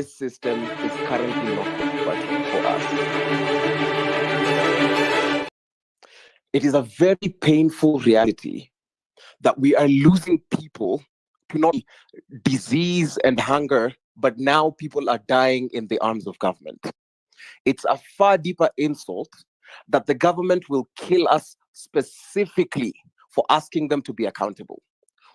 this system is currently not working for us. It is a very painful reality that we are losing people to not disease and hunger, but now people are dying in the arms of government. It's a far deeper insult that the government will kill us specifically for asking them to be accountable.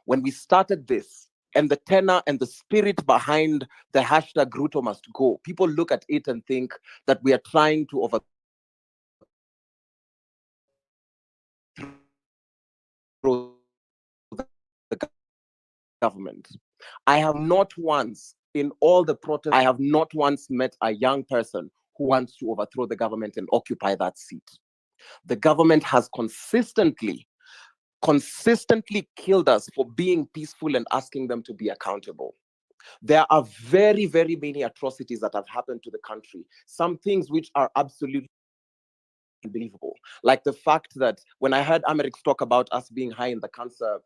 When we started this, and the tenor and the spirit behind the hashtag Ruto must go, people look at it and think that we are trying to overthrow the government. I have not once, in all the protests, I have not once met a young person who wants to overthrow the government and occupy that seat. The government has consistently killed us for being peaceful and asking them to be accountable. There are very, very many atrocities that have happened to the country. Some things which are absolutely unbelievable. Like the fact that when I heard Amerix talk about us being high in the cancer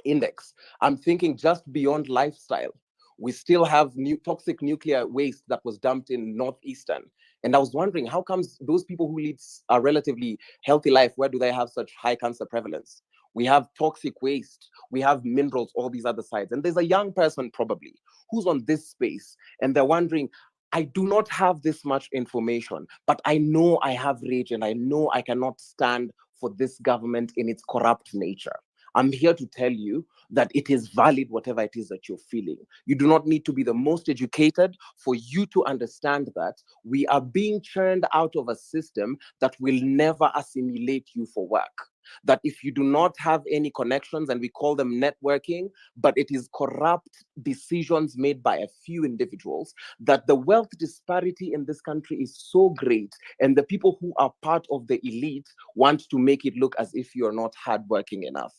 index, I'm thinking just beyond lifestyle. We still have toxic nuclear waste that was dumped in Northeastern. And I was wondering, how comes those people who lead a relatively healthy life, where do they have such high cancer prevalence? We have toxic waste, we have minerals, all these other sides. And there's a young person probably who's on this space and they're wondering, I do not have this much information, but I know I have rage and I know I cannot stand for this government in its corrupt nature. I'm here to tell you that it is valid, whatever it is that you're feeling. You do not need to be the most educated for you to understand that we are being churned out of a system that will never assimilate you for work. That if you do not have any connections, and we call them networking, but it is corrupt decisions made by a few individuals, that the wealth disparity in this country is so great, and the people who are part of the elite want to make it look as if you're not hardworking enough.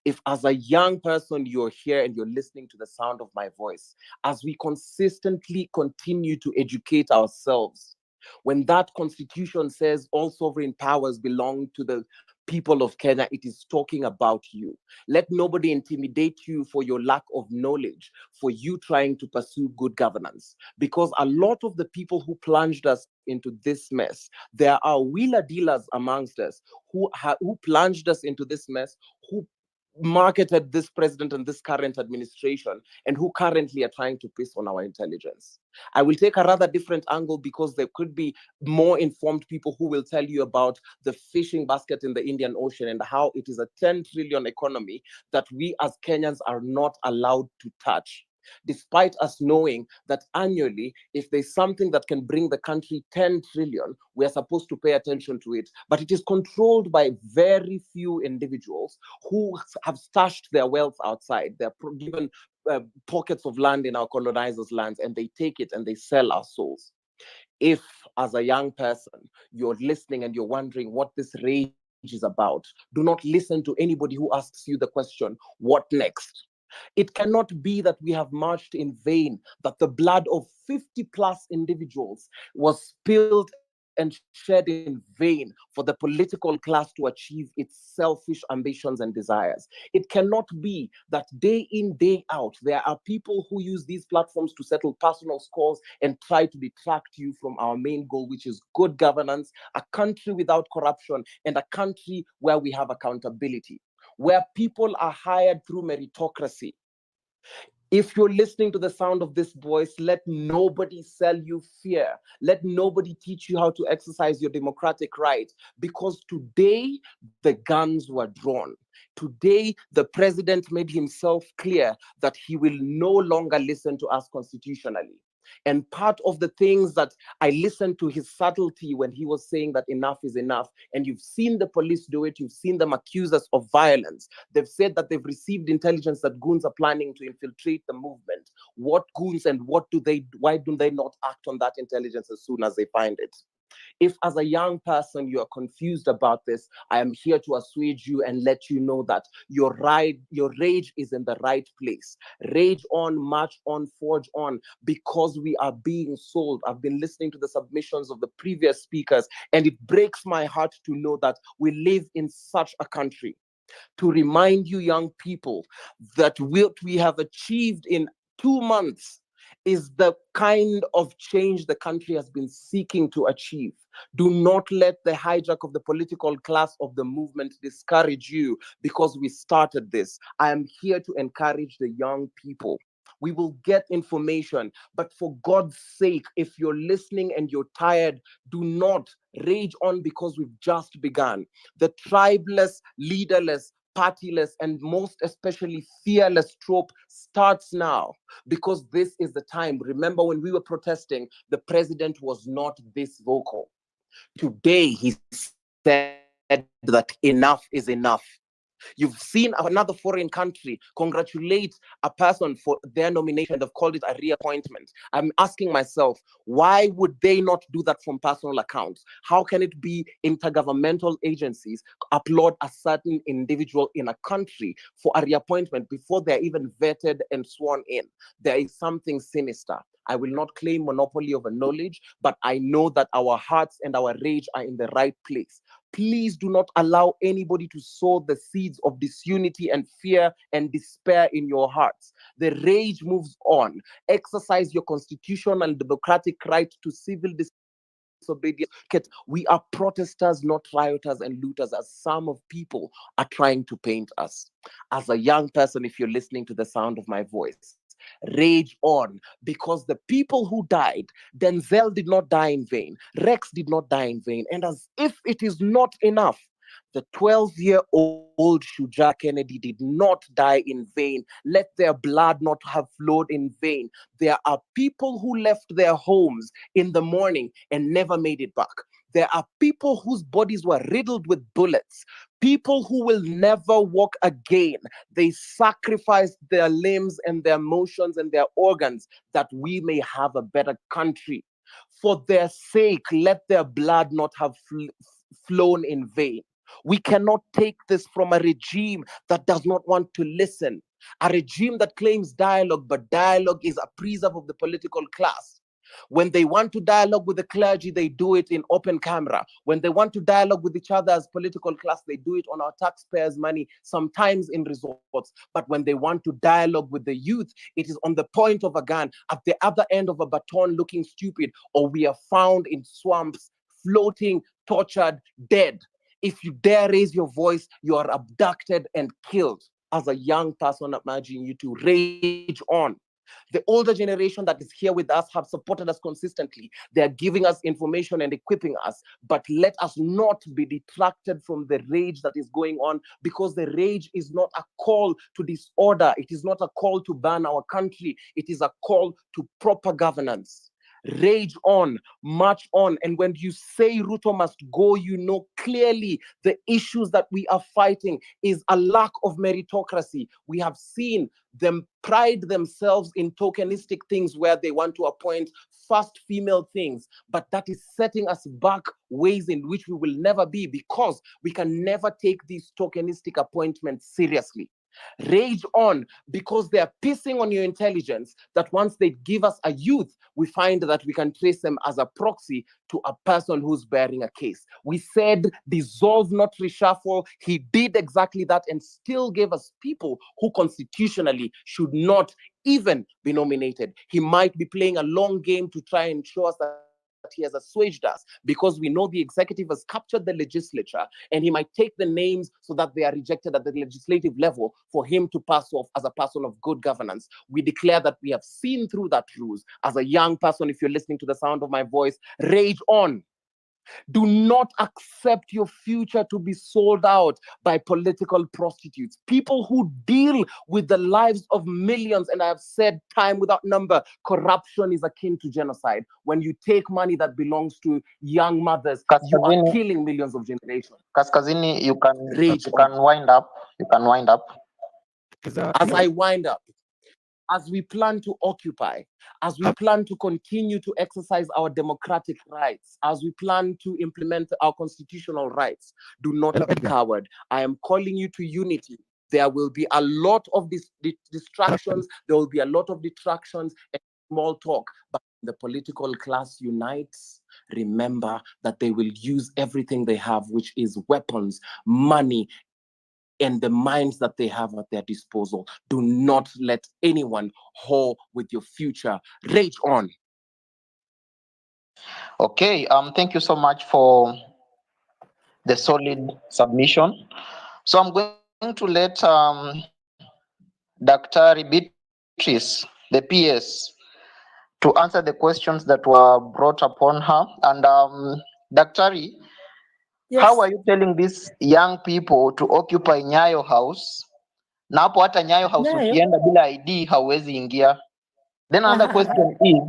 If as a young person you're here and you're listening to the sound of my voice, as we consistently continue to educate ourselves, when that constitution says all sovereign powers belong to the people of Kenya, it is talking about you. Let nobody intimidate you for your lack of knowledge, for you trying to pursue good governance. Because a lot of the people who plunged us into this mess, there are wheeler dealers amongst us who plunged us into this mess, who marketed this president and this current administration, and who currently are trying to piss on our intelligence. I will take a rather different angle because there could be more informed people who will tell you about the fishing basket in the Indian Ocean and how it is a 10 trillion economy that we as Kenyans are not allowed to touch. Despite us knowing that annually, if there's something that can bring the country 10 trillion, we are supposed to pay attention to it. But it is controlled by very few individuals who have stashed their wealth outside. They're given pockets of land in our colonizers' lands, and they take it and they sell our souls. If, as a young person, you're listening and you're wondering what this rage is about, do not listen to anybody who asks you the question, what next? It cannot be that we have marched in vain, that the blood of 50 plus individuals was spilled and shed in vain for the political class to achieve its selfish ambitions and desires. It cannot be that day in, day out, there are people who use these platforms to settle personal scores and try to detract you from our main goal, which is good governance, a country without corruption, and a country where we have accountability, where people are hired through meritocracy. If you're listening to the sound of this voice, let nobody sell you fear. Let nobody teach you how to exercise your democratic right, because today the guns were drawn. Today, the president made himself clear that he will no longer listen to us constitutionally. And part of the things that I listened to his subtlety when he was saying that enough is enough, and you've seen the police do it, you've seen them accuse us of violence. They've said that they've received intelligence that goons are planning to infiltrate the movement. What goons and why do they not act on that intelligence as soon as they find it? If as a young person you are confused about this, I am here to assuage you and let you know that your rage is in the right place. Rage on, march on, forge on, because we are being sold. I've been listening to the submissions of the previous speakers, and it breaks my heart to know that we live in such a country. To remind you young people that what we have achieved in 2 months is the kind of change the country has been seeking to achieve. Do not let the hijack of the political class of the movement discourage you because we started this. I am here to encourage the young people. We will get information, but for God's sake, if you're listening and you're tired, do not rage on because we've just begun. The tribeless, leaderless, partyless, and most especially fearless trope starts now because this is the time. Remember, when we were protesting, the president was not this vocal. Today, he said that enough is enough. You've seen another foreign country congratulate a person for their nomination. They've called it a reappointment. I'm asking myself, why would they not do that from personal accounts? How can it be intergovernmental agencies applaud a certain individual in a country for a reappointment before they're even vetted and sworn in? There is something sinister. I will not claim monopoly over knowledge, but I know that our hearts and our rage are in the right place. Please do not allow anybody to sow the seeds of disunity and fear and despair in your hearts. The rage moves on. Exercise your constitutional and democratic right to civil disobedience. We are protesters, not rioters and looters, as some of people are trying to paint us. As a young person, if you're listening to the sound of my voice, rage on, because the people who died, Denzel did not die in vain, Rex did not die in vain, and as if it is not enough, the 12-year-old Shuja Kennedy did not die in vain. Let their blood not have flowed in vain. There are people who left their homes in the morning and never made it back. There are people whose bodies were riddled with bullets, people who will never walk again. They sacrificed their limbs and their motions and their organs that we may have a better country. For their sake, let their blood not have flown in vain. We cannot take this from a regime that does not want to listen, a regime that claims dialogue, but dialogue is a preserve of the political class. When they want to dialogue with the clergy, they do it in open camera. When they want to dialogue with each other as political class, they do it on our taxpayers' money, sometimes in resorts. But when they want to dialogue with the youth, it is on the point of a gun, at the other end of a baton looking stupid, or we are found in swamps, floating, tortured, dead. If you dare raise your voice, you are abducted and killed. As a young person, I'm urging you to rage on. The older generation that is here with us have supported us consistently. They are giving us information and equipping us. But let us not be detracted from the rage that is going on, because the rage is not a call to disorder. It is not a call to ban our country. It is a call to proper governance. Rage on, march on. And when you say Ruto must go, you know clearly the issues that we are fighting is a lack of meritocracy. We have seen them pride themselves in tokenistic things where they want to appoint first female things, but that is setting us back ways in which we will never be, because we can never take these tokenistic appointments seriously. Rage on, because they are pissing on your intelligence that once they give us a youth, we find that we can trace them as a proxy to a person who's bearing a case. We said dissolve, not reshuffle. He did exactly that and still gave us people who constitutionally should not even be nominated. He might be playing a long game to try and show us that he has assuaged us, because we know the executive has captured the legislature, and he might take the names so that they are rejected at the legislative level for him to pass off as a person of good governance. We declare that we have seen through that ruse. As a young person, if you're listening to the sound of my voice, rage on. Do not accept your future to be sold out by political prostitutes, people who deal with the lives of millions. And I have said time without number, corruption is akin to genocide. When you take money that belongs to young mothers, you are Kaskazini, killing millions of generations. Kaskazini, Rage you on. can wind up. You can wind up. As I wind up, as we plan to occupy, as we plan to continue to exercise our democratic rights, as we plan to implement our constitutional rights, do not be coward. I am calling you to unity. There will be a lot of distractions, there will be a lot of detractions and small talk, but the political class unites. Remember that they will use everything they have, which is weapons, money, and the minds that they have at their disposal. Do not let anyone whore with your future. Rage on. Okay, thank you so much for the solid submission. So I'm going to let Dr. Beatrice, the PS, to answer the questions that were brought upon her. And Daktari, how are Yes. you telling these young people to occupy Nyayo House? Na hapo hata Nyayo House Nyayo. ukienda bila ID hauwezi ingia. Then another question is,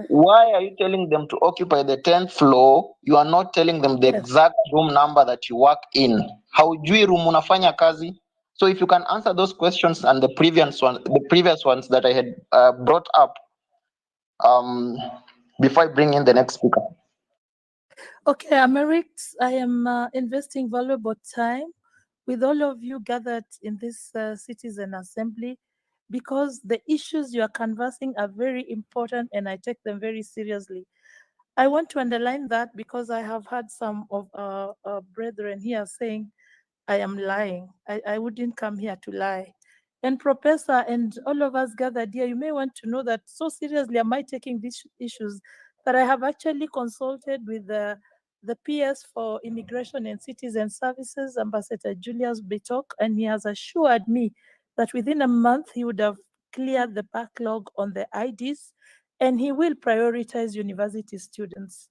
why are you telling them to occupy the 10th floor? You are not telling them the Yes. exact room number that you work in. Haujui room unafanya kazi? So if you can answer those questions and the previous ones that I had brought up, um, before I bring in the next speaker. Okay, Amerix, I am investing valuable time with all of you gathered in this citizen assembly because the issues you are canvassing are very important and I take them very seriously. I want to underline that because I have had some of our brethren here saying I am lying. I wouldn't come here to lie. And Professor and all of us gathered here, you may want to know that so seriously am I taking these issues that I have actually consulted with the PS for Immigration and Citizen Services, Ambassador Julius Bitok, and he has assured me that within a month he would have cleared the backlog on the IDs and he will prioritize university students.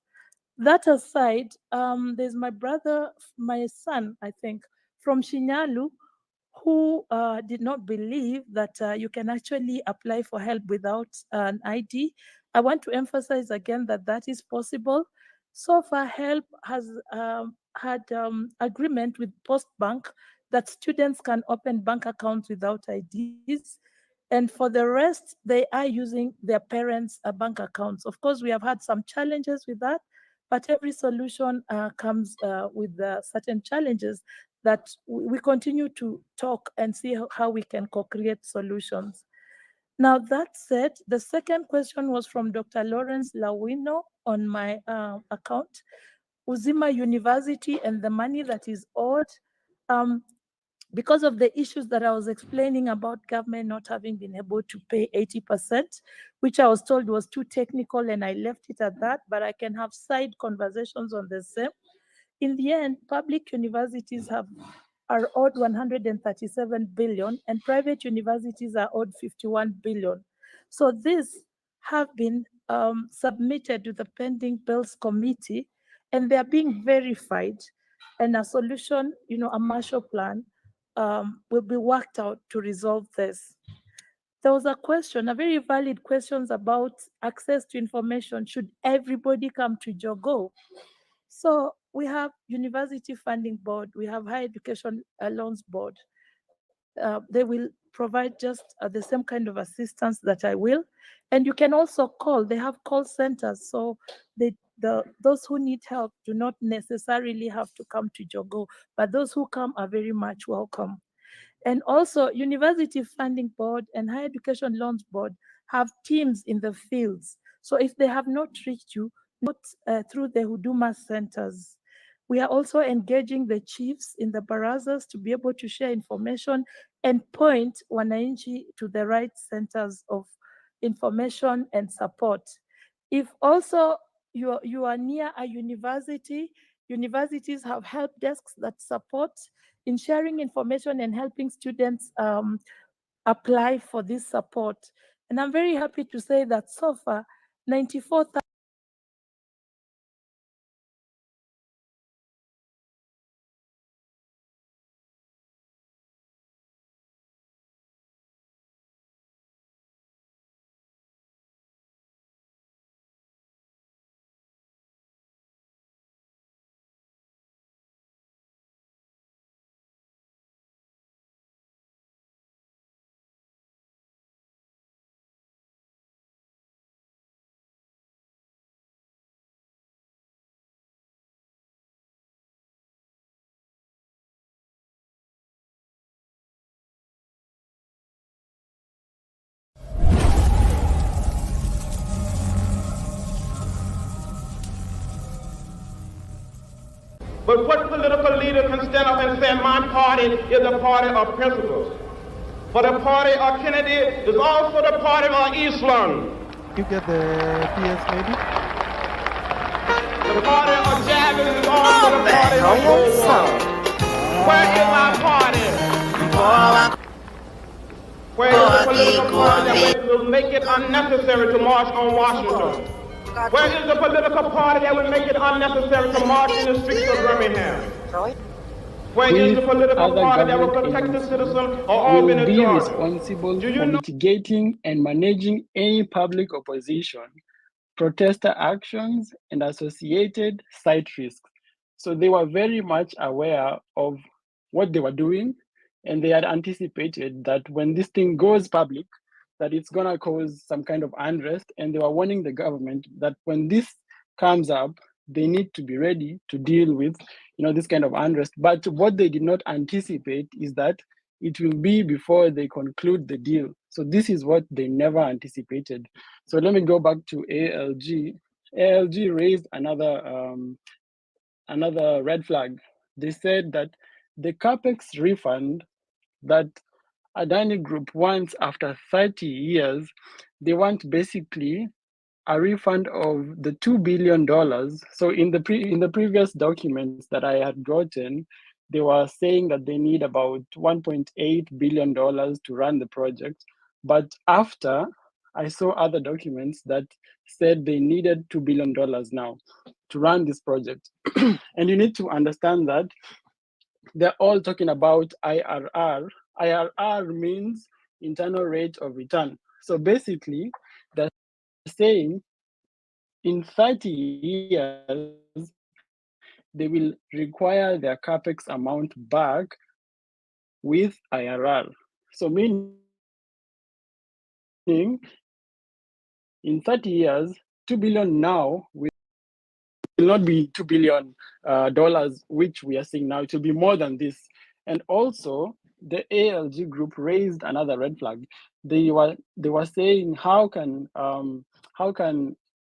That aside, there's my brother, my son, I think, from Shinyalu, who did not believe that you can actually apply for help without an ID. I want to emphasize again that that is possible. So far, help has had agreement with Postbank that students can open bank accounts without IDs. And for the rest, they are using their parents' bank accounts. Of course, we have had some challenges with that, but every solution comes with certain challenges that we continue to talk and see how we can co-create solutions. Now, that said, the second question was from Dr. Lawrence Lawino on my account, Uzima University and the money that is owed. Um, because of the issues that I was explaining about government not having been able to pay 80%, which I was told was too technical and I left it at that, but I can have side conversations on the same. In the end, public universities are owed 137 billion and private universities are owed 51 billion. So these have been submitted to the pending bills committee and they are being verified and a solution, a Marshall Plan will be worked out to resolve this. There was a question, a very valid question about access to information. Should everybody come to Jogo? So we have University Funding Board, we have Higher Education Loans Board. They will provide just the same kind of assistance that I will. And you can also call, they have call centers. So those who need help do not necessarily have to come to Jogo, but those who come are very much welcome. And also, University Funding Board and Higher Education Loans Board have teams in the fields. So if they have not reached you, not through the Huduma centers. We are also engaging the chiefs in the barazas to be able to share information and point wananchi to the right centers of information and support. If also you are near a university, universities have help desks that support in sharing information and helping students apply for this support. And I'm very happy to say that so far, 94,000 But what political leader can stand up and say, my party is a party of principles? But the party of Kennedy is also the party of Islam. You get the PS maybe? The party of Javits is also the party of Goldwater. Where is our party? Where is the political party that will make it unnecessary to march on Washington? Where is the political party that will make it unnecessary to march in the streets of Birmingham? Where is the political party that will protect the citizens of Albany, will be Georgia? responsible for mitigating and managing any public opposition, protester actions, and associated site risks. So they were very much aware of what they were doing, and they had anticipated that when this thing goes public, that it's gonna cause some kind of unrest, and they were warning the government that when this comes up, they need to be ready to deal with, this kind of unrest. But what they did not anticipate is that it will be before they conclude the deal. So this is what they never anticipated. So let me go back to ALG. ALG raised another red flag. They said that the capex refund that Adani Group wants after 30 years, they want basically a refund of the $2 billion. So in the previous documents that I had gotten, they were saying that they need about $1.8 billion to run the project. But after, I saw other documents that said they needed $2 billion now to run this project. And you need to understand that they're all talking about IRR. IRR means internal rate of return. So basically, they're saying in 30 years, they will require their capex amount back with IRR. So meaning in 30 years, 2 billion now will not be $2 billion, which we are seeing now. It will be more than this. And also, the ALG group raised another red flag. They were saying, how can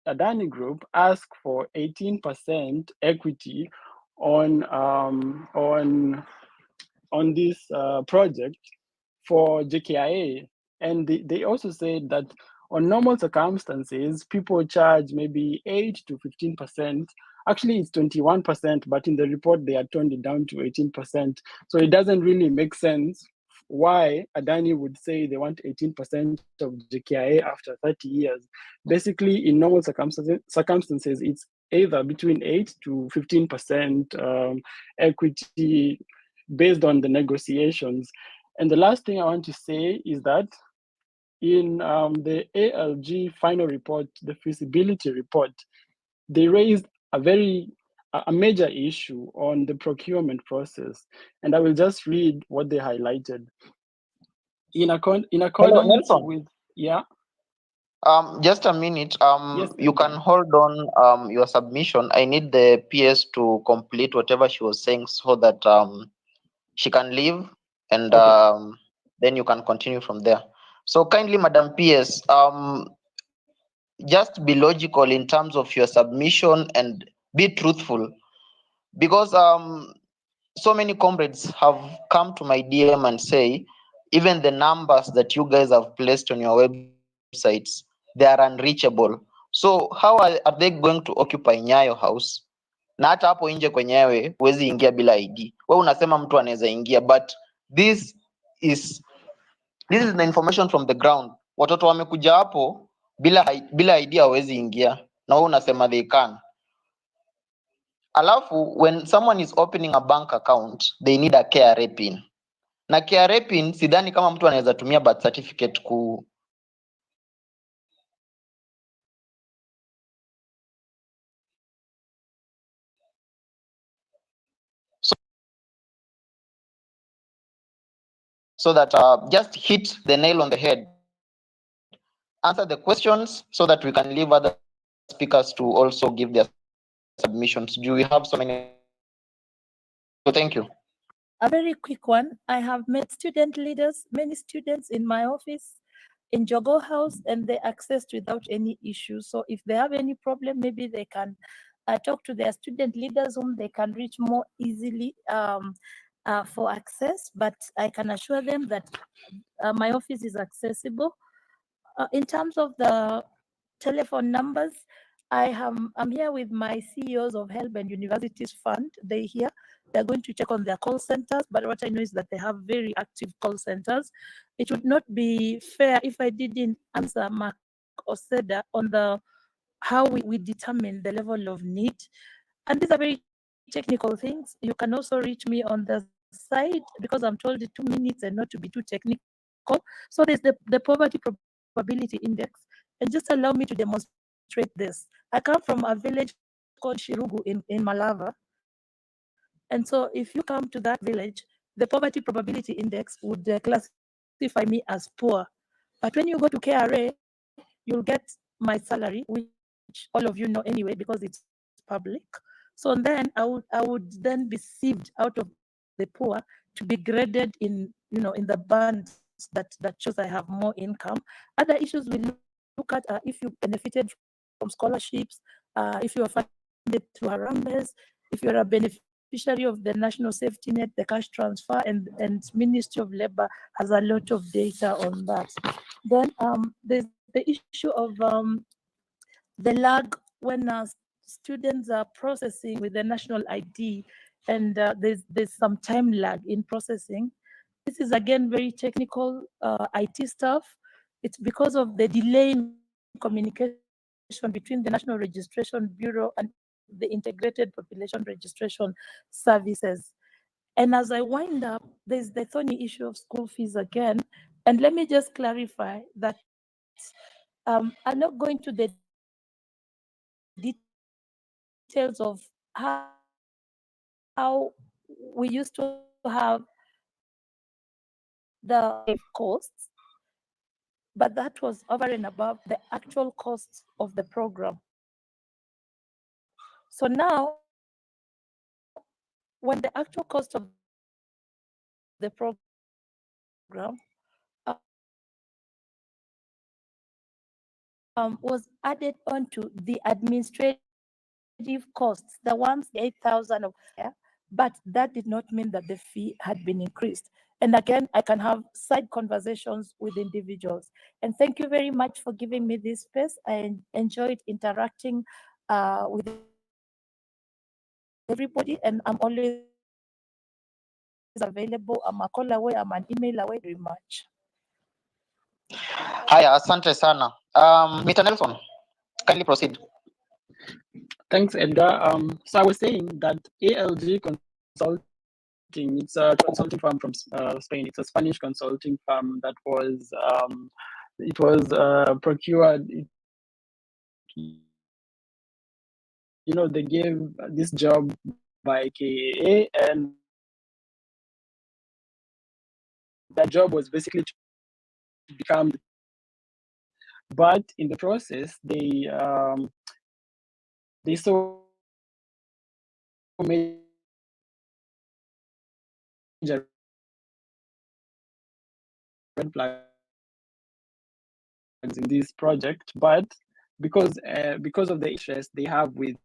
Adani Group ask for 18% equity on this project for JKIA? And they also said that on normal circumstances, people charge maybe 8 to 15%. Actually, it's 21%, but in the report, they had toned it down to 18%. So it doesn't really make sense why Adani would say they want 18% of JKIA after 30 years. Basically, in normal circumstances, it's either between 8 to 15% equity based on the negotiations. And the last thing I want to say is that in the ALG final report, the feasibility report, they raised a major issue on the procurement process. And I will just read what they highlighted. In accordance Nelson. with, yeah. Just a minute. Yes, you can hold on your submission. I need the PS to complete whatever she was saying so that she can leave, and Okay. then you can continue from there. So kindly, Madam PS, just be logical in terms of your submission and be truthful, because so many comrades have come to my DM and say even the numbers that you guys have placed on your websites, they are unreachable. So how are they going to occupy Nyayo House? Na hata hapo nje kwenyewe huwezi ingia bila ID. Wewe unasema mtu anaweza ingia, but this is the information from the ground. Watoto wamekuja hapo bila ID hawezi ingia, na wewe unasema they can. Alafu when someone is opening a bank account, they need a KRA pin. Na KRA pin sidhani kama mtu anaweza tumia birth certificate so that just hit the nail on the head. Answer the questions so that we can leave other speakers to also give their submissions. Do we have so many? So thank you. A very quick one. I have met student leaders, many students in my office in Jogo House, and they accessed without any issue. So if they have any problem, maybe they can talk to their student leaders whom they can reach more easily for access, but I can assure them that my office is accessible. In terms of the telephone numbers, I'm here with my CEOs of HELB and Universities Fund. They're here. They're going to check on their call centers, but what I know is that they have very active call centers. It would not be fair if I didn't answer Mark Oseda on the how we determine the level of need. And these are very technical things. You can also reach me on the side because I'm told 2 minutes and not to be too technical. So there's the poverty probability index. And just allow me to demonstrate this. I come from a village called Shirugu in Malava. And so if you come to that village, the poverty probability index would classify me as poor. But when you go to KRA, you'll get my salary, which all of you know anyway because it's public. So then I would then be sieved out of the poor to be graded in the bands that shows I have more income. Other issues we look at are if you benefited from scholarships, if you are funded through Harambes, if you're a beneficiary of the National Safety Net, the cash transfer, and Ministry of Labor has a lot of data on that. Then there's the issue of the lag when students are processing with the national ID, and there's some time lag in processing. This is again very technical IT stuff. It's because of the delay in communication between the National Registration Bureau and the Integrated Population Registration Services. And as I wind up, there's the thorny issue of school fees again. And let me just clarify that I'm not going to the details of how we used to have the costs, but that was over and above the actual costs of the program. So now, when the actual cost of the program was added onto the administrative costs, the ones, the 8,000 of there, but that did not mean that the fee had been increased. And again, I can have side conversations with individuals. And thank you very much for giving me this space. I enjoyed interacting with everybody, and I'm always available. I'm a call away, I'm an email away. Thank you very much. Haya, asante sana. Mr. Nelson, kindly proceed. Thanks, Edgar. So I was saying that ALG Consulting, it's a consulting firm from Spain. It's a Spanish consulting firm that was procured. They gave this job by KAA, and that job was basically to become. But in the process, they saw major red flags in this project, but because of the interest they have with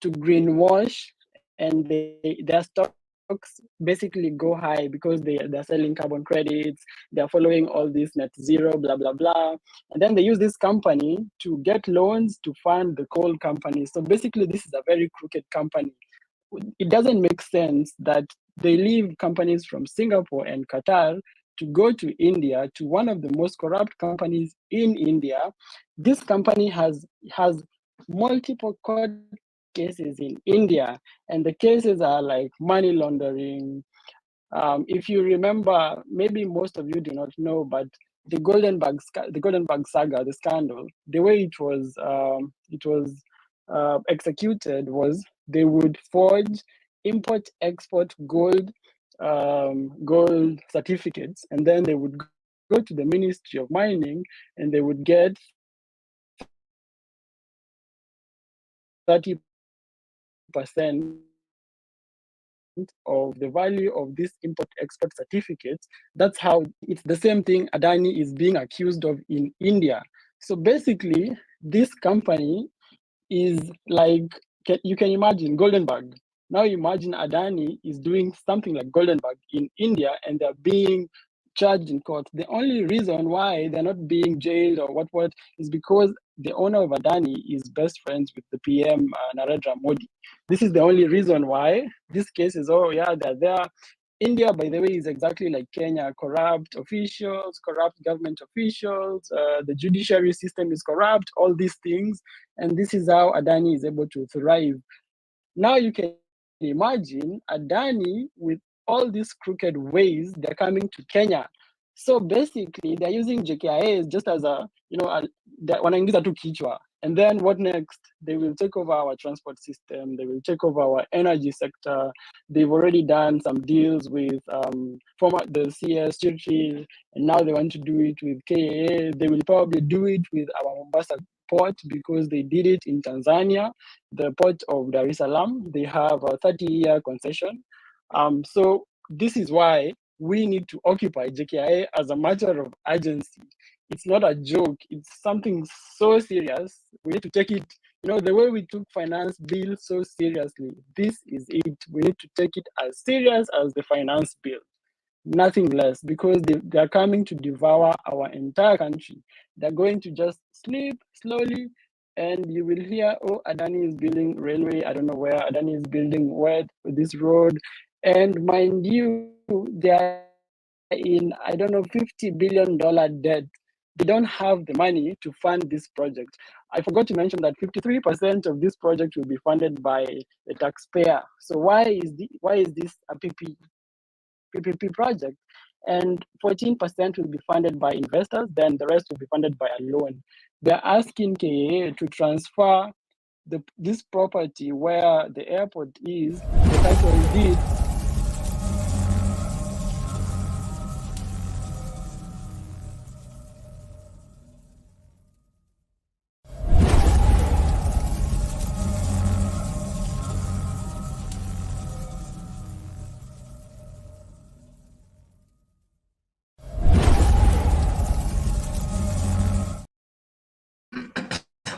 to greenwash, and their stocks basically go high because they're selling carbon credits, they're following all this net zero, blah, blah, blah. And then they use this company to get loans to fund the coal company. So basically, this is a very crooked company. It doesn't make sense that they leave companies from Singapore and Qatar to go to India, to one of the most corrupt companies in India. This company has multiple court cases in India, and the cases are like money laundering. If you remember, maybe most of you do not know, but the Goldenberg saga, the scandal, the way it was executed was they would forge import-export gold certificates, and then they would go to the Ministry of Mining and they would get 30% of the value of these import-export certificates. That's how it's the same thing Adani is being accused of in India. So basically, this company is like, you can imagine Goldenberg. Now imagine Adani is doing something like Goldenberg in India, and they're being charged in court. The only reason why they're not being jailed or what is because the owner of Adani is best friends with the PM, Narendra Modi. This is the only reason why this case is, they're there. India, by the way, is exactly like Kenya: corrupt officials, corrupt government officials, the judiciary system is corrupt, all these things. And this is how Adani is able to thrive. Now you can imagine Adani with all these crooked ways, they're coming to Kenya. So basically, they're using JKIA just as wanaingiza tu kichwa. And then what next? They will take over our transport system. They will take over our energy sector. They've already done some deals with the CS Churchill, and now they want to do it with KAA. They will probably do it with our Mombasa port because they did it in Tanzania, the port of Dar es Salaam. They have a 30-year concession. So this is why we need to occupy JKIA as a matter of urgency. It's not a joke. It's something so serious. We need to take it, the way we took finance bill so seriously. This is it. We need to take it as serious as the finance bill. Nothing less, because they are coming to devour our entire country. They're going to just sleep slowly, and you will hear, Adani is building railway. I don't know where. Adani is building this road. And mind you, they are in, I don't know, $50 billion debt. They don't have the money to fund this project. I forgot to mention that 53% of this project will be funded by the taxpayer. So why is this a PPP project? And 14% will be funded by investors, then the rest will be funded by a loan. They're asking KAA to transfer this property where the airport is, the title deed.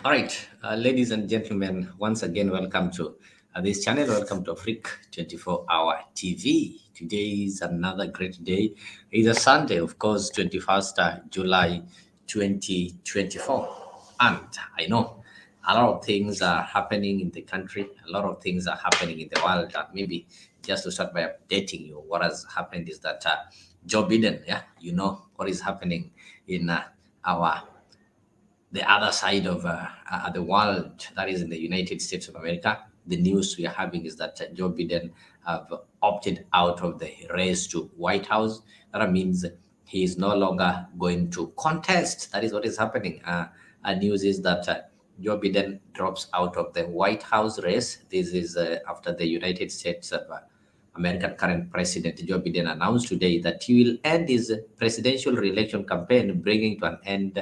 All right, ladies and gentlemen, once again, welcome to this channel. Welcome to Freak 24-Hour TV. Today is another great day. It's a Sunday, of course, 21st July 2024. And I know a lot of things are happening in the country. A lot of things are happening in the world. Maybe just to start by updating you, what has happened is that Joe Biden, what is happening in the other side of the world, that is in the United States of America. The news we are having is that Joe Biden have opted out of the race to White House. That means he is no longer going to contest. That is what is happening. News is that Joe Biden drops out of the White House race. This is after the United States of American current president Joe Biden announced today that he will end his presidential re-election campaign, bringing to an end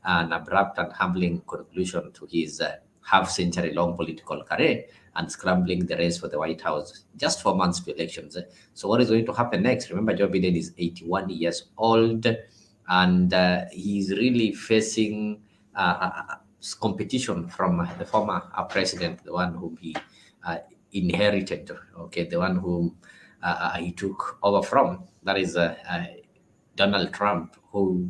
an abrupt and humbling conclusion to his half-century-long political career and scrambling the race for the White House just 4 months to elections. So what is going to happen next? Remember, Joe Biden is 81 years old, and he's really facing competition from the former president, the one whom he inherited, okay, the one whom he took over from, that is Donald Trump, who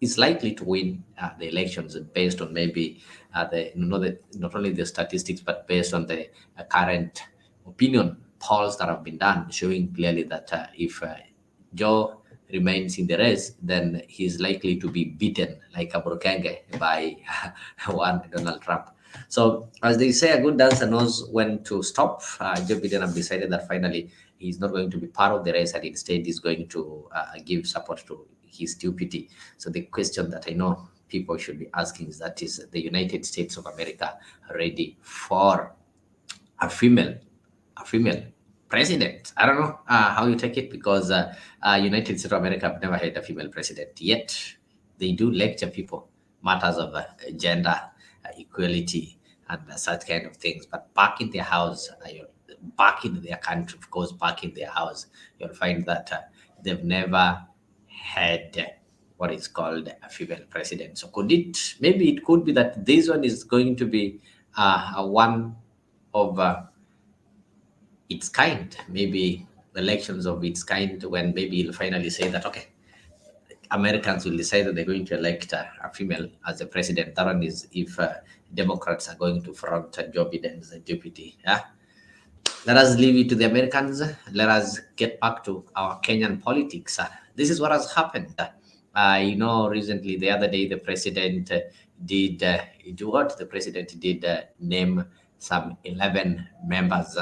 is likely to win the elections based on maybe not only the statistics, but based on the current opinion polls that have been done, showing clearly that if Joe remains in the race, then he's likely to be beaten like a Burkenge by one Donald Trump. So, as they say, a good dancer knows when to stop. Joe Biden have decided that finally he's not going to be part of the race, and instead he's going to give support to his deputy. So, the question that I know people should be asking is, that is the United States of America ready for a female president? I don't know how you take it, because United States of America have never had a female president yet. They do lecture people matters of gender equality and such kind of things, but back in their house, back in their country, of course, back in their house, you'll find that they've never had what is called a female president. So maybe it could be that this one is going to be one of its kind, maybe elections of its kind, when maybe you'll finally say that, okay, Americans will decide that they're going to elect a female as the president. That one is if Democrats are going to front Joe Biden as a deputy. Yeah. Let us leave it to the Americans. Let us get back to our Kenyan politics. This is what has happened. Recently, the other day, the president did do what? The president did name some 11 members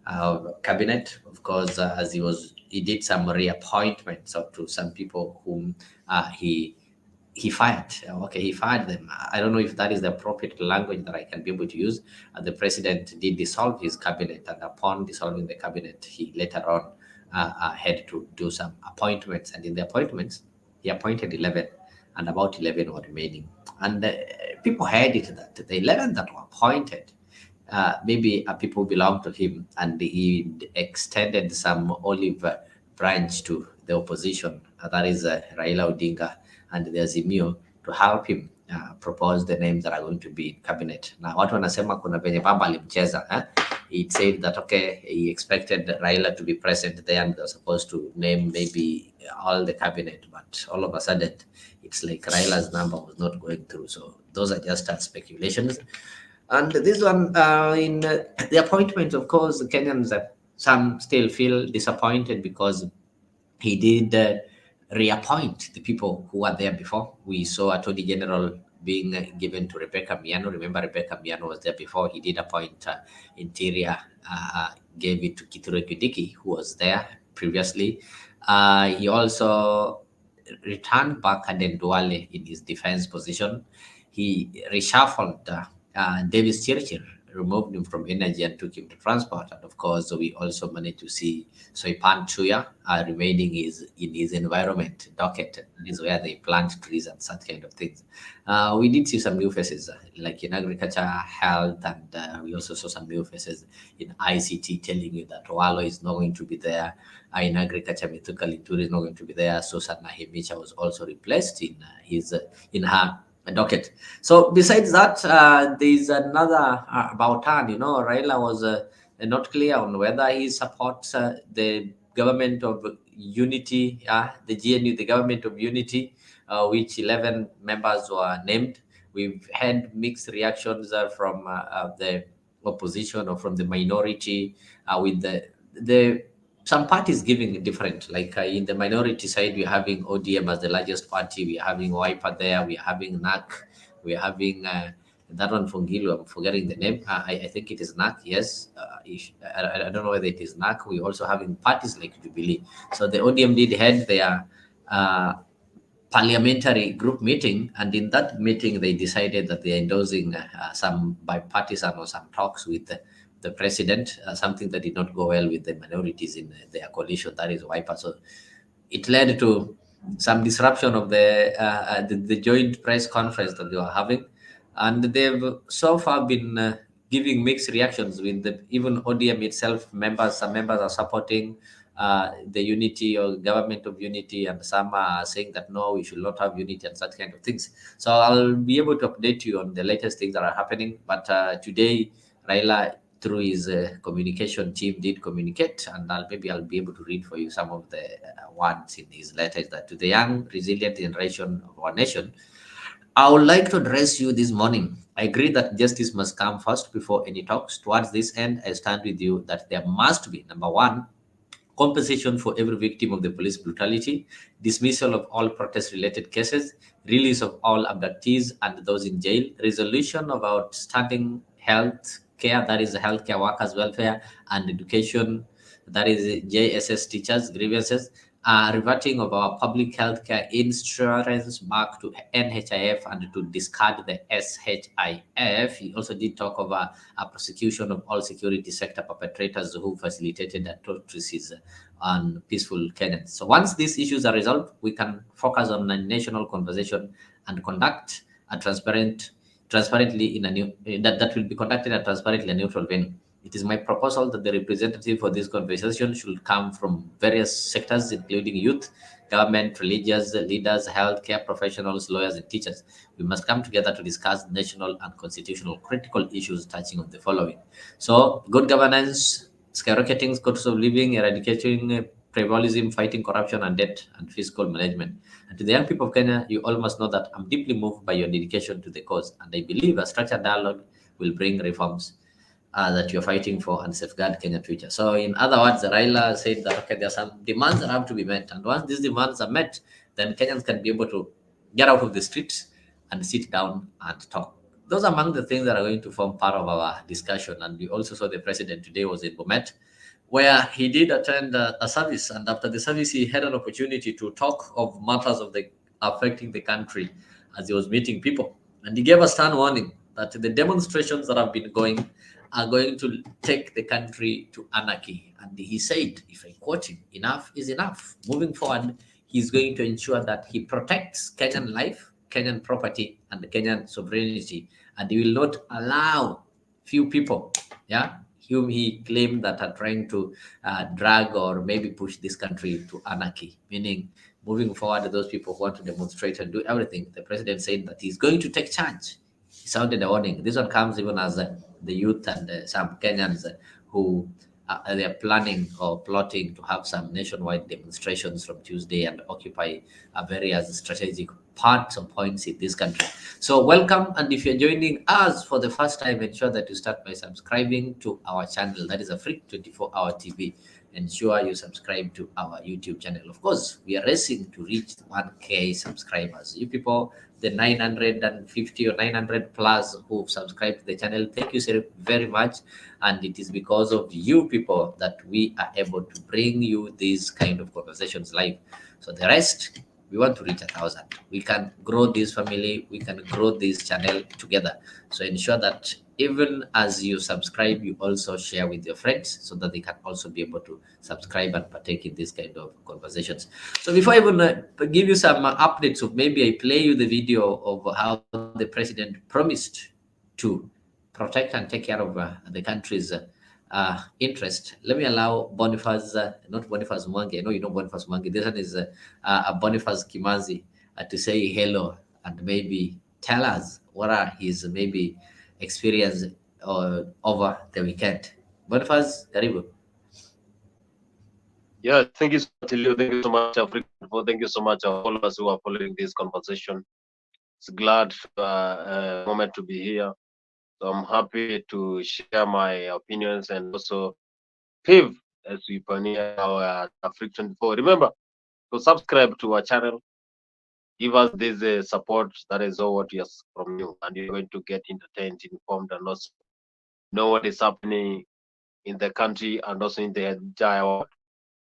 of cabinet. Of course, as he did some reappointments to some people whom he fired. Okay, he fired them. I don't know if that is the appropriate language that I can be able to use. The president did dissolve his cabinet, and upon dissolving the cabinet, he later on had to do some appointments. And in the appointments, he appointed 11, and about 11 were remaining. And people heard it that the 11 that were appointed, maybe people belong to him, and he extended some olive branch to the opposition, that is Raila Odinga and the Azimio, to help him propose the names that are going to be in cabinet. Now, watu wanasema kuna venye baba alimcheza. He said that, okay, he expected Raila to be present there, and they're supposed to name maybe all the cabinet, but all of a sudden, it's like Raila's number was not going through. So those are just speculations. And this one, in the appointment, of course, the Kenyans, some still feel disappointed because he did reappoint the people who were there before. We saw Attorney General being given to Rebecca Miano. Remember, Rebecca Miano was there before. He did appoint Interior, gave it to Kithure Kindiki, who was there previously. He also returned back Aden Duale in his defense position. He reshuffled Davis Chirchir, removed him from energy and took him to transport. And of course, we also managed to see Soipan Chuya remaining in his environment docket. This is where they plant trees and such kind of things. We did see some new faces like in agriculture, health, and we also saw some new faces in ICT, telling you that Walo is not going to be there. In agriculture, Mithuka Linturi is not going to be there. Susan Nahimicha was also replaced in her docket. So besides that, there's another about turn. Raila was not clear on whether he supports the government of unity, the GNU, the government of unity, which 11 members were named. We've had mixed reactions from the opposition or from the minority, with the some parties giving different, like in the minority side, we're having ODM as the largest party, we're having Wiper there, we're having NAC, we're having that one from Gilu, I'm forgetting the name. I think it is NAC, yes. I don't know whether it is NAC. We're also having parties like Jubilee. So the ODM did head their parliamentary group meeting, and in that meeting, they decided that they're endorsing some bipartisan or some talks with the president, something that did not go well with the minorities in their coalition, that is Wiper. So it led to some disruption of the joint press conference that they were having, and they've so far been giving mixed reactions with even ODM itself. Some members are supporting the unity or government of unity, and some are saying that no, we should not have unity and such kind of things. So I'll be able to update you on the latest things that are happening. But today, Raila through his communication team did communicate, and maybe I'll be able to read for you some of the words in his letters. That to the young, resilient generation of our nation, I would like to address you this morning. I agree that justice must come first before any talks. Towards this end, I stand with you that there must be, number one, compensation for every victim of the police brutality, dismissal of all protest-related cases, release of all abductees and those in jail, resolution of outstanding health care, that is healthcare workers' welfare, and education, that is JSS teachers' grievances, reverting of our public healthcare insurance back to NHIF and to discard the SHIF. He also did talk of a prosecution of all security sector perpetrators who facilitated atrocities on peaceful Kenyans. So once these issues are resolved, we can focus on a national conversation and conduct a transparently in a new that will be conducted at transparently and neutral venue. It is my proposal that the representative for this conversation should come from various sectors, including youth, government, religious leaders, healthcare professionals, lawyers, and teachers. We must come together to discuss national and constitutional critical issues touching on the following. So, good governance, skyrocketing cost of living, eradicating tribalism, fighting corruption and debt, and fiscal management. And to the young people of Kenya, you all must know that I'm deeply moved by your dedication to the cause, and I believe a structured dialogue will bring reforms that you're fighting for and safeguard Kenya future. So, in other words, Raila said that okay, there are some demands that have to be met, and once these demands are met, then Kenyans can be able to get out of the streets and sit down and talk. Those are among the things that are going to form part of our discussion. And we also saw the president today was in Bomet, where he did attend a service, and after the service, he had an opportunity to talk of matters of the affecting the country as he was meeting people, and he gave a stern warning that the demonstrations that have been going are going to take the country to anarchy. And he said, if I quote him, enough is enough. Moving forward, he's going to ensure that he protects Kenyan life, Kenyan property, and Kenyan sovereignty, and he will not allow few people, yeah, whom he claimed that are trying to drag or maybe push this country to anarchy, meaning moving forward, those people who want to demonstrate and do everything. The president said that he's going to take charge. He sounded a warning. This one comes even as the youth and some Kenyans who they are planning or plotting to have some nationwide demonstrations from Tuesday and occupy various strategic parts or points in this country. So welcome, and if you're joining us for the first time, ensure that you start by subscribing to our channel. That is a free 24-hour TV. Ensure you subscribe to our YouTube channel. Of course, we are racing to reach 1K subscribers. You people, the 950 or 900 plus who've subscribed to the channel, thank you so very much. And it is because of you people that we are able to bring you these kind of conversations live. So the rest, we want to reach 1,000. We can grow this family, we can grow this channel together. So ensure that even as you subscribe, you also share with your friends so that they can also be able to subscribe and partake in this kind of conversations. So before I even give you some updates of, maybe I play you the video of how the president promised to protect and take care of the country's interest. Let me allow Boniface, not Boniface Mwangi. I know you know Boniface Mwangi. This one is Boniface Kimanzi to say hello and maybe tell us what are his maybe experience over the weekend. Boniface, karibu. Yeah, thank you so much, Elio. Thank you so much, Africa. Thank you so much, our followers who are following this conversation. It's glad moment to be here. So I'm happy to share my opinions and also pave as we pioneer our Africa 24. Remember to subscribe to our channel. Give us this support. That is all what we ask from you, and you're going to get entertained, informed, and also know what is happening in the country and also in the entire world.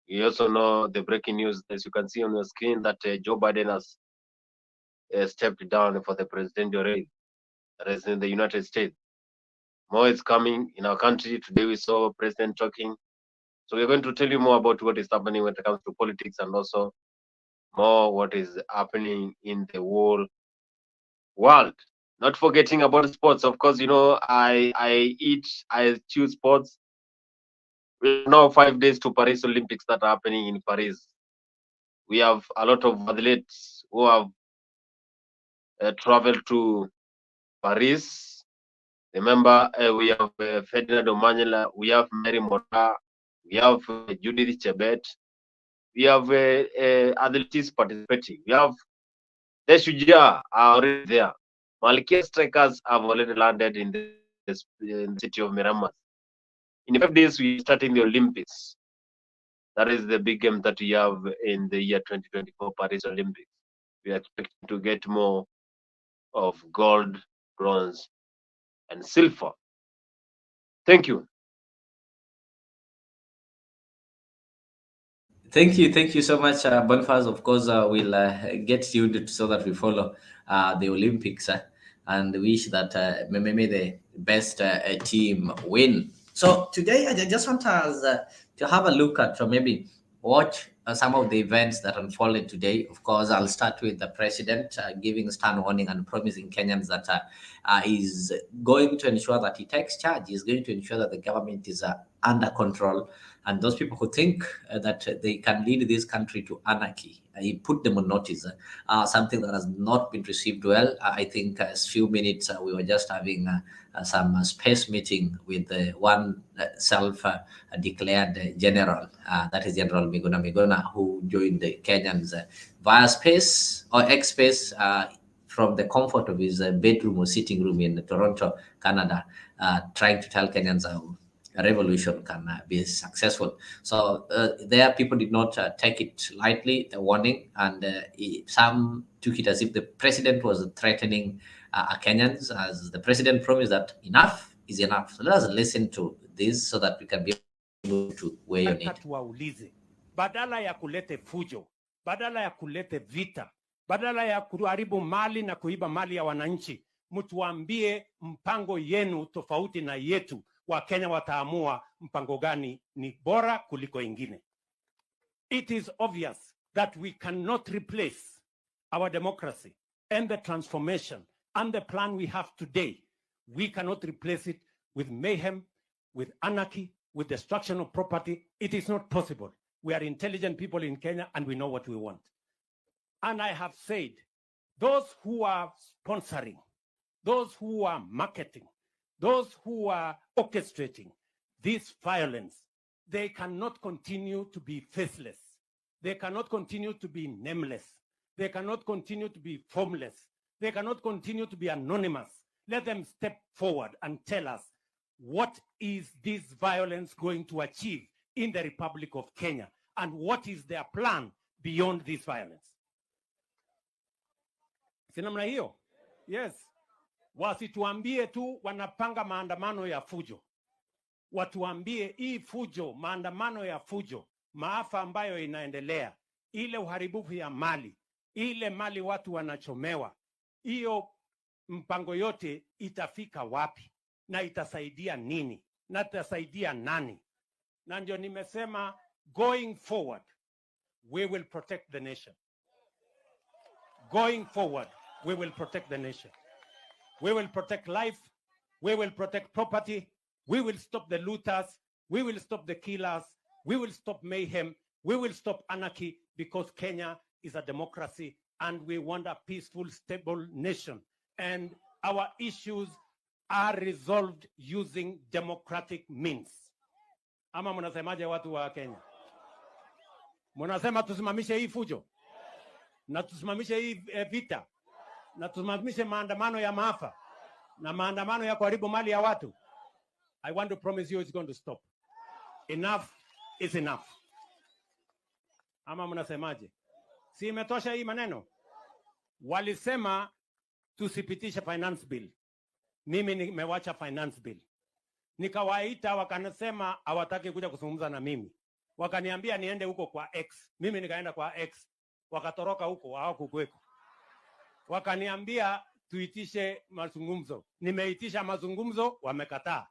You also know the breaking news, as you can see on the screen, that Joe Biden has stepped down for the presidential race. That is in the United States. More is coming in our country. Today we saw President talking. So we're going to tell you more about what is happening when it comes to politics and also more what is happening in the whole world. Not forgetting about sports. Of course, you know, I choose sports. We have now 5 days to Paris Olympics that are happening in Paris. We have a lot of athletes who have traveled to Paris Remember, we have Ferdinand Omanyala, we have Mary Mora, we have Judith Chebet, we have athletes participating, we have the Shujaa are already there. Malkia strikers have already landed in the city of Miramas. In 5 days, we are starting the Olympics. That is the big game that we have in the year 2024 Paris Olympics. We are expecting to get more of gold, bronze, and silver. Thank you. Thank you so much, Boniface. Of course, we'll get you so that we follow the Olympics and wish that may the best team win. So today, I just want us to have a look at maybe watch some of the events that unfolded today. Of course, I'll start with the president giving stern warning and promising Kenyans that is going to ensure that he takes charge. He's going to ensure that the government is under control. And those people who think that they can lead this country to anarchy, he put them on notice, something that has not been received well. I think a few minutes we were just having some space meeting with one self-declared general, that is General Miguna, who joined the Kenyans via space or X space from the comfort of his bedroom or sitting room in Toronto, Canada, trying to tell Kenyans how a revolution can be successful. So there, people did not take it lightly, the warning, and some took it as if the president was threatening Kenyans, as the president promised that enough is enough. So let us listen to this so that we can be able to weigh on it. Tuwaulize, badala ya kulete fujo, badala ya kulete vita, badala ya kuharibu mali na kuiba mali ya wananchi, mtuambie mpango yenu tofauti na yetu. Wakenya wataamua mpango gani ni bora kuliko ingine. It is obvious that we cannot replace our democracy and the transformation and the plan we have today. We cannot replace it with mayhem, with anarchy, with destruction of property. It is not possible. We are intelligent people in Kenya and we know what we want. And I have said, those who are sponsoring, those who are marketing, those who are orchestrating this violence, they cannot continue to be faceless. They cannot continue to be nameless. They cannot continue to be formless. They cannot continue to be anonymous. Let them step forward and tell us, what is this violence going to achieve in the Republic of Kenya? And what is their plan beyond this violence? Sinamna hiyo? Yes. Wasituambie tu wanapanga maandamano ya fujo. Watuambie hii fujo, maandamano ya fujo, maafa ambayo inaendelea, ile uharibifu ya mali, ile mali watu wanachomewa, hiyo mpango yote itafika wapi na itasaidia nini na itasaidia nani? Na ndio nimesema, going forward we will protect the nation. Going forward we will protect the nation. We will protect life. We will protect property. We will stop the looters. We will stop the killers. We will stop mayhem. We will stop anarchy, because Kenya is a democracy and we want a peaceful, stable nation. And our issues are resolved using democratic means. Ama mnasemaje watu wa Kenya? Mnasema tusimamishe hii fujo? Na tusimamishe hii vita? Na tusimamishe maandamano ya maafa na maandamano ya kuharibu mali ya watu? I want to promise you it's going to stop. Enough is enough. Ama mnasemaje? Si imetosha hii maneno? Walisema tusipitishe finance bill. Mimi nimewacha finance bill. Nikawaita, wakanasema hawataki kuja kuzungumza na mimi. Wakaniambia niende huko kwa X. Mimi nikaenda kwa X. Wakatoroka huko, hawakukweko. Wakaniambia tuitishe mazungumzo. Nimeitisha mazungumzo, wamekataa.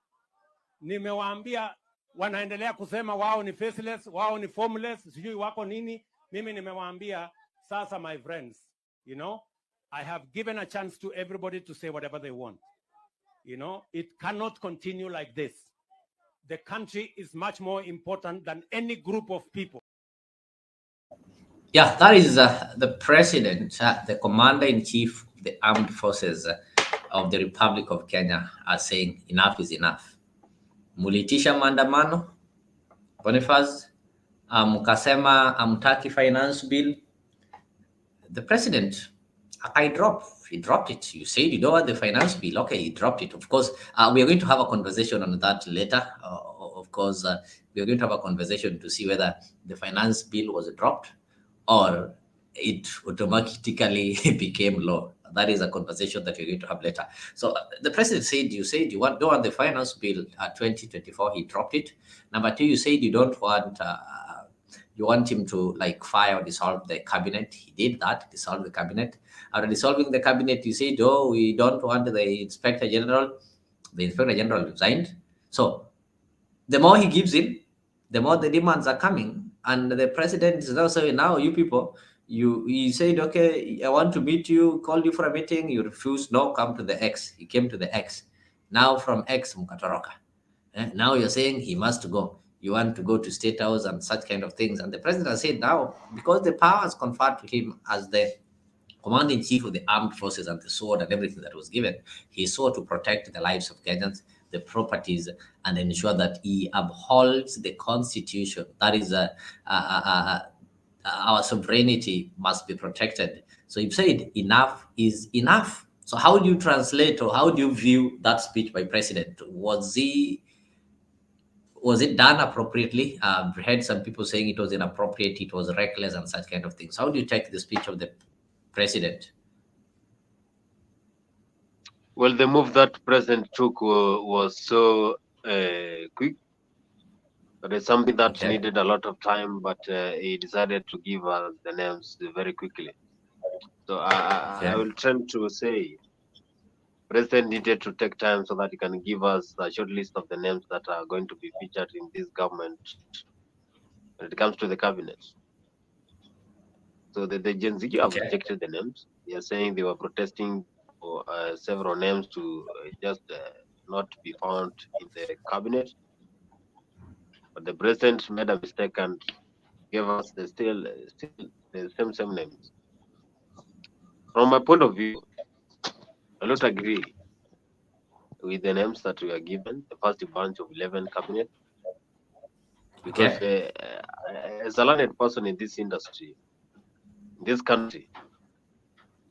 Nimewaambia, wanaendelea kusema wao ni faceless, wao ni formless, sijui wako nini. Mimi nimewaambia, sasa my friends, you know, I have given a chance to everybody to say whatever they want. You know, it cannot continue like this. The country is much more important than any group of people. Yeah, that is the president, the commander-in-chief of the armed forces of the Republic of Kenya are saying enough is enough. Mulitisha maandamano, Boniface, mkasema amtaki finance bill. The president, he dropped it. You said you don't want the finance bill. Okay, he dropped it. Of course, we are going to have a conversation on that later. Of course, we are going to have a conversation to see whether the finance bill was dropped or it automatically became law. That is a conversation that we're going to have later. So the president said, you said you don't want the finance bill 2024. He dropped it. Number two, you said you don't want, you want him to like fire or dissolve the cabinet. He did that, dissolve the cabinet. After dissolving the cabinet, you said, oh, we don't want the inspector general. The inspector general resigned. So the more he gives in, the more the demands are coming. And the president is now saying, now you people, you said, okay, I want to meet you, called you for a meeting, you refused, no, come to the X. He came to the X. Now from X, Mukatoroka. Now you're saying he must go. You want to go to State House and such kind of things. And the president has said now, because the power is conferred to him as the commander-in-chief of the armed forces and the sword and everything that was given, he sought to protect the lives of Kenyans, the properties, and ensure that he upholds the constitution. That is our sovereignty must be protected. So he said enough is enough. So how do you translate or how do you view that speech by president? Was it done appropriately? I've heard some people saying it was inappropriate, it was reckless and such kind of things. How do you take the speech of the president? Well, the move that President took was so quick. But it's something that needed a lot of time, but he decided to give us the names very quickly. So I will tend to say President needed to take time so that he can give us a short list of the names that are going to be featured in this government when it comes to the cabinet. So the Gen Z have rejected the names. They are saying they were protesting for several names to just not be found in the cabinet. But the president made a mistake and gave us still the same names. From my point of view, I don't agree with the names that we are given, the first bunch of 11 cabinet, because as a learned person in this industry, in this country,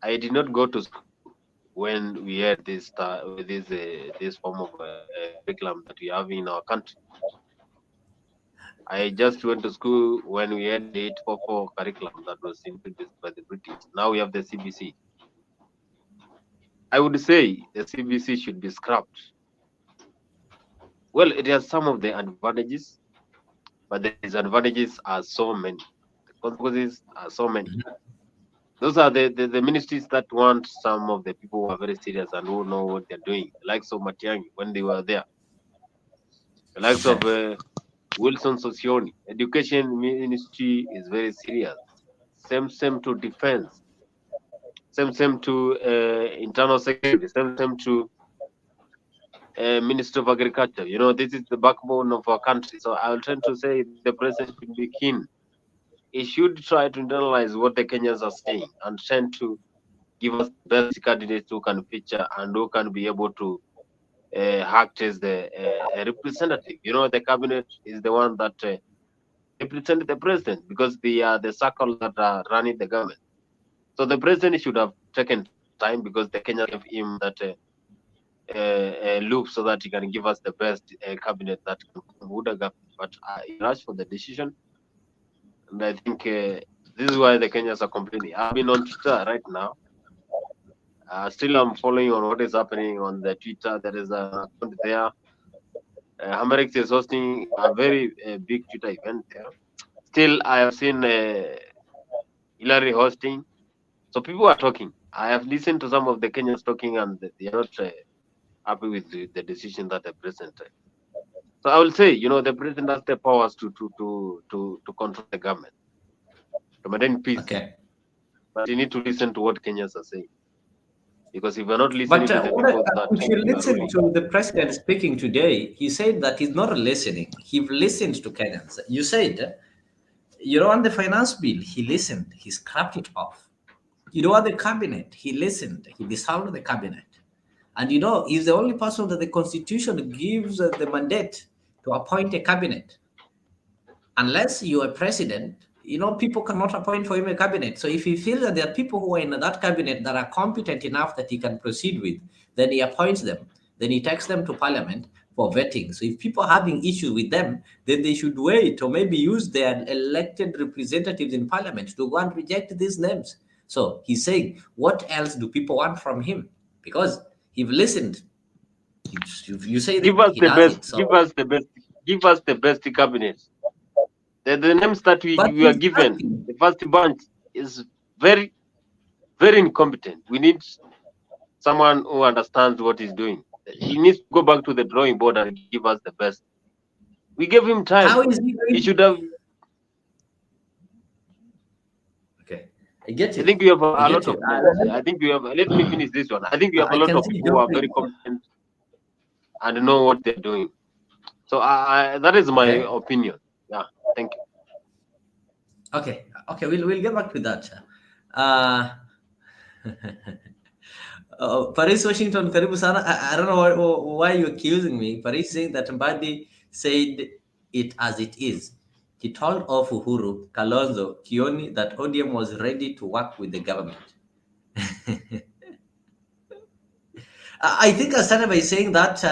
I did not go to school when we had this form of curriculum that we have in our country. I just went to school when we had the 844 curriculum that was introduced by the British. Now we have the CBC. I would say the CBC should be scrapped. Well, it has some of the advantages, but the disadvantages are so many. The consequences are so many. Those are the ministries that want some of the people who are very serious and who know what they're doing, the likes of Matiang'i when they were there, the likes of Wilson Sosioni. Education ministry is very serious. Same to defense. Same to internal security. Same to Minister of Agriculture. You know, this is the backbone of our country. So I'll tend to say the president should be keen. He should try to internalize what the Kenyans are saying and tend to give us the best candidates who can feature and who can be able to act as the representative. You know, the cabinet is the one that represents the president because they are the circle that are running the government. So the president should have taken time because the Kenyans gave him that loop so that he can give us the best cabinet that can would have. But he rushed for the decision, and I think this is why the Kenyans are complaining. I've been on Twitter right now. Still, I'm following on what is happening on the Twitter. There is an account there. Hamerix is hosting a very big Twitter event there. Still, I have seen Hillary hosting. So people are talking. I have listened to some of the Kenyans talking, and they are not happy with the decision that the president took. So I will say, you know, the president has the powers to control the government, to maintain peace. But you need to listen to what Kenyans are saying. Because if you're not listening to the people that if you listen to the president speaking today, he said that he's not listening. He listened to Kenyans. You said, you know, on the finance bill, he listened. He scrapped it off. You know, on the cabinet, he listened. He dissolved the cabinet. And you know, he's the only person that the constitution gives the mandate to appoint a cabinet. Unless you're a president, you know, people cannot appoint for him a cabinet. So if he feels that there are people who are in that cabinet that are competent enough that he can proceed with, then he appoints them. Then he takes them to parliament for vetting. So if people are having issues with them, then they should wait or maybe use their elected representatives in parliament to go and reject these names. So he's saying, what else do people want from him? Because he've listened. You say Give that us he the does best. it. So, Give us the best. Give us the best cabinet. The names that we but are he's given, asking. the first bunch is very, very incompetent. We need someone who understands what he's doing. He needs to go back to the drawing board and give us the best. We gave him time. How is he He going? should have. Okay, I get I you. think we have a I lot get you. of names. I think we have. Let me finish this one. I think we have a I lot can of see people who are Geoffrey. very competent and know what they're doing. So that is my Okay. opinion. Yeah. Thank you. Okay. Okay. We'll get back to that. Uh, Paris Washington, karibu sana. I don't know why you're accusing me. Paris saying that Mbadi said it as it is. He told off Uhuru, Kalonzo, Kioni that ODM was ready to work with the government. I think I started by saying that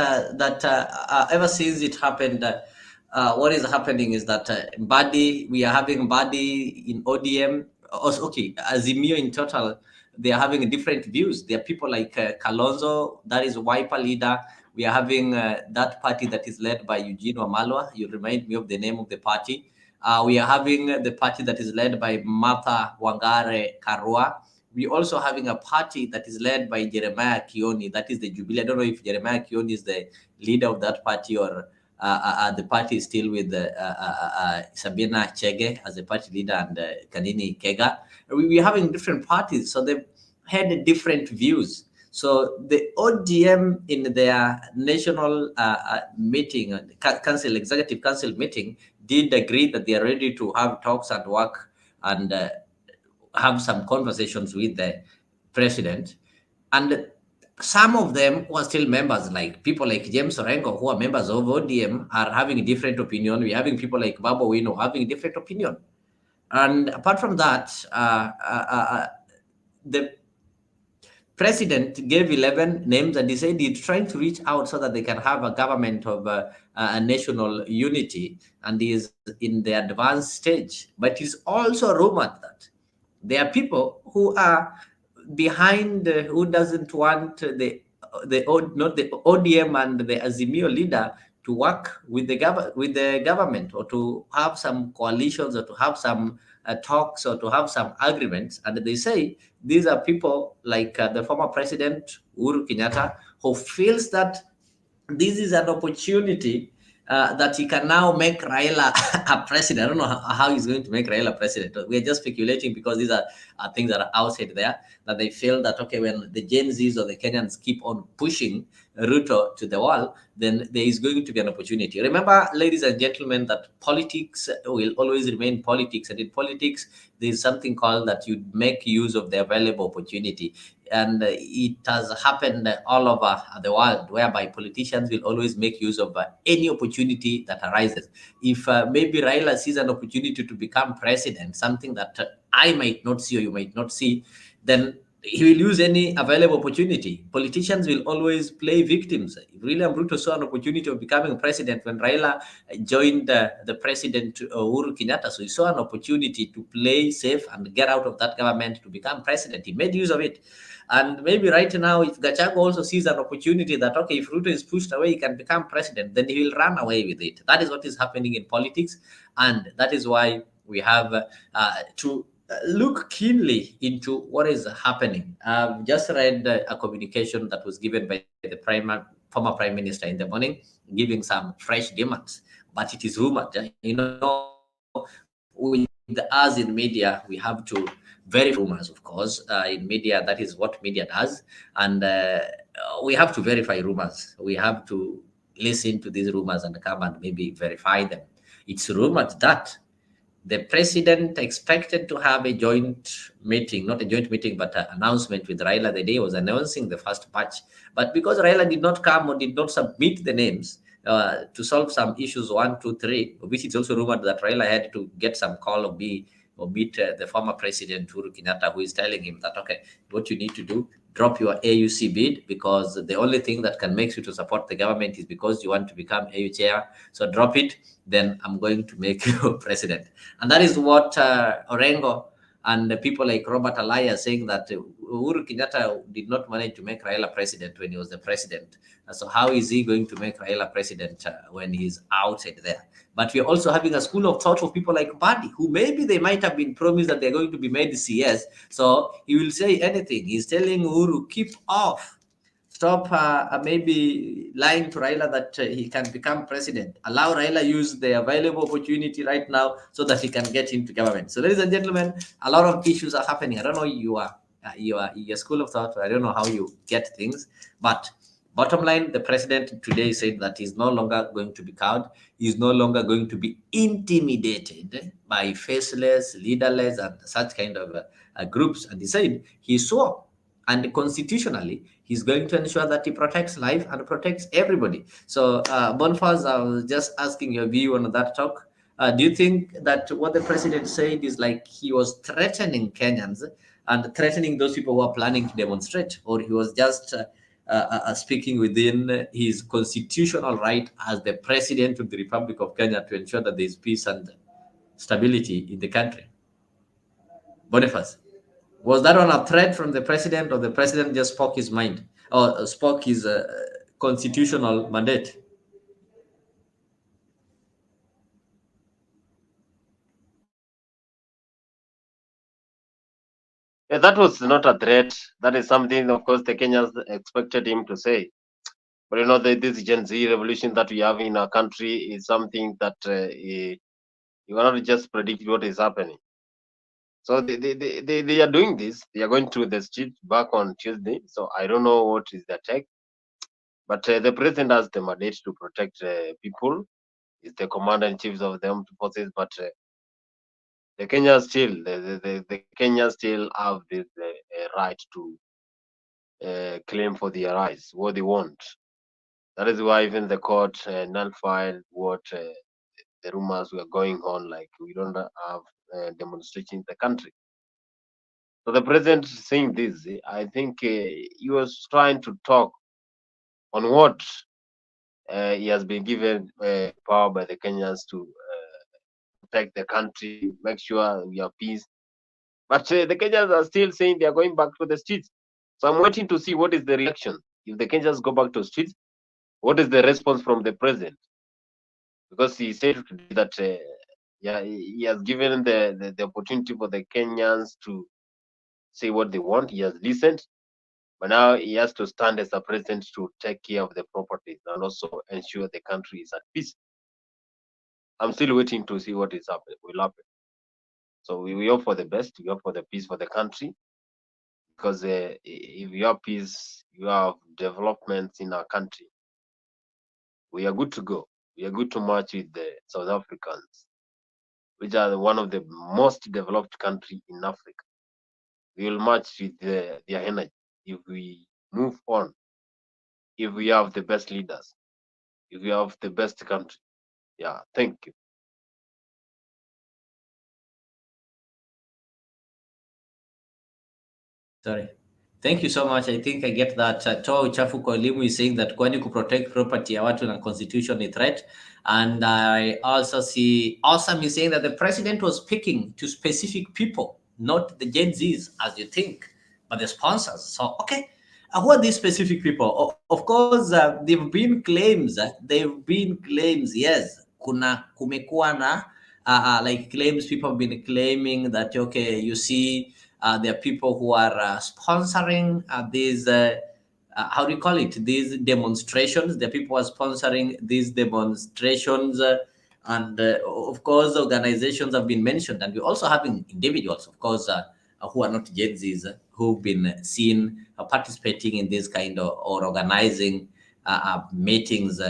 ever since it happened, what is happening is that we are having Mbadi in ODM. Also, okay, Azimio in total, they are having different views. There are people like Kalonzo, that is Wiper leader. We are having that party that is led by Eugene Wamalwa. You remind me of the name of the party. We are having the party that is led by Martha Wangare Karua. We also having a party that is led by Jeremiah Kioni. That is the Jubilee. I don't know if Jeremiah Kioni is the leader of that party or the party is still with Sabina Chege as the party leader and Kanini Kega. We're having different parties, so they've had different views. So the ODM in their national meeting, executive council meeting, did agree that they are ready to have talks and work and have some conversations with the president. And some of them were still members, like people like James Orengo, who are members of ODM, are having a different opinion. We're having people like Babu Wino having a different opinion. And apart from that, the president gave 11 names and he said he's trying to reach out so that they can have a government of a national unity, and he is in the advanced stage. But it's also rumored that there are people who are behind, who doesn't want not the ODM and the Azimio leader to work with the government or to have some coalitions or to have some talks or to have some agreements. And they say these are people like the former president Uhuru Kenyatta, who feels that this is an opportunity that he can now make Raila a president. I don't know how he's going to make Raila president. We're just speculating because these are things that are outside there, that they feel that, okay, when the Gen Zs or the Kenyans keep on pushing Ruto to the wall, then there is going to be an opportunity. Remember, ladies and gentlemen, that politics will always remain politics. And in politics, there's something called that you make use of the available opportunity. And it has happened all over the world, whereby politicians will always make use of any opportunity that arises. If maybe Raila sees an opportunity to become president, something that I might not see or you might not see, then he will use any available opportunity. Politicians will always play victims. William Ruto saw an opportunity of becoming president when Raila joined the president Uhuru Kenyatta. So he saw an opportunity to play safe and get out of that government to become president. He made use of it. And maybe right now, if Gachagua also sees an opportunity that, okay, if Ruto is pushed away, he can become president, then he will run away with it. That is what is happening in politics. And that is why we have to look keenly into what is happening. I've just read a communication that was given by the former prime minister in the morning, giving some fresh demands, but it is rumored. With us in media, we have to verify rumors, of course. In media, that is what media does, and we have to verify rumors. We have to listen to these rumors and come and maybe verify them. It's rumored that the president expected to have a joint meeting, not a joint meeting, but an announcement with Raila the day he was announcing the first batch. But because Raila did not come or did not submit the names to solve some issues, 1, 2, 3, which is also rumored that Raila had to get some call or meet the former president Uhuru Kenyatta, who is telling him that, okay, what you need to do, drop your AUC bid, because the only thing that can make you to support the government is because you want to become AU chair. So drop it, then I'm going to make you president. And that is what Orengo and the people like Robert Alaya saying, that Uhuru Kenyatta did not manage to make Raila president when he was the president. So how is he going to make Raila president when he's outside there? But we're also having a school of thought of people like Mbadi, who maybe they might have been promised that they're going to be made CS. So he will say anything. He's telling Uhuru, keep off. Stop maybe lying to Raila that he can become president. Allow Raila use the available opportunity right now so that he can get into government. So, ladies and gentlemen, a lot of issues are happening. I don't know your school of thought. I don't know how you get things, but bottom line, the president today said that he's no longer going to be cowed. He's no longer going to be intimidated by faceless, leaderless, and such kind of groups. And he said he swore, and constitutionally, he's going to ensure that he protects life and protects everybody. So, Bonfaz, I was just asking your view on that talk. Do you think that what the president said is like he was threatening Kenyans and threatening those people who are planning to demonstrate, or he was just speaking within his constitutional right as the president of the Republic of Kenya to ensure that there is peace and stability in the country? Boniface, was that on a threat from the president, or the president just spoke his mind, or spoke his constitutional mandate? That was not a threat. That is something, of course, the Kenyans expected him to say. But you know, this Gen Z revolution that we have in our country is something that you cannot just predict what is happening. So they are doing this. They are going to the street back on Tuesday. So I don't know what is the tech. But the president has the mandate to protect people. He's the commander in chief of the armed forces. But the Kenyans still have this right to claim for their rights, what they want. That is why even the court nullified what the rumors were going on, like we don't have demonstration in the country. So the president saying this, I think he was trying to talk on what he has been given power by the Kenyans to protect the country, make sure we have peace. But the Kenyans are still saying they are going back to the streets. So I'm waiting to see what is the reaction. If the Kenyans go back to the streets, what is the response from the president? Because he said that he has given the opportunity for the Kenyans to say what they want. He has listened, but now he has to stand as a president to take care of the properties and also ensure the country is at peace. I'm still waiting to see what will happen. So we hope for the best. We hope for the peace for the country, because if you have peace, you have developments in our country. We are good to go. We are good to march with the South Africans, which are one of the most developed country in Africa. We will match with their energy if we move on, if we have the best leaders, if we have the best country. Yeah, thank you. Sorry. Thank you so much. I think I get that. Toa uchafu kwa elimu is saying that kwani protect property ya watu na constitution is threat. And I also see Awesome is saying that the president was speaking to specific people, not the Gen Zs as you think, but the sponsors. So, okay. Who are these specific people? Of course, they've been claims. Yes. Kumekuwa na like claims, people have been claiming that, okay, you see, there are people who are sponsoring these, how do you call it? These demonstrations. The people are sponsoring these demonstrations. And of course, organizations have been mentioned. And we're also having individuals, of course, who are not Gen Zs, who've been seen participating in this kind of, or organizing meetings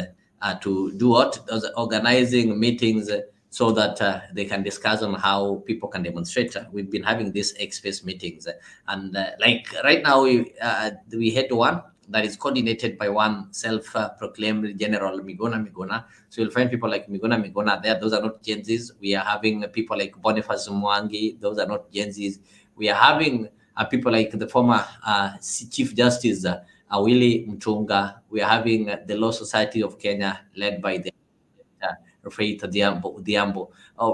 to do what? Organizing meetings so that they can discuss on how people can demonstrate. We've been having these X-Space meetings, and like right now we had one that is coordinated by one self-proclaimed General Migona. So you'll find people like Migona there. Those are not Gen Zs. We are having people like Boniface Mwangi. Those are not Gen Zs. We are having people like the former Chief Justice Willy Mutunga. We are having the Law Society of Kenya, led by the Faith Diambo.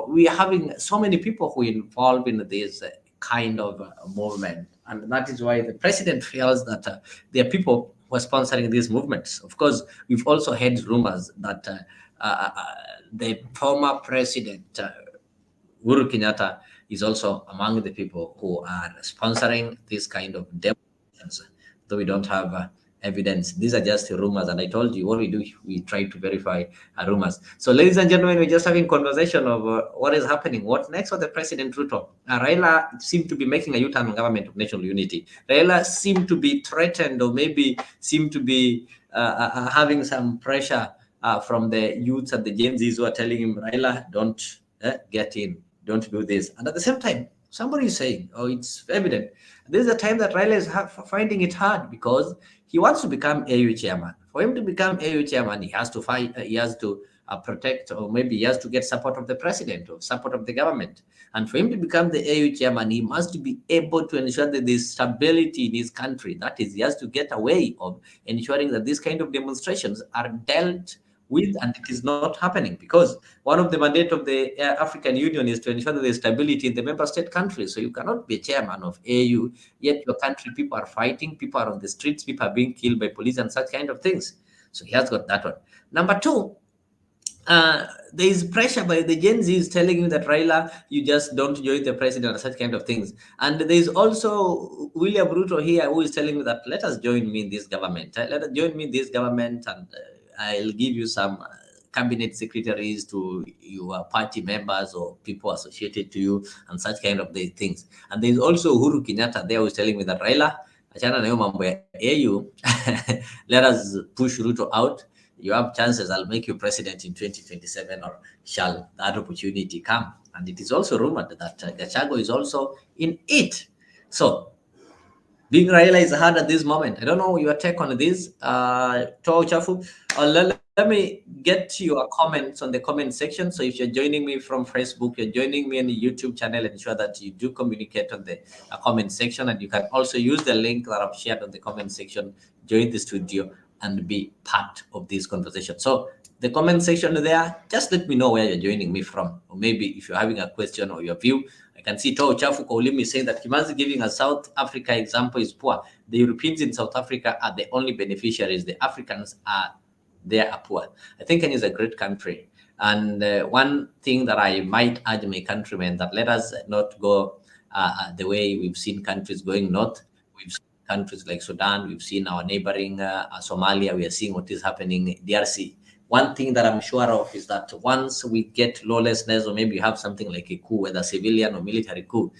We are having so many people who are involved in this kind of movement, and that is why the president feels that there are people who are sponsoring these movements. Of course, we've also heard rumors that the former president Uhuru Kenyatta is also among the people who are sponsoring this kind of demonstrations, though we don't have evidence. These are just rumors, and I told you what we do, we try to verify rumors. So ladies and gentlemen, we're just having conversation of what is happening. What next for the President Ruto? Raila seemed to be making a U-turn on Government of National Unity. Raila seemed to be threatened, or maybe seemed to be having some pressure from the youths and the Gen Zs who are telling him, Raila, don't get in, don't do this. And at the same time, somebody is saying, oh, it's evident. This is a time that Raila is finding it hard because he wants to become AU chairman. For him to become AU chairman, he has to fight. He has to protect, or maybe he has to get support of the president or support of the government. And for him to become the AU chairman, he must be able to ensure that there's stability in his country. That is, he has to get a way of ensuring that these kind of demonstrations are dealt with, and it is not happening, because one of the mandate of the African Union is to ensure that there's stability in the member state countries. So you cannot be a chairman of AU, yet your country, people are fighting, people are on the streets, people are being killed by police and such kind of things. So he has got that one. Number two, there is pressure by the Gen Zs telling you that Raila, you just don't join the president and such kind of things. And there is also William Ruto here who is telling you that let us join me in this government. Let us join me in this government, and I'll give you some cabinet secretaries to your party members or people associated to you and such kind of things. And there's also Uhuru Kenyatta there who's telling me that Raila, achana na hiyo mambo ya AU, let us push Ruto out. You have chances, I'll make you president in 2027, or shall that opportunity come? And it is also rumored that Gachagua is also in it. So being Raila is hard at this moment. I don't know your take on this, Toa Uchafu. Let me get your comments on the comment section. So if you're joining me from Facebook, you're joining me on the YouTube channel, ensure that you do communicate on the comment section. And you can also use the link that I've shared on the comment section, join the studio, and be part of this conversation. So the comment section there, just let me know where you're joining me from. Or maybe if you're having a question or your view. I can see Toa Uchafu Kaulimi saying that Kimanzi giving a South Africa example is poor. The Europeans in South Africa are the only beneficiaries. The Africans are poor. I think Kenya is a great country. And one thing that I might urge my countrymen, that let us not go the way we've seen countries going north. We've seen countries like Sudan. We've seen our neighboring Somalia. We are seeing what is happening in DRC. One thing that I'm sure of is that once we get lawlessness, or maybe you have something like a coup, whether civilian or military coup,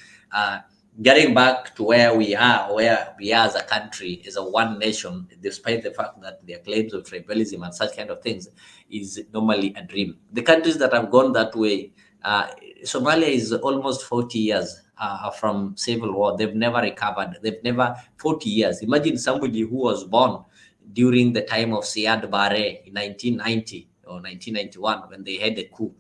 getting back to where we are as a country, as a one nation, despite the fact that there are claims of tribalism and such kind of things, is normally a dream. The countries that have gone that way, Somalia is almost 40 years from civil war. They've never recovered. 40 years. Imagine somebody who was born during the time of Siad Barre in 1990 or 1991, when they had a coup.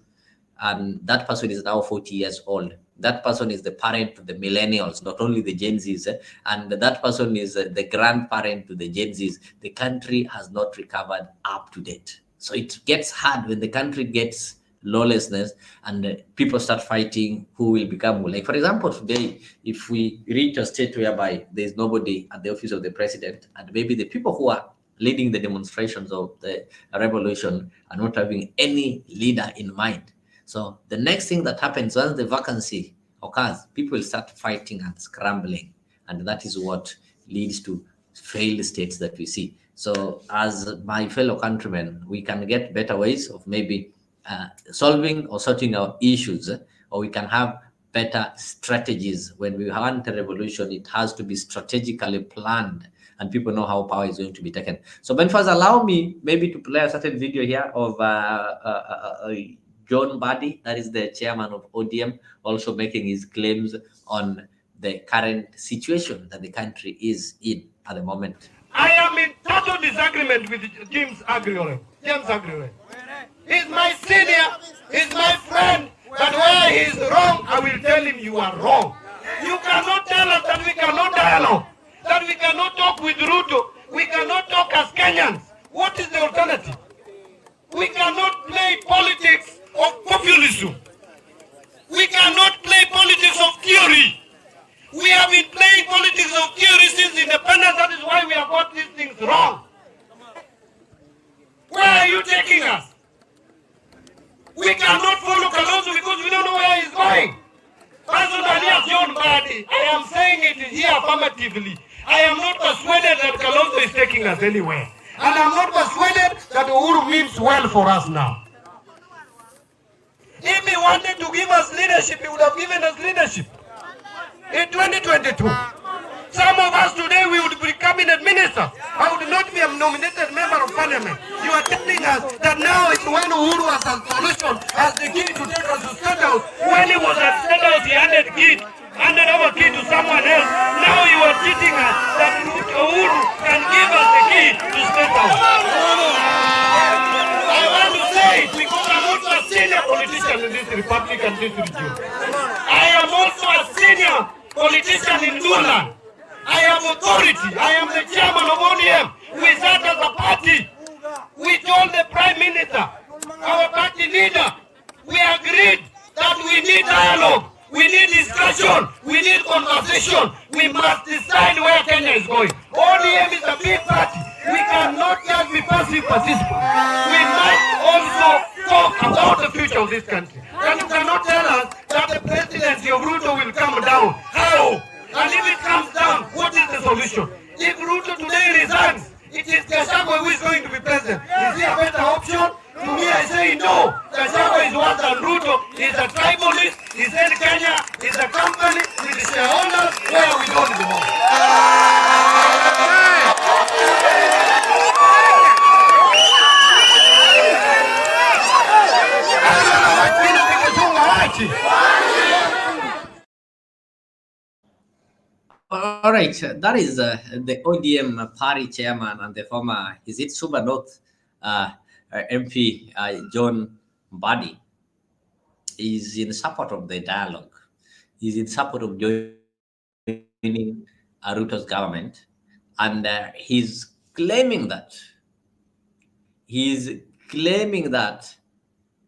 And that person is now 40 years old. That person is the parent to the millennials, not only the Gen Zs, and that person is the grandparent to the Gen Zs. The country has not recovered up to date. So it gets hard when the country gets lawlessness and people start fighting who will become, like, for example, today, if we reach a state whereby there's nobody at the office of the president, and maybe the people who are leading the demonstrations of the revolution are not having any leader in mind. So the next thing that happens, once the vacancy occurs, people will start fighting and scrambling. And that is what leads to failed states that we see. So as my fellow countrymen, we can get better ways of maybe solving or sorting out issues, or we can have better strategies. When we want a revolution, it has to be strategically planned, and people know how power is going to be taken. So Benfaz, allow me maybe to play a certain video here of John Mbadi, that is the chairman of ODM, also making his claims on the current situation that the country is in at the moment. I am in total disagreement with James Agriole. He's my senior, he's my friend, but where he's wrong, I will tell him you are wrong. You cannot tell us that we cannot dialogue, that we cannot talk with Ruto, we cannot talk as Kenyans. What is the alternative? We cannot play politics of populism. We cannot play politics of theory. We have been playing politics of theory since independence. That is why we have got these things wrong. Where are you taking us? We cannot follow Kalonzo because we don't know where he's going. Personally, as John Mbadi, I am saying it here affirmatively. I am not persuaded that Kalonzo is taking us anywhere. And I'm not persuaded that Uhuru means well for us now. If he wanted to give us leadership, he would have given us leadership. In 2022, some of us today, we would be cabinet ministers. I would not be a nominated member of parliament. You are telling us that now it's when Uhuru has a solution, has the key to take us to State House. When he was at State House, he handed over key to someone else. Now you are teaching us that Uhuru can give us the key to State House. I want to say it because I'm also a senior politician in this republic and this region. I am also a senior politician in Luland. I have authority. I am the chairman of ODM. We sat as a party. We told the Prime Minister, our party leader, we agreed that we need dialogue, we need discussion, we need conversation. We must decide where Kenya is going. ODM is a big party. We cannot just be passive participants. We must also talk about the future of this country. And you cannot tell us that the presidency of Ruto will come down. How? And if it comes down, what is the solution? If Ruto today resigns, it is Gachagua who is going to be president. Is he a better option? To me, I say no. Gachagua is worse than Ruto. He's a tribalist. He said Kenya is a company with the shareholders where we don't belong. All right, that is the ODM party chairman and the former, is it Suba North MP John Mbadi, is in support of the dialogue. He's in support of joining Ruto's government, and he's claiming that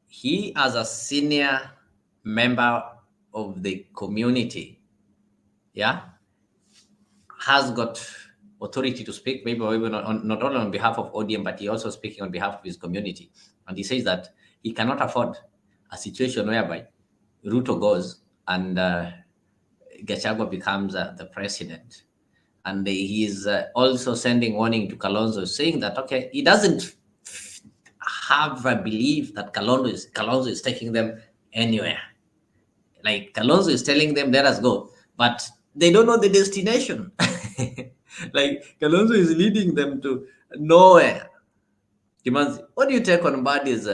he, as a senior member of the community, has got authority to speak, maybe even not only on behalf of ODM, but he also speaking on behalf of his community. And he says that he cannot afford a situation whereby Ruto goes and Gachagua becomes the president. And he is also sending warning to Kalonzo, saying that, okay, he doesn't have a belief that Kalonzo is taking them anywhere. Like Kalonzo is telling them, let us go. But they don't know the destination. Like Kalonzo is leading them to nowhere. Kimanzi, what do you take on Mbadi's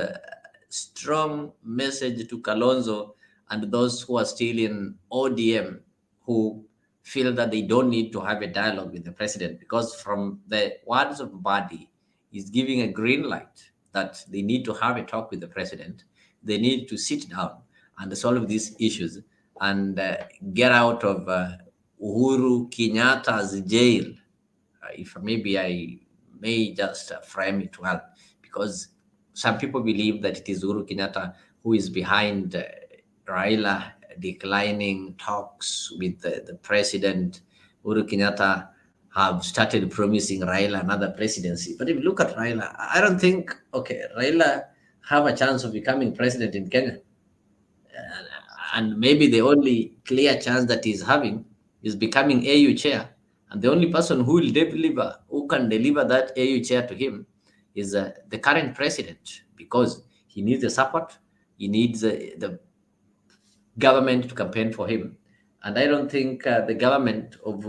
strong message to Kalonzo and those who are still in ODM who feel that they don't need to have a dialogue with the president? Because from the words of Mbadi, he's giving a green light that they need to have a talk with the president. They need to sit down and solve these issues and get out of Uhuru Kenyatta's jail. If maybe I may just frame it well, because some people believe that it is Uhuru Kenyatta who is behind Raila declining talks with the president. Uhuru Kenyatta have started promising Raila another presidency. But if you look at Raila, I don't think, okay, Raila have a chance of becoming president in Kenya. And maybe the only clear chance that he's having is becoming AU chair. And the only person who can deliver that AU chair to him is the current president, because he needs the support. He needs the government to campaign for him. And I don't think the government of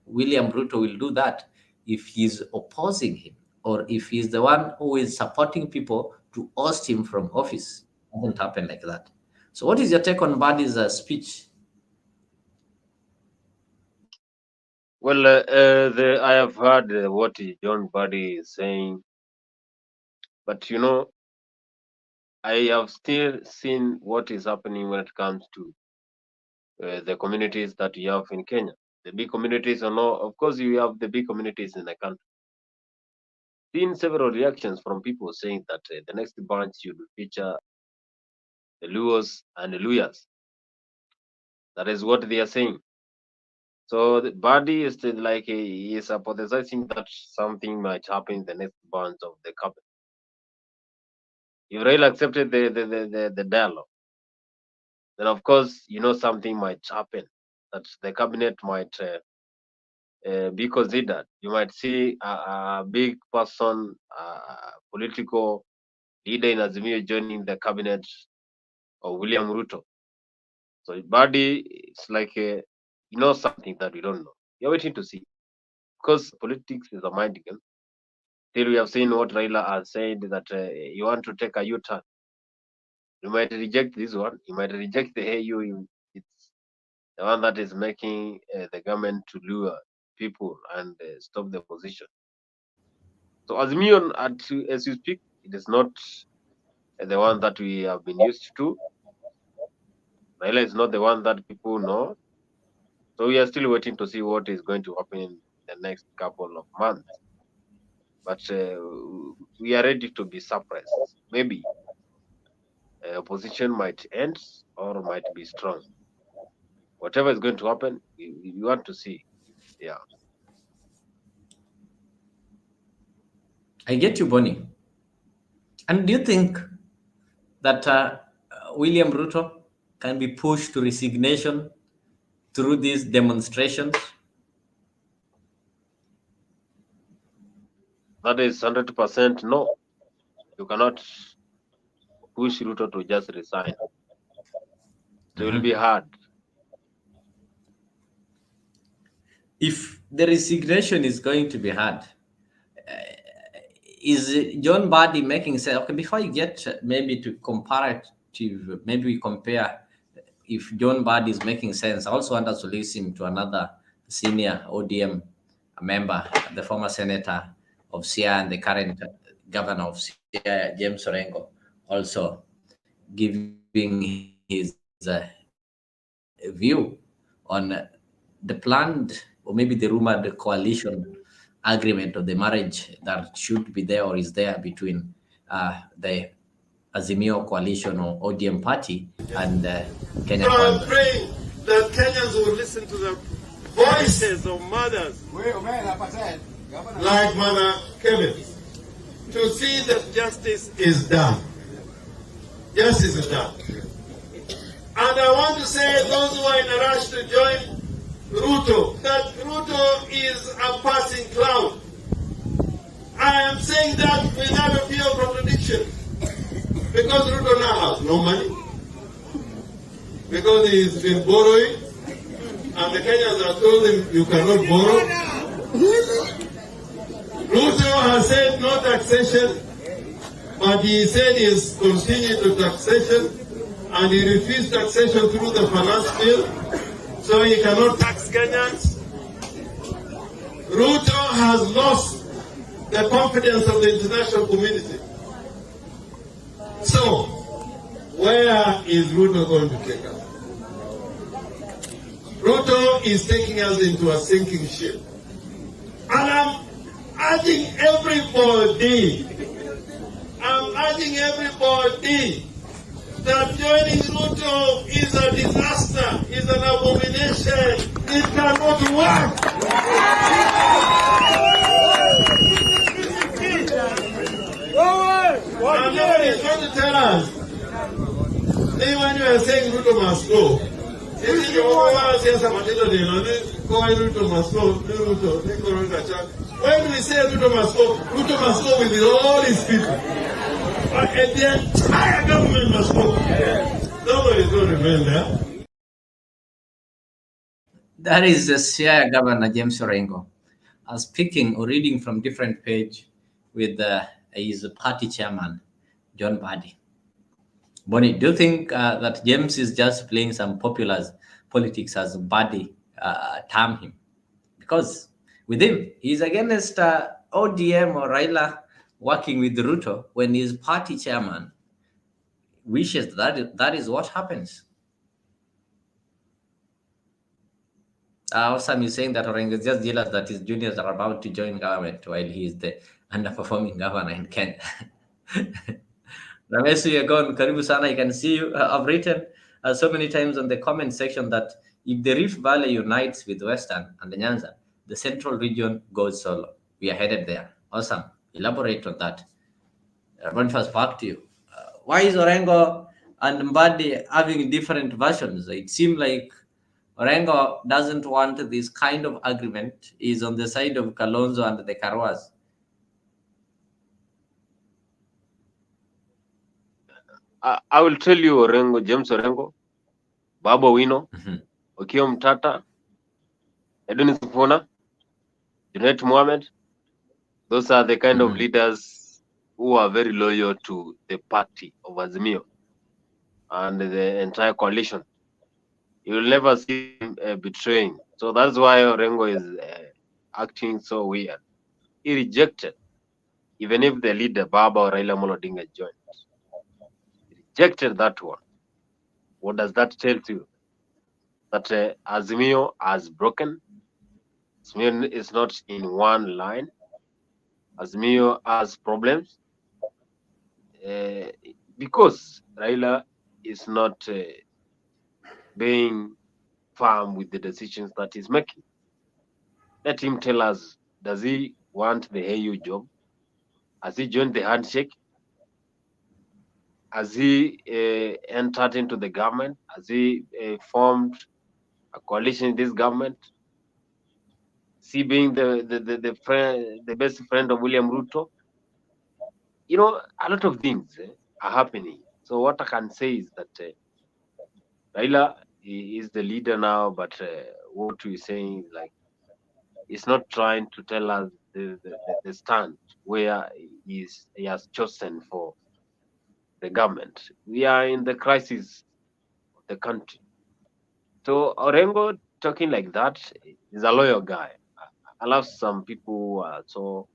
William Ruto will do that if he's opposing him, or if he's the one who is supporting people to oust him from office. doesn't happen like that. So what is your take on Badi's speech? Well, I have heard what John Badi is saying, but I have still seen what is happening when it comes to the communities that you have in Kenya. The big communities, of course, you have the big communities in the country. Seen several reactions from people saying that the next branch should feature the Luos and the Luyas. That is what they are saying. So the body is still like he is hypothesizing that something might happen in the next branch of the cabinet. If Raila accepted the dialogue, then of course something might happen, that the cabinet might be considered. You might see a big person, political leader in Azimio joining the cabinet of William Ruto. So body is like something that we don't know. You're waiting to see, because politics is a mind game. Till we have seen what Raila has said, that you want to take a U-turn. You might reject this one. You might reject the AU. It's the one that is making the government to lure people and stop the opposition. So Azimio, as you speak, it is not the one that we have been used to. Raila is not the one that people know. So we are still waiting to see what is going to happen in the next couple of months. But we are ready to be surprised. Maybe opposition might end or might be strong. Whatever is going to happen, we want to see. Yeah. I get you, Bonnie. And do you think that William Ruto can be pushed to resignation through these demonstrations? That is 100% no. You cannot push Ruto to just resign. It will be hard. If the resignation is going to be hard, is John Badi making sense? Okay, before you get maybe to comparative, maybe we compare if John Badi is making sense. I also want us to listen to another senior ODM member, the former senator of Siaya and the current governor of Siaya, James Orengo, also giving his view on the planned or maybe the rumored coalition agreement of the marriage that should be there or is there between the Azimio coalition or ODM party and Kenya. So I'm praying that Kenyans will listen to the voices of mothers like Mother Kevin to see that justice is done. Justice is done. And I want to say those who are in a rush to join Ruto, that Ruto is a passing cloud. I am saying that without a fear of contradiction. Because Ruto now has no money. Because he's been borrowing. And the Kenyans have told him you cannot borrow. Ruto has said no taxation. But he said he's continued to taxation. And he refused taxation through the finance bill. So he cannot tax Kenyans. Ruto has lost the confidence of the international community. So, where is Ruto going to take us? Ruto is taking us into a sinking ship. And I'm urging everybody that joining Ruto is a disaster, is an abomination. It cannot work. And nobody is going to tell us. Then when you are saying Ruto must go, when we say Ruto must go with all his people. And the entire government must go. Nobody is going to remain there. That is the Siaya Governor James Orengo, speaking or reading from different page with his party chairman, John Badi. Bonnie, do you think that James is just playing some popular politics, as Buddy term him? Because with him, he's against ODM or Raila working with Ruto when his party chairman wishes that is what happens. Sam is saying that Orengo is just jealous that his juniors are about to join government while he is the underperforming governor in Kenya. Ramesu, you're gone. Karibu sana. I can see you. I've written so many times on the comment section that if the Rift Valley unites with Western and the Nyanza, the central region goes solo. We are headed there. Awesome. Elaborate on that. Boniface, back to you. Why is Orengo and Mbadi having different versions? It seems like Orengo doesn't want this kind of agreement. He's on the side of Kalonzo and the Karwas. I will tell you Orengo, James Orengo, Baba Wino, Okiya Mtata, Edwin Sifuna, Junet Mohammed. Those are the kind of leaders who are very loyal to the party of Azimio and the entire coalition. You will never see him betraying. So that's why Orengo is acting so weird. He rejected, even if the leader Baba or Raila Odinga joined. He rejected that one. What does that tell you? That Azimio has broken. Azimio is not in one line. Azimio has problems because Raila is not being firm with the decisions that he's making. Let him tell us, does he want the AU job? Has he joined the handshake? Has he entered into the government? Has he formed a coalition in this government? Is he being the best friend of William Ruto? You know, a lot of things are happening. So what I can say is that Raila is the leader now, but what we're saying, like, he's not trying to tell us the stand where he has chosen for the government. We are in the crisis of the country. So Orengo talking like that is a loyal guy. I love some people who are so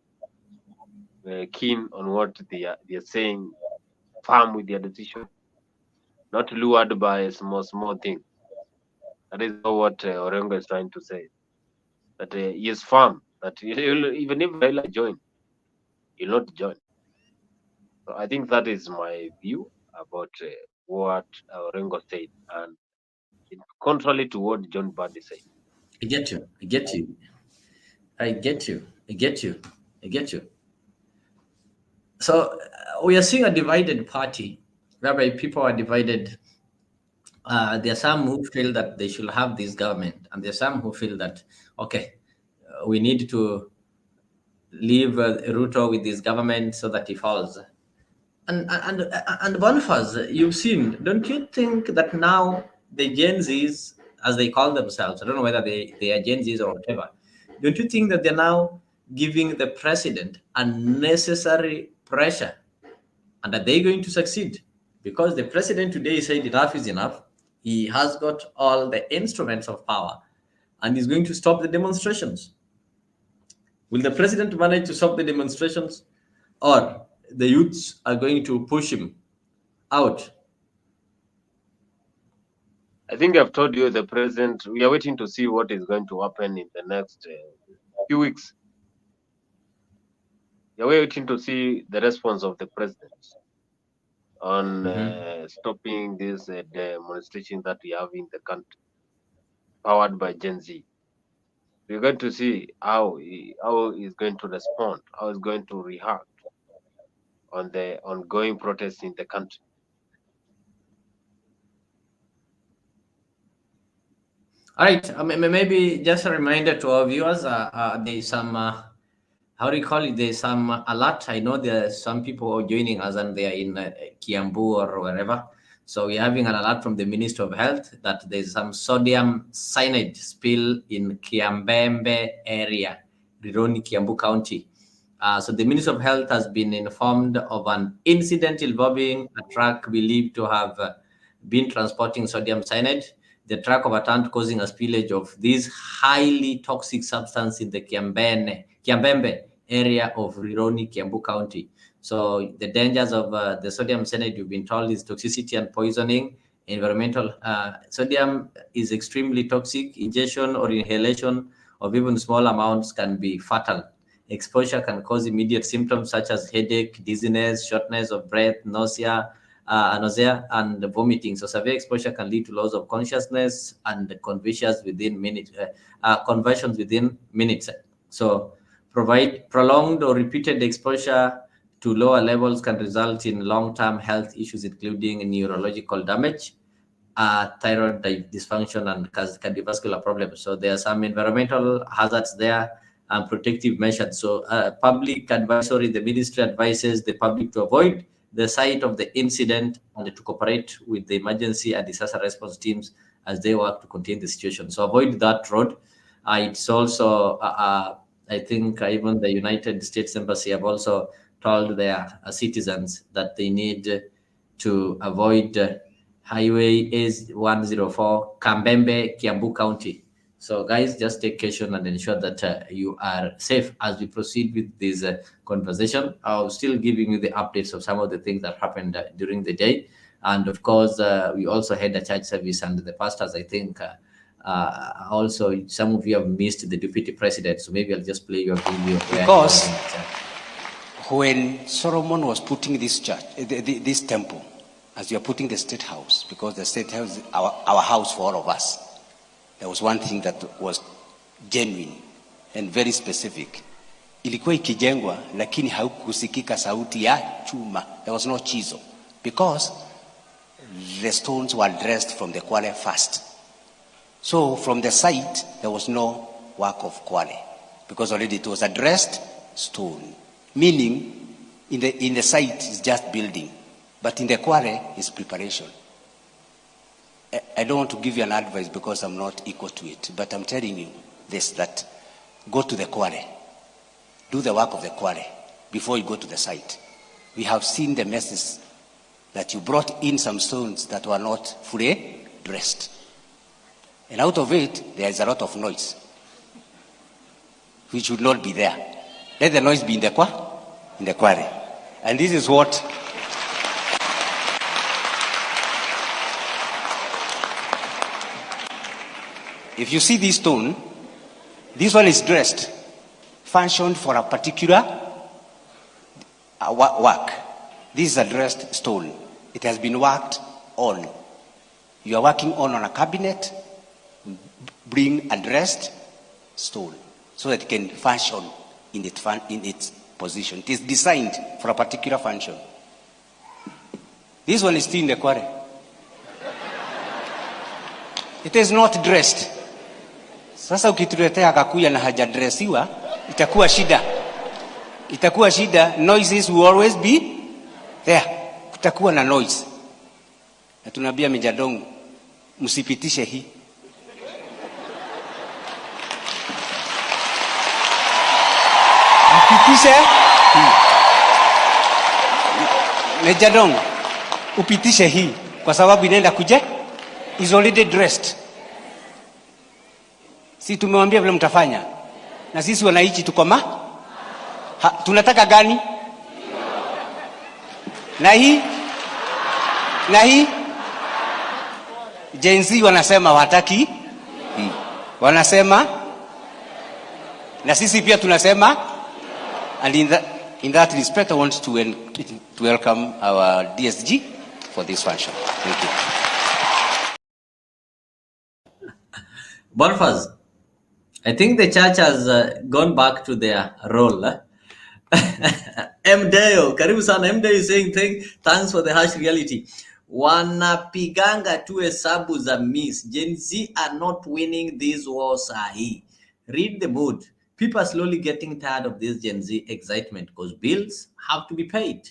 keen on what they are saying, firm with their decision, not lured by small thing. That is what Orengo is trying to say. That he is firm. That even if Raila join, he'll not join. So I think that is my view about what Orengo said, and contrary to what John Buddy said. I get you. I get you. I get you. I get you. I get you. So we are seeing a divided party, whereby people are divided. There are some who feel that they should have this government, and there are some who feel that, okay, we need to leave Ruto with this government so that he falls. And Boniface, you've seen, don't you think that now the Gen Zs, as they call themselves, I don't know whether they are Gen Zs or whatever, don't you think that they're now giving the president unnecessary pressure, and are they going to succeed? Because the president today said enough is enough. He has got all the instruments of power, and he's going to stop the demonstrations. Will the president manage to stop the demonstrations, or the youths are going to push him out? I think I've told you, the president, we are waiting to see what is going to happen in the next few weeks. We are waiting to see the response of the president on stopping this demonstration that we have in the country, powered by Gen Z. We're going to see how he's going to respond, how he's going to react on the ongoing protests in the country. All right, maybe just a reminder to our viewers, there's some, how do you call it? There's some alert. I know there are some people joining us and they are in Kiambu or wherever. So we're having an alert from the Minister of Health that there's some sodium cyanide spill in Kiambembe area, Rironi, Kiambu County. So the Ministry of Health has been informed of an incident involving a truck believed to have been transporting sodium cyanide. The truck overturned, causing a spillage of this highly toxic substance in the Kiambembe area of Rironi, Kiambu County. So the dangers of the sodium cyanide, you've been told, is toxicity and poisoning. Environmental sodium is extremely toxic. Ingestion or inhalation of even small amounts can be fatal. Exposure can cause immediate symptoms such as headache, dizziness, shortness of breath, nausea, and vomiting. So severe exposure can lead to loss of consciousness and convulsions within minutes. Conversions within minutes. So provide prolonged or repeated exposure to lower levels can result in long-term health issues, including neurological damage, thyroid dysfunction, and cardiovascular problems. So there are some environmental hazards there and protective measures. So public advisory, the ministry advises the public to avoid the site of the incident and to cooperate with the emergency and disaster response teams as they work to contain the situation. So avoid that road. It's also, I think even the United States Embassy have also told their citizens that they need to avoid Highway S104, Kambembe, Kiambu County. So guys, just take caution and ensure that you are safe as we proceed with this conversation. I'll still giving you the updates of some of the things that happened during the day. And of course, we also had a church service, and the pastors, I think, also some of you have missed the deputy president. So maybe I'll just play your video. Because when Solomon was putting this church, this temple, as you are putting the state house, because the state house is our house for all of us, there was one thing that was genuine and very specific. Ilikuwa ikijengwa, lakini haukusikika sauti ya chuma. There was no chisel, because the stones were dressed from the Kwale first. So from the site, there was no work of Kwale, because already it was addressed stone. Meaning, in the site is just building, but in the Kwale is preparation. I don't want to give you an advice because I'm not equal to it, but I'm telling you this, that go to the Kwale, do the work of the Kwale before you go to the site. We have seen the messes that you brought in some stones that were not fully dressed. And out of it, there is a lot of noise, which should not be there. Let the noise be in the Kwale. And this is what if you see this stone, this one is dressed, functioned for a particular work. This is a dressed stone. It has been worked on. You are working on a cabinet, bring a dressed stone so that it can function in its position. It is designed for a particular function. This one is still in the quarry. It is not dressed. Sasa ukituletea kakuya na hajadresiwa, itakuwa shida. Noises will always be there. Kutakuwa na noise. Na tunaambia Mijadong, msipitishe hii. Mpitishe hii. Mijadong, upitishe hii kwa sababu inaenda kuja is already dressed. Si tumewambia vile mtafanya. Na sisi wanaichi tuko tunataka gani? Na hii Gen Z wanasema wataki. Wanasema na sisi pia tunasema. And in that respect, I want to welcome our DSG for this function. Thank you. Bonfaz, I think the church has gone back to their role. Mdeo, karibu sana. Mdeo is saying thanks for the harsh reality. Wanapiganga tu hesabu za miss. Gen Z are not winning this war sahi. Read the mood. People are slowly getting tired of this Gen Z excitement because bills have to be paid.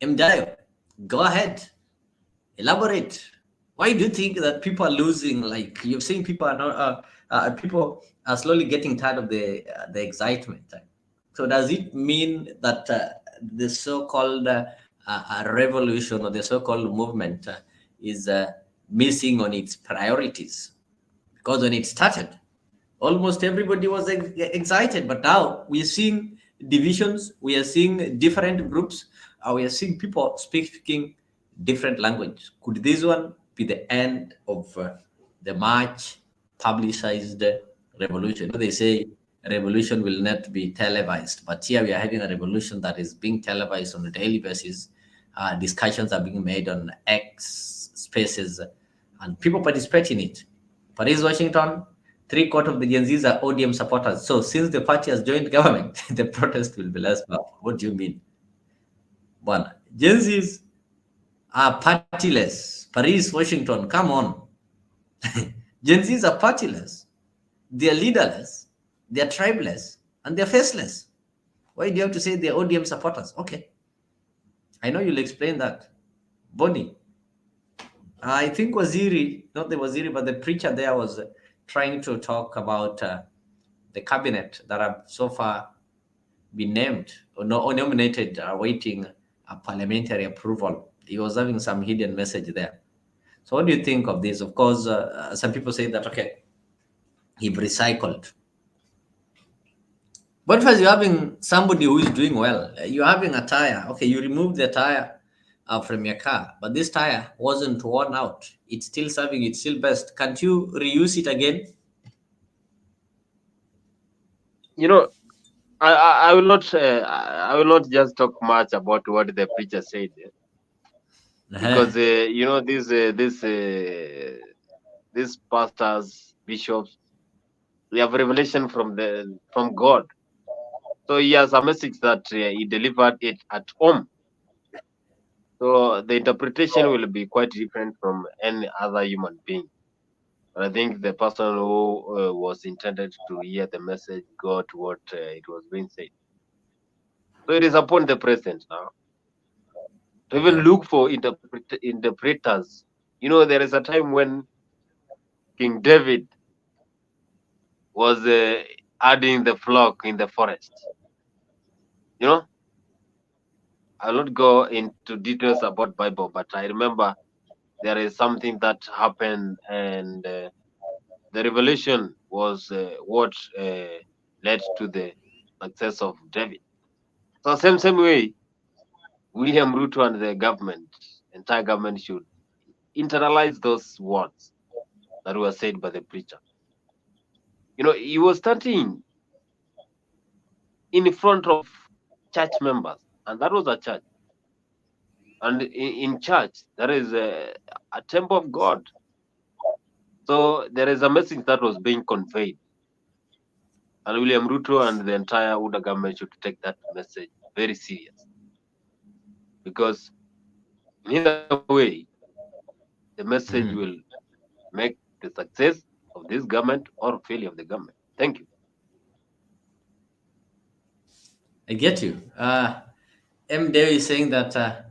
Mdeo, go ahead. Elaborate. Why do you think that people are losing? Like you're saying, people are not. People are slowly getting tired of the excitement. So does it mean that the so-called revolution or the so-called movement is missing on its priorities? Because when it started, almost everybody was excited, but now we are seeing divisions, we are seeing different groups, we are seeing people speaking different language. Could this one be the end of the much publicized revolution? They say revolution will not be televised, but here we are having a revolution that is being televised on a daily basis. Discussions are being made on X spaces, and people participate in it. Paris, Washington, 3/4 of the Gen Zs are ODM supporters. So since the party has joined government, the protest will be less powerful. What do you mean? One, Gen Zs are partyless. Paris, Washington, come on. Gen Zs are partyless. They are leaderless. They are tribeless. And they are faceless. Why do you have to say they are ODM supporters? Okay. I know you'll explain that. Bonnie, I think Waziri, not the Waziri, but the preacher there was trying to talk about the cabinet that have so far been named or nominated, awaiting a parliamentary approval. He was having some hidden message there. So what do you think of this? Of course, some people say that, okay, he recycled. But first, you're having somebody who is doing well. You're having a tire. Okay, you remove the tire from your car, but this tire wasn't worn out. It's still serving, it's still best. Can't you reuse it again? You know, I will not just talk much about what the preacher said, because you know, these pastors, bishops, they have revelation from God. So he has a message that he delivered it at home. So the interpretation will be quite different from any other human being. But I think the person who was intended to hear the message got what it was being said. So it is upon the president now to even look for interpreters. You know, there is a time when King David was adding the flock in the forest. You know, I'll not go into details about Bible, but I remember there is something that happened, and the revelation was what led to the success of David. So same way, William Ruto and the government, entire government, should internalize those words that were said by the preacher. You know, he was standing in front of church members, and that was a church. And in church, there is a temple of God. So there is a message that was being conveyed. And William Ruto and the entire UDA government should take that message very serious. Because in either way, the message will make the success of this government or failure of the government. Thank you. I get you. M. Dave is saying that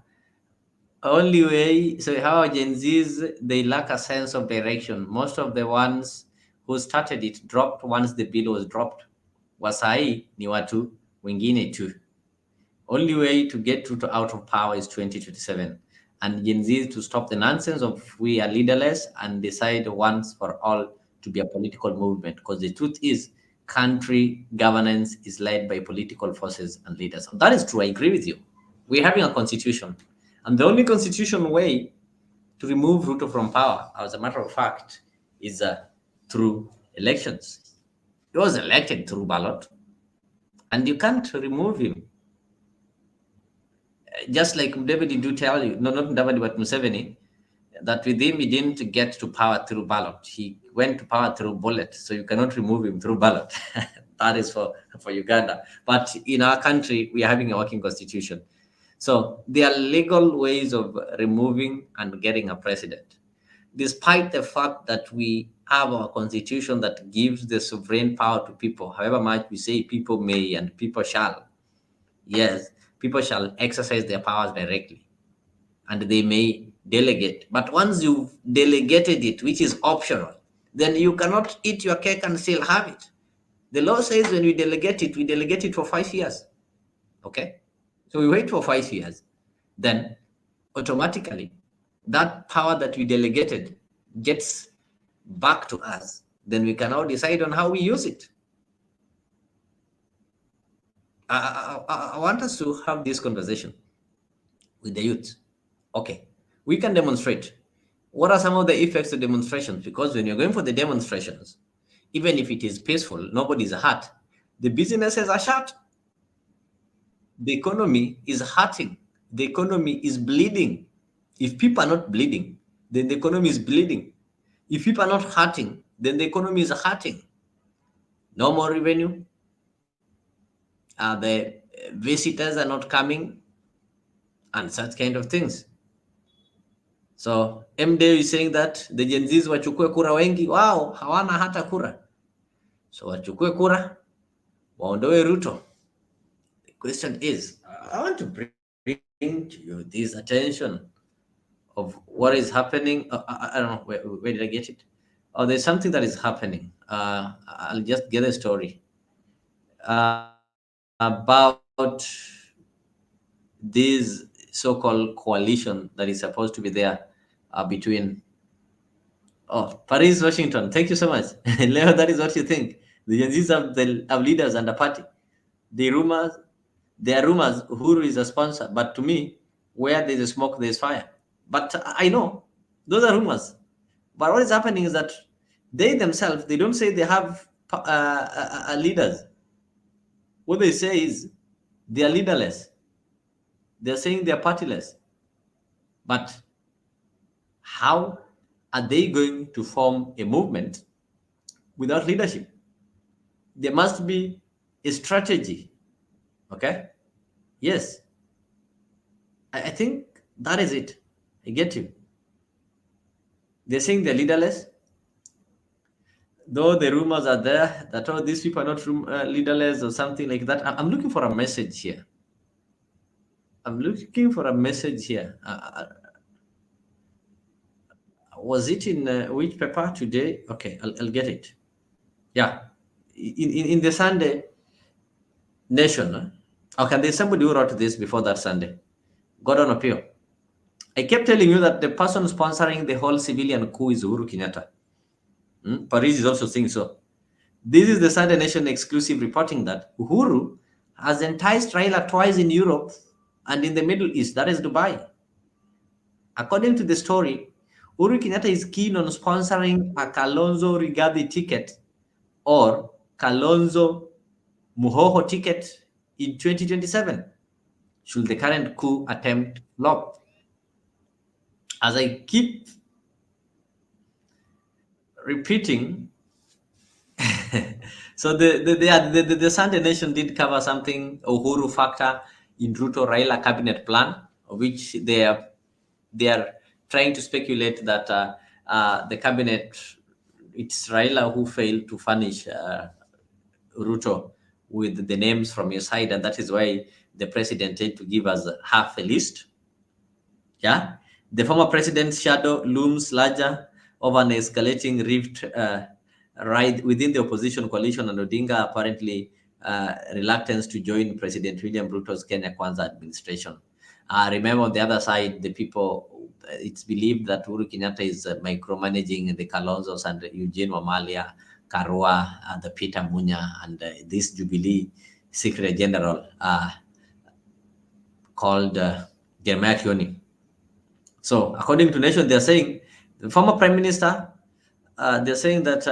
only way, so how Gen Zs, they lack a sense of direction. Most of the ones who started it dropped once the bill was dropped. Wasai ni watu wengine tu. Only way to get Ruto out of power is 2027. And Gen Z to stop the nonsense of we are leaderless and decide once for all to be a political movement. Because the truth is, country governance is led by political forces and leaders. And that is true. I agree with you. We're having a constitution. And the only constitutional way to remove Ruto from power, as a matter of fact, is through elections. He was elected through ballot. And you can't remove him. Just like David do tell you, no, not David, but Museveni, that with him, he didn't get to power through ballot. He went to power through bullet. So you cannot remove him through ballot. That is for Uganda. But in our country, we are having a working constitution. So there are legal ways of removing and getting a president. Despite the fact that we have a constitution that gives the sovereign power to people, however much we say people may and people shall, yes, people shall exercise their powers directly and they may delegate. But once you've delegated it, which is optional, then you cannot eat your cake and still have it. The law says when we delegate it for 5 years. Okay? So we wait for 5 years. Then automatically that power that we delegated gets back to us. Then we can now decide on how we use it. I want us to have this conversation with the youth. Okay, we can demonstrate. What are some of the effects of demonstrations? Because when you're going for the demonstrations, even if it is peaceful, nobody's hurt, the businesses are shut. The economy is hurting. The economy is bleeding. If people are not bleeding, then the economy is bleeding. If people are not hurting, then the economy is hurting. No more revenue. The visitors are not coming, and such kind of things. So MD is saying that the Gen Zs wachukue kura wengi, wao hawana hata kura. So wachukue kura, waondoe Ruto. The question is, I want to bring to you this attention of what is happening. I don't know, where did I get it? Oh, there's something that is happening. I'll just get a story about this so-called coalition that is supposed to be there between Paris, Washington. Thank you so much. Leo, that is what you think. The Gen Zs have leaders and a party. There are rumors Uhuru is a sponsor, but to me, where there's a smoke, there's fire. But I know those are rumors. But what is happening is that they themselves, they don't say they have leaders. What they say is they are leaderless. They're saying they're partyless. But how are they going to form a movement without leadership? There must be a strategy. Okay? Yes. I think that is it. I get you. They're saying they're leaderless. Though the rumors are there that, oh, these people are not leaderless or something like that. I'm looking for a message here. Was it in which paper today? Okay, I'll get it. Yeah. In the Sunday Nation. Okay, there's somebody who wrote this before that Sunday. Gordon Opio. I kept telling you that the person sponsoring the whole civilian coup is Uhuru Kenyatta. Paris is also saying so. This is the Sunday Nation exclusive reporting that Uhuru has enticed Raila twice in Europe and in the Middle East, that is Dubai. According to the story, Uhuru Kenyatta is keen on sponsoring a Kalonzo Rigathi ticket or Kalonzo Muhoho ticket in 2027, should the current coup attempt flop. As I keep repeating, so the Sunday Nation did cover something, Uhuru factor in Ruto Raila cabinet plan, which they are trying to speculate that the cabinet, it's Raila who failed to furnish Ruto with the names from your side, and that is why the president had to give us half a list. Yeah, the former president's shadow looms larger over an escalating rift right within the opposition coalition, and Odinga apparently reluctance to join President William Ruto's Kenya Kwanza administration. Remember, on the other side, the people, it's believed that Uhuru Kenyatta is micromanaging the Kalonzos and Eugene Wamalia, Karua, the Peter Munya, and this Jubilee Secretary General called Jeremiah Kioni. So, according to Nation, they're saying the former Prime Minister, they're saying that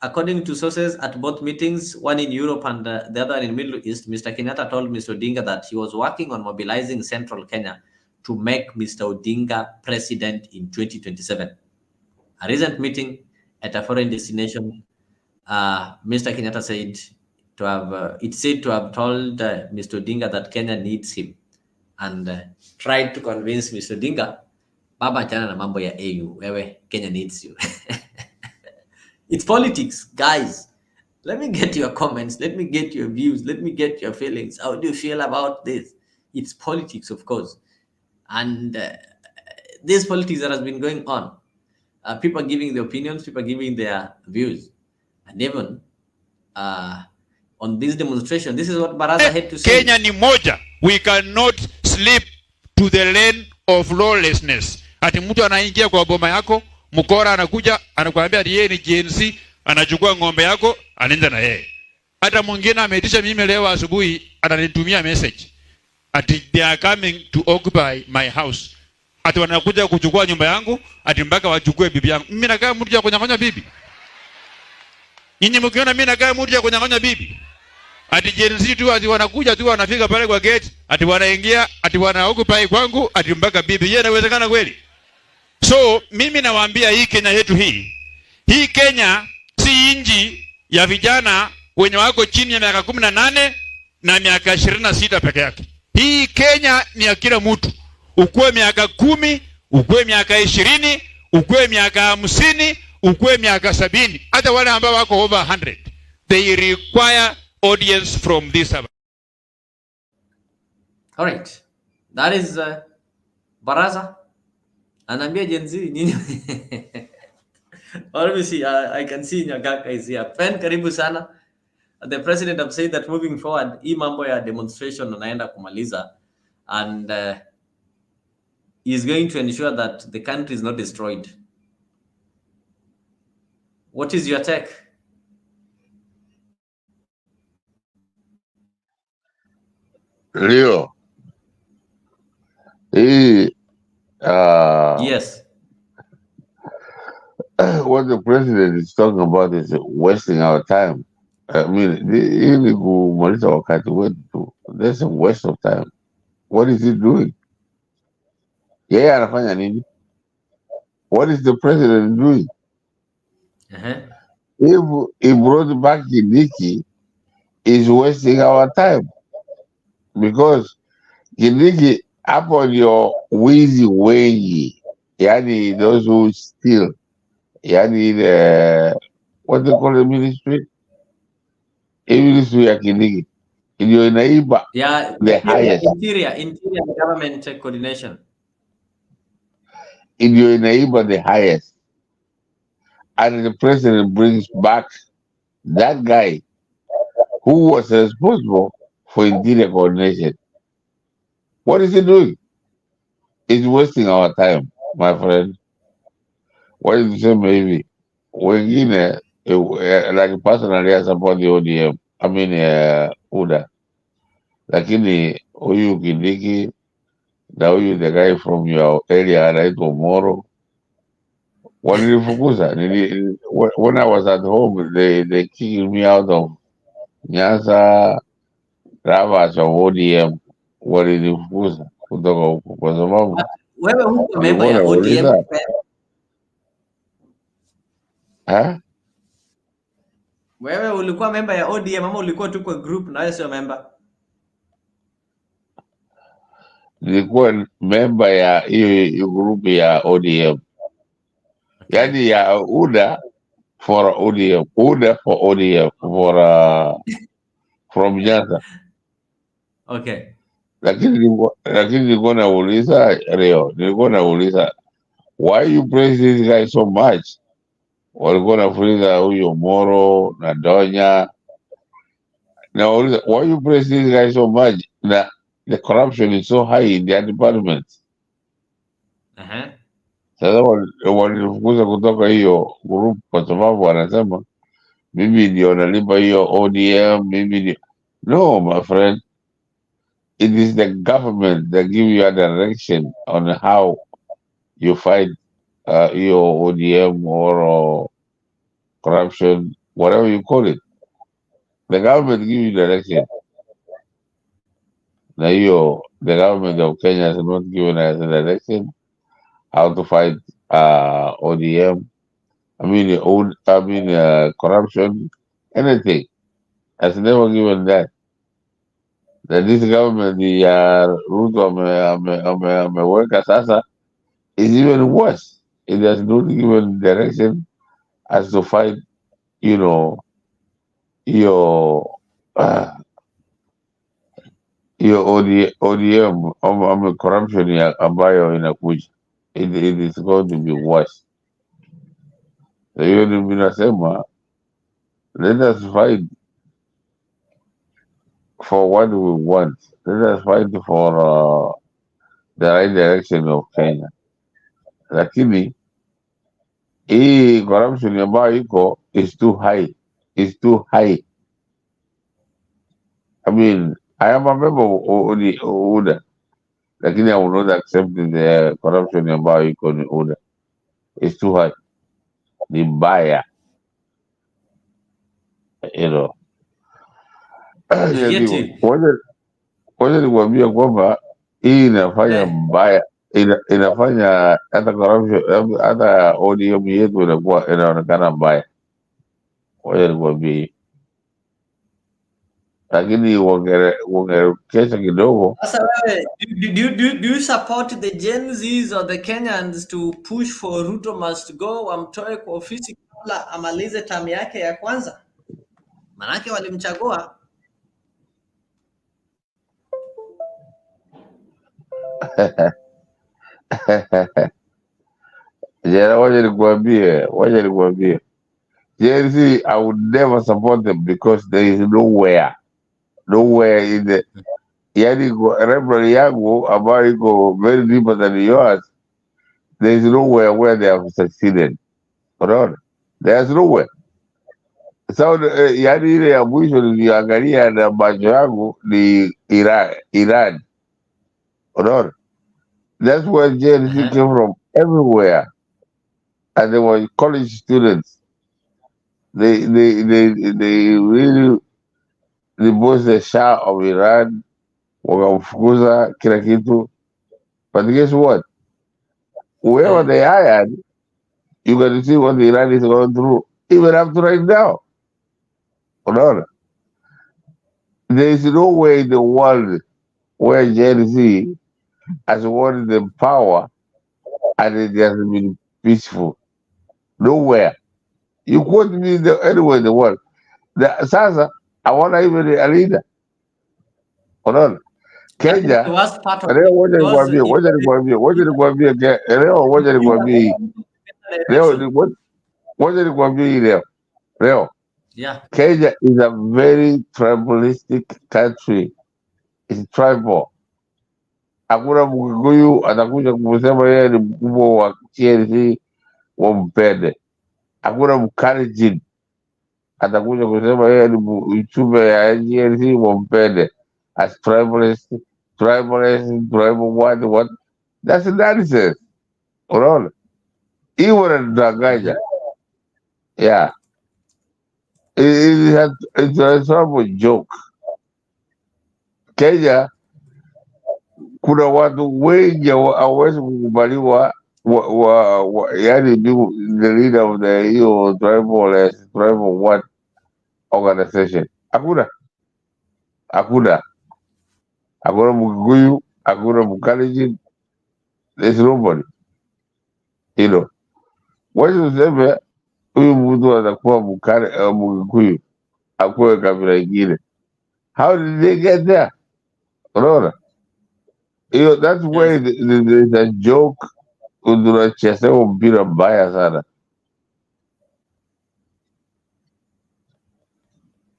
according to sources at both meetings, one in Europe and the other in the Middle East, Mr. Kenyatta told Mr. Odinga that he was working on mobilizing Central Kenya to make Mr. Odinga president in 2027. A recent meeting at a foreign destination, Mr. Kenyatta said to have told Mr. Odinga that Kenya needs him, and tried to convince Mr. Odinga, Baba chana na mambo ya AU, wewe, Kenya needs you. It's politics, guys. Let me get your comments. Let me get your views. Let me get your feelings. How do you feel about this? It's politics, of course. And this politics that has been going on, people are giving their opinions, people are giving their views. And even on this demonstration. This is what Baraza had to say. Kenya ni moja. We cannot slip to the lane of lawlessness. Ati mtu anaingia kwa boma yako, mkora anakuja, anakuambia yeye ni GNC, anachukua ng'ombe yako, anaenda na yeye. Hata mwingine ameitisha mimi leo asubuhi, ananitumia message. Ati they are coming to occupy my house. Ati wanakuja kuchukua nyumba yangu, ati mpaka wachukue bibi yangu. Mimi nakaa mtu ya kunyang'anya bibi. Nyinyi mkiona mimi nakaa mtu ya kunyang'anya bibi. Ati GNC tu ati wanakuja tu wanafika pale kwa gate, ati wanaingia, ati wanaoccupy kwangu, ati mpaka bibi. Yeye inawezekana kweli? So mimi nawaambia hii Kenya yetu hii Kenya si inji ya vijana wenye wako chini ya miaka 18 na miaka 26 peke yake. Hii Kenya ni ya kila mtu. Ukue miaka 10, ukue miaka 20, ukue miaka 50, ukue miaka 70. Hata wale ambao wako over 100. They require audience from this. All right. That is Baraza. Anambia Gen Z nyinyi. Let me see. I can see Nyagaka is here. Pen, karibu sana. The president have said that moving forward, hii mambo ya demonstration anaenda kumaliza, and is going to ensure that the country is not destroyed. What is your take? Leo. Yes. What the president is talking about is wasting our time. I mean, there's a waste of time. What is he doing? Yeah, anafanya nini? What is the president doing? If he brought back Kindiki, is wasting our time. Because Kindiki, upon your wizi wengi, yani those who steal, yani what they call the ministry? A ministry ya Kindiki. Ndio inaiba the highest. Interior government coordination. Ndio inaiba the highest. And the president brings back that guy who was responsible for interior coordination. What is he doing? He's wasting our time, my friend. What is the same maybe? Wengine, like personally I support the ODM. I mean, UDA. Lakini huyu Kindiki na huyu the guy from your area anaitwa Moro walinifukuza. When I was at home, they kicked me out of Nyasa Ravas of ODM. Walinifukuza kutoka huko kwa sababu wewe huko member ya ODM. Wewe ulikuwa member ya ODM ama ulikuwa tu kwa group na wewe sio member? Nilikuwa member ya hiyo group ya ODM. Yani ya UDA for ODM. UDA for ODM for from Nyasa. Okay. Lakini nilikuwa nauliza Rio, why you praise this guy so much? Walikuwa nafuliza huyo Moro na Donya. Nauliza, why you praise this guy so much? Na the corruption is so high in their department. Sasa walifukuza kutoka hiyo group kwa sababu wanasema mimi ndio nalipa hiyo ODM, No, my friend. It is the government that give you a direction on how you fight your ODM or corruption, whatever you call it. The government give you direction. Now the government of Kenya has not given us a direction how to fight ODM. Corruption, anything. Has never given that. That this government, the Ruto ameweka sasa, is even worse. It has not given direction as to fight, your ODM corruption ambayo inakuja. It is going to be worse. So hiyo ndio nasema, let us fight for what we want. Let us fight for the right direction of Kenya. Lakini hii corruption ambayo iko is too high. Is too high. I mean, I am a member of UDA, lakini I will not accept the corruption ambayo iko ni UDA. It's too high. Ni mbaya, you know. Yeti. Wacha nikwambia kwamba hii inafanya mbaya, inafanya hata corruption, hata ODM yetu inaonekana mbaya. Wacha nikwambie hii, lakini uongerekesha kidogo. Sasa wewe, do you support the Gen Zs or the Kenyans to push for Ruto must go, wamtoe kwa ofisi kabla amalize term yake ya kwanza? Manake walimchagua. Jana, wacha nikwambie, Gen Z, I would never support them because there is nowhere in the yani library yangu ambayo iko very deeper than yours. There is nowhere where they have succeeded. Unaona, there's nowhere. So yani ile ya mwisho niliangalia na macho yangu ni Iran. Unaona, that's where Gen Z came from, everywhere, and they were college students. They really divorced the Shah of Iran, wakamfukuza kila kitu. But guess what? Whoever they hired, you got to see what the Iranians going through, even up to right now. Unaona? There is no way in the world where Gen Z has wanted the power and it has been peaceful. Nowhere. You quote me anywhere in the world. Sasa, I want even a leader. Unaona? Kenya, leo ngoja nikwambie hii leo. Yeah. Kenya is a very tribalistic country. It's tribal. Hakuna Mkikuyu atakuja kusema yeye ni mkubwa wa TLC wampende. Hakuna Mkalenjin atakuja kusema yeye ni mchumbe ya TLC wampende. As tribalist, tribal what? That's nonsense. Unaona? Hiyo wanadanganya. Yeah. It's a sort of joke. Kenya kuna watu wengi hawawezi kukubaliwa yani the leader of the hiyo tribal what organization. Hakuna Mkikuyu, hakuna Mkalenjin, there's nobody. You know, wacha tuseme huyu mtu atakuwa Mkikuyu akuwe kabila ingine. How did they get there? Unaona? That's why there's a joke, unachezewa mpira mbaya sana.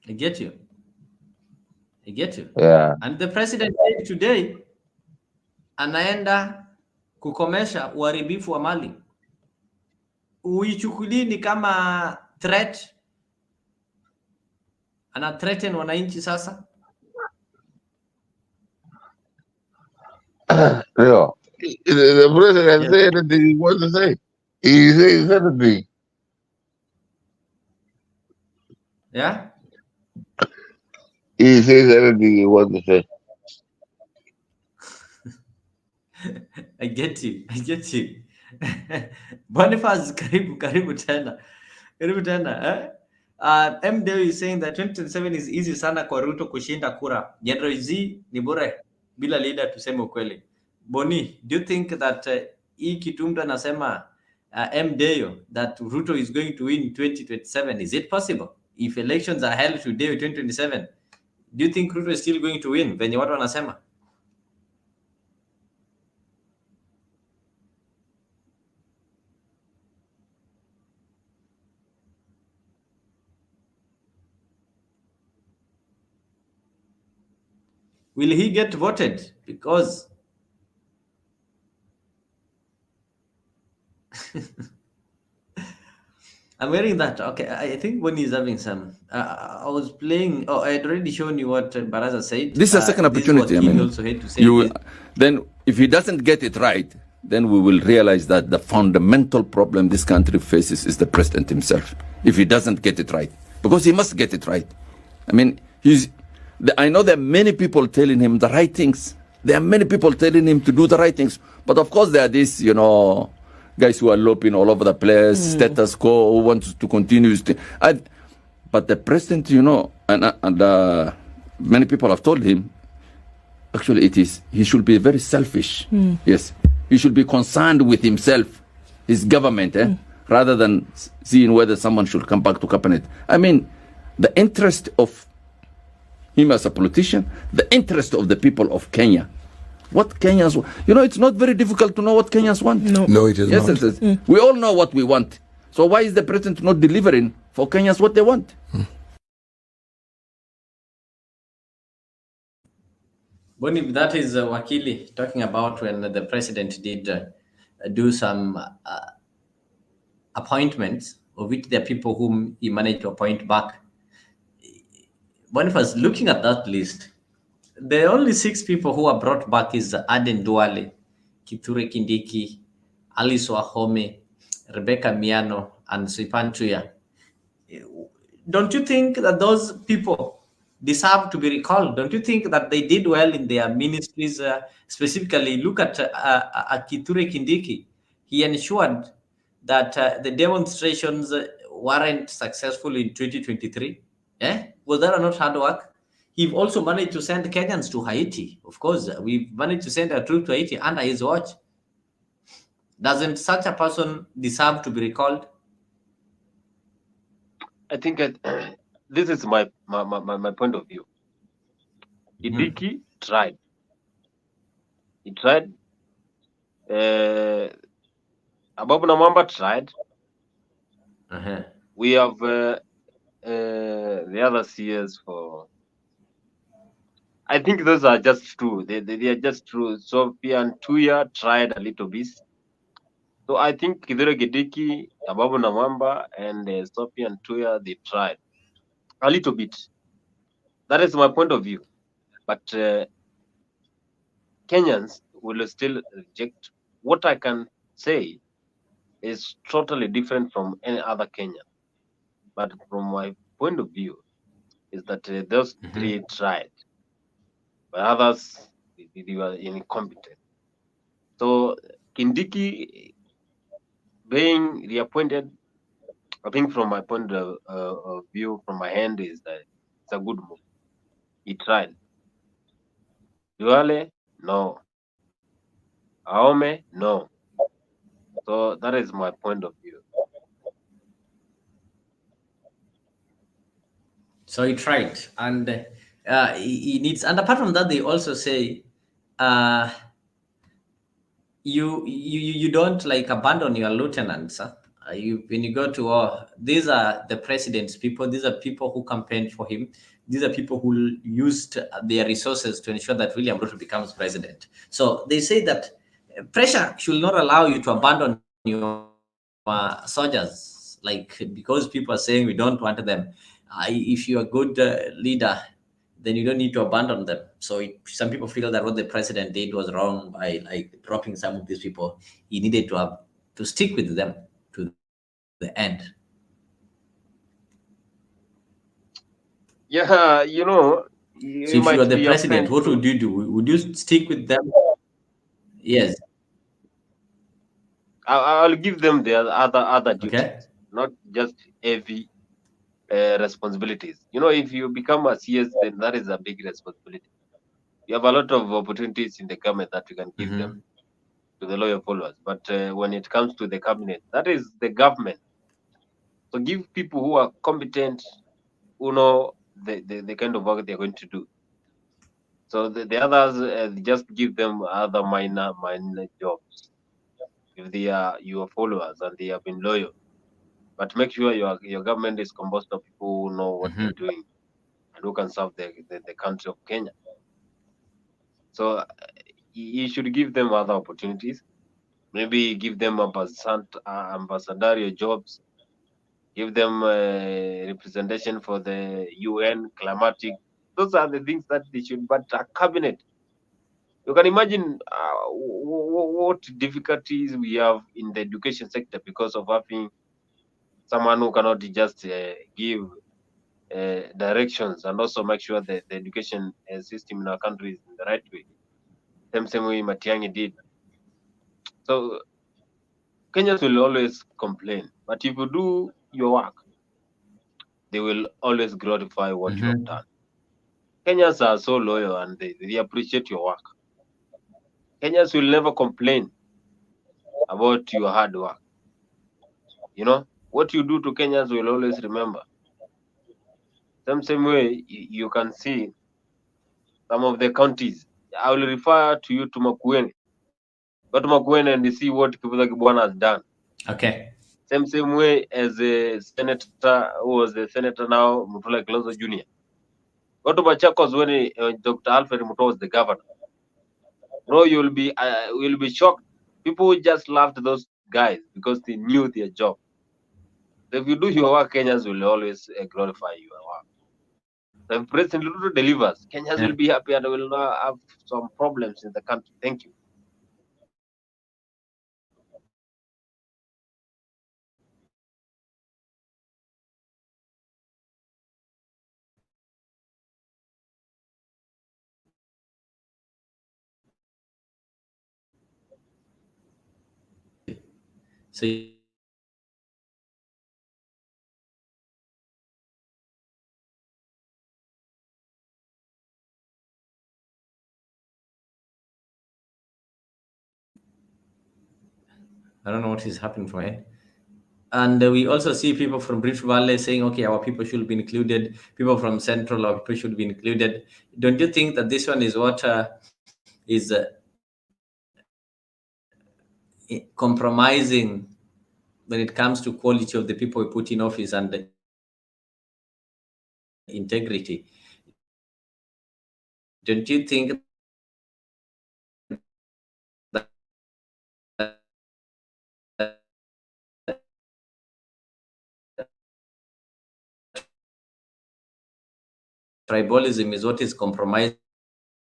I get you. Yeah. And the president said today anaenda kukomesha uharibifu wa mali. Uichukulii ni kama threat? Ana threaten wananchi sasa? No. The president can say anything he wants to say. He says anything. Yeah? He says anything he wants to say. I get you. Boniface, karibu tena. MDO is saying that 2027 is easy sana kwa Ruto kushinda kura. General Z ni bure bila leader, tuseme ukweli. Boni, do you think that hii kitumda anasema MDO that Ruto is going to win 2027, is it possible? If elections are held today 2027, do you think Ruto is still going to win venye watu wanasema? will he get voted? Because I'm hearing that. Okay, I think when he's having some. I was playing. Oh, I had already shown you what Baraza said. This is a second This is what opportunity. I Kini mean, also had to say. you then if he doesn't get it right, then we will realize that the fundamental problem this country faces is the president himself. If he doesn't get it right, because he must get it right. I mean, I know there are many people telling him the right things. There are many people telling him to do the right things. But of course, there are these, guys who are loping all over the place, status quo, who wants to continue. But the president, and many people have told him, actually he should be very selfish. Yes. He should be concerned with himself, his government, rather than seeing whether someone should come back to cabinet. I mean, the interest of him as a politician, the interest of the people of Kenya. What Kenyans want. It's not very difficult to know what Kenyans want. No, it is not. Yes. We all know what we want. So why is the president not delivering for Kenyans what they want? Boni, that is Wakili talking about when the president did do some appointments, of which there are people whom he managed to appoint back. Boniface, looking at that list, the only 6 people who are brought back is Aden Duale, Kithure Kindiki, Alice Wahome, Rebecca Miano, and Swipan Tuya. Don't you think that those people deserve to be recalled? Don't you think that they did well in their ministries? Specifically, look at Kithure Kindiki. He ensured that the demonstrations weren't successful in 2023. Was that not hard work? He also managed to send Kenyans to Haiti. Of course, we managed to send a troop to Haiti under his watch. Doesn't such a person deserve to be recalled? I think this is my point of view. Kindiki tried. He tried. Ababu Namwamba tried. We have the other CS for. I think those are just true. They are just true. Sophia and Tuya tried a little bit. So I think Kithure Kindiki, Ababu Namwamba, and Sophia and Tuya, they tried a little bit. That is my point of view. But Kenyans will still reject. What I can say is totally different from any other Kenyan. But from my point of view, is that those 3 tried, but others they were incompetent. So Kindiki being reappointed, I think from my point of view, from my hand, is that it's a good move. He tried. Duale, no. Aome, no. So that is my point of view. So he tried, and he needs. And apart from that, they also say, you don't like abandon your lieutenants. When you go to war, these are the president's people. These are people who campaigned for him. These are people who used their resources to ensure that William Ruto becomes president. So they say that pressure should not allow you to abandon your soldiers, because people are saying we don't want them. If you're a good leader, then you don't need to abandon them. So some people feel that what the president did was wrong by dropping some of these people. He needed to stick with them to the end. Yeah, so if you were the president, what would you do? Would you stick with them? Yes. I'll give them their other duties, not just heavy responsibilities. If you become a CS, then that is a big responsibility. You have a lot of opportunities in the government that you can give them to the loyal followers. But when it comes to the cabinet, that is the government. So give people who are competent, who know the kind of work they're going to do. So the others, just give them other minor jobs if they are your followers and they have been loyal. But make sure your government is composed of people who know what they're doing and who can serve the country of Kenya. So you should give them other opportunities. Maybe give them ambassadorial jobs. Give them representation for the UN climatic. Those are the things that they should. But a cabinet, you can imagine what difficulties we have in the education sector because of having someone who cannot just give directions and also make sure that the education system in our country is in the right way. Same way Matiang'i did. So Kenyans will always complain, but if you do your work, they will always glorify what you have done. Kenyans are so loyal and they appreciate your work. Kenyans will never complain about your hard work. You know, what you do to Kenyans will always remember. Same way, you can see some of the counties. I will refer to you to Makueni. Go to Makueni and see what Kibutha Kibwana has done. Okay. Same way as a senator who was the senator now, Mutula Kilonzo Jr. Go to Machakos when Dr. Alfred Muto was the governor. Bro, you'll be shocked. People just loved those guys because they knew their job. So if you do your work, Kenyans will always glorify your work. So if President Ruto delivers, Kenyans will be happy and will not have some problems in the country. Thank you. So I don't know what is happening from it. And we also see people from Rift Valley saying, okay, our people should be included. People from Central, our people should be included. Don't you think that this one is what is compromising when it comes to quality of the people we put in office and the integrity? Don't you think that tribalism is what is compromising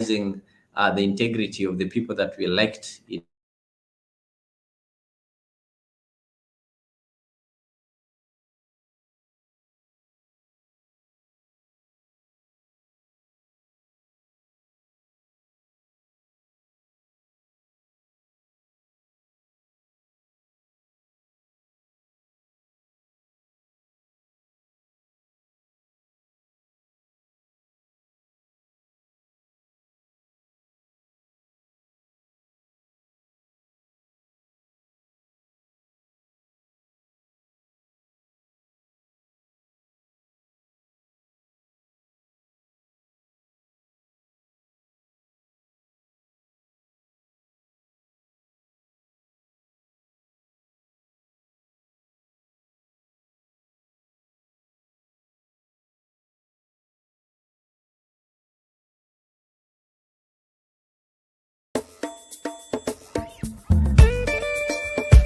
the integrity of the people that we elect in?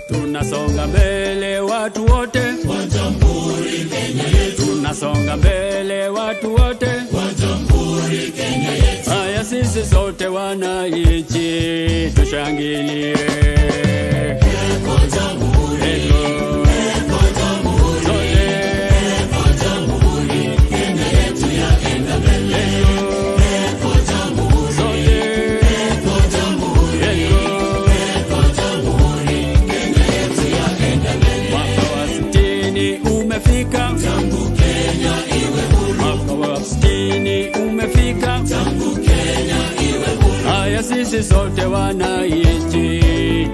Tunasonga mbele watu wote wa Jamhuri Kenya yetu. Tunasonga mbele watu wote wa Jamhuri Kenya yetu. Haya sisi sote wananchi tushangilie. Eko Jamhuri, eko Jamhuri, sote eko Jamhuri Kenya yetu yaenda mbele. Eko Jamhuri, sote eko Jamhuri, eko Jamhuri. Mwaka wa 60 umefika, tangu Kenya iwe huru. Mwaka wa 60 umefika, tangu Kenya iwe huru. Haya sisi sote wananchi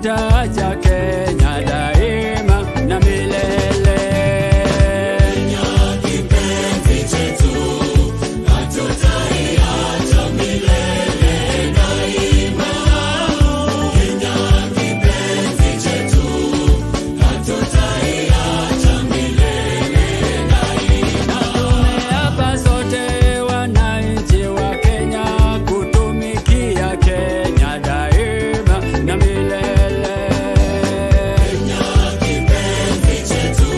hatutaacha Kenya daima na milele. Kenya kipenzi chetu, hatutaiacha milele daima. Kenya kipenzi chetu, hatutaiacha milele daima. Tumeapa sote wananchi wa Kenya kutumikia Kenya daima na milele. Kenya kipenzi chetu,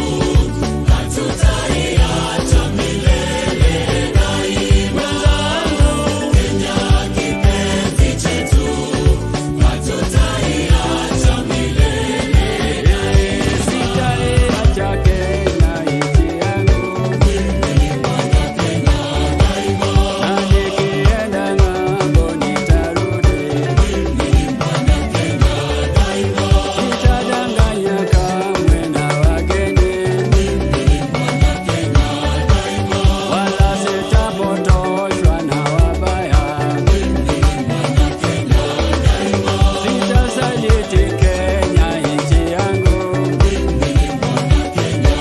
hatutaiacha milele daima. Kenya kipenzi chetu, hatutaiacha milele daima. Sitaiacha Kenya nchi yangu, na nikienda ng'ambo nitarudi. Sitadanganya kamwe na wageni, wala sitapotoshwa na wabaya. Sitasaliti Kenya nchi yangu, na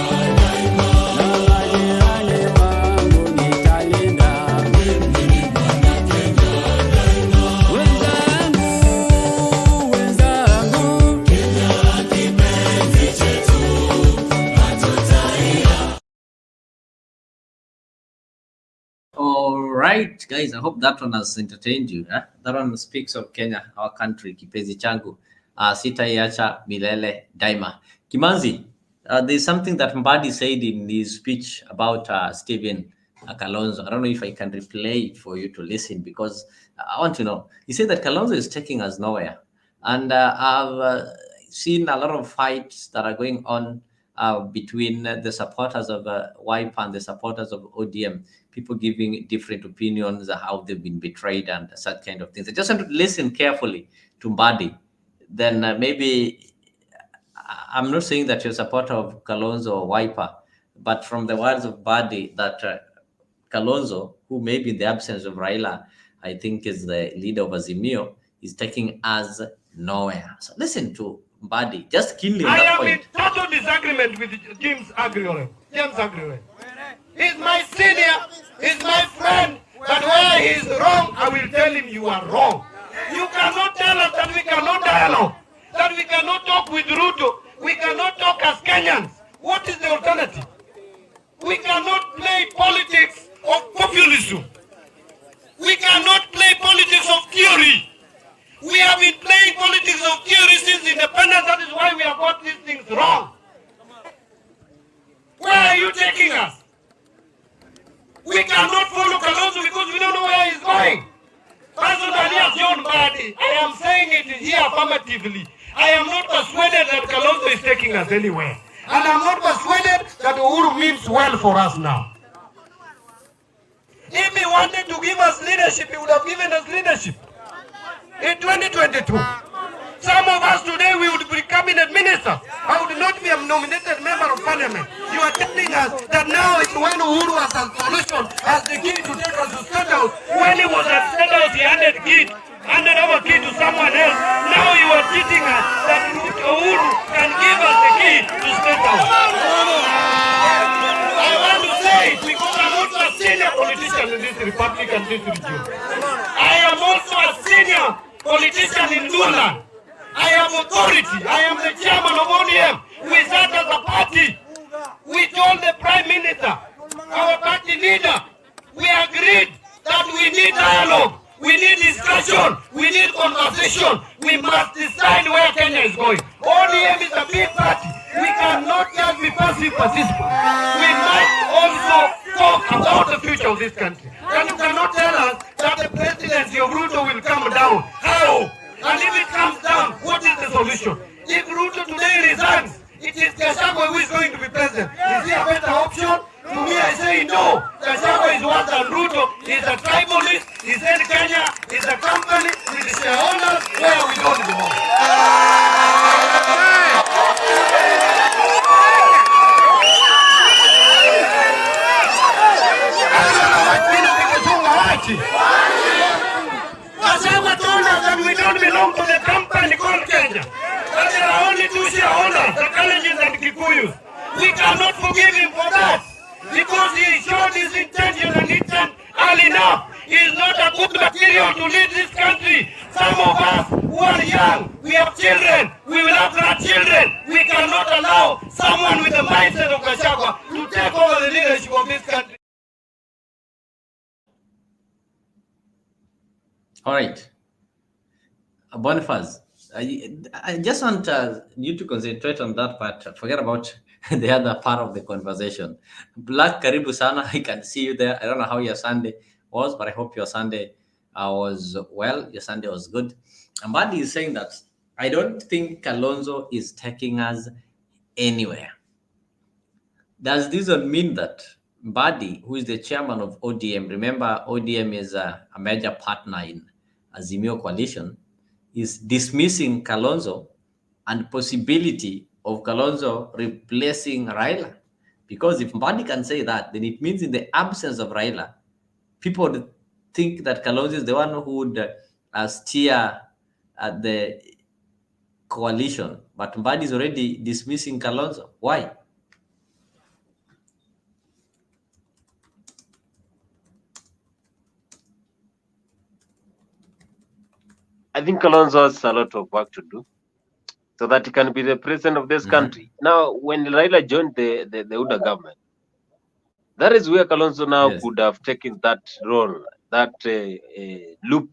majirani wangu nitalinda. Wenzangu, Kenya kipenzi chetu, hatutaiacha. All right, guys, I hope that one has entertained you. That one speaks of Kenya, our country, kipenzi changu. Sitaiacha milele daima. Kimanzi, there's something that Mbadi said in his speech about Stephen Kalonzo. I don't know if I can replay it for you to listen, because I want to know. He said that Kalonzo is taking us nowhere. And I've seen a lot of fights that are going on between the supporters of Wiper and the supporters of ODM. People giving different opinions of how they've been betrayed and such kind of things. I just want to listen carefully to Mbadi. Then maybe, I'm not saying that you're a supporter of Kalonzo or Wiper, but from the words of Mbadi, that Kalonzo, who maybe in the absence of Raila, I think is the leader of Azimio, is taking us nowhere. So listen to Mbadi, just keenly on I that am point. in total disagreement with James Agriole. He's my senior, he's my friend, but where he's wrong, I will tell him you are wrong. You cannot tell us that we cannot dialogue, that we cannot talk with Ruto, we cannot talk as Kenyans. What is the alternative? We cannot play politics of populism. We cannot play politics of theory. We have been playing politics of theory since independence. That is why we have got these things wrong. Where are you taking us? We cannot follow Kalonzo because we don't know where he's going. Personally, as John Mbadi, I am saying it here affirmatively. I am not persuaded that Kalonzo is taking us anywhere. And I'm not persuaded that Uhuru means well for us now. If he wanted to give us leadership, he would have given us leadership. In 2022, some of us today, we would be cabinet ministers. I would not be a nominated member of parliament. You are telling us that now it's when Uhuru has a solution, has the key to take us to State House. When he was at State House, he handed over key to someone else. Now you are teaching us that Uhuru can give us the key to State House. I want to say it because I'm also a senior politician in this republic and this region. I am also a senior politician in Luland. I have authority. I am the chairman of ODM. We sat as a party. We told the Prime Minister, our party leader, we agreed that we need dialogue, we need discussion, we need conversation. We must decide where Kenya is going. ODM is a big party. We cannot just be passive participants. We must also talk about the future of this country. And you cannot tell us that the presidency of Ruto will come down. How? And if it comes down, what is the solution? If Ruto today resigns, it is Gachagua who is going to be president. Is he a better option? To me, I say no. Gachagua is worse than Ruto. He's a tribalist. He said Kenya is a company with shareholders where we don't belong. Gachagua told us have children. We will have grandchildren. We cannot allow someone with the mindset of Gachagua to take over the leadership of this country. All right. Boniface, I just want you to concentrate on that part. Forget about the other part of the conversation. Black Karibu Sana, I can see you there. I don't know how your Sunday was, but I hope your Sunday was well. Your Sunday was good. And Badi is saying that I don't think Kalonzo is taking us anywhere. Does this not mean that Badi, who is the chairman of ODM, remember ODM is a major partner in Azimio coalition, is dismissing Kalonzo and possibility of Kalonzo replacing Raila? Because if Mbadi can say that, then it means in the absence of Raila, people would think that Kalonzo is the one who would steer the coalition. But Mbadi is already dismissing Kalonzo. Why? I think Kalonzo has a lot of work to do so that he can be the president of this country. Now, when Raila joined the UDA government, that is where Kalonzo now could have taken that role, that loop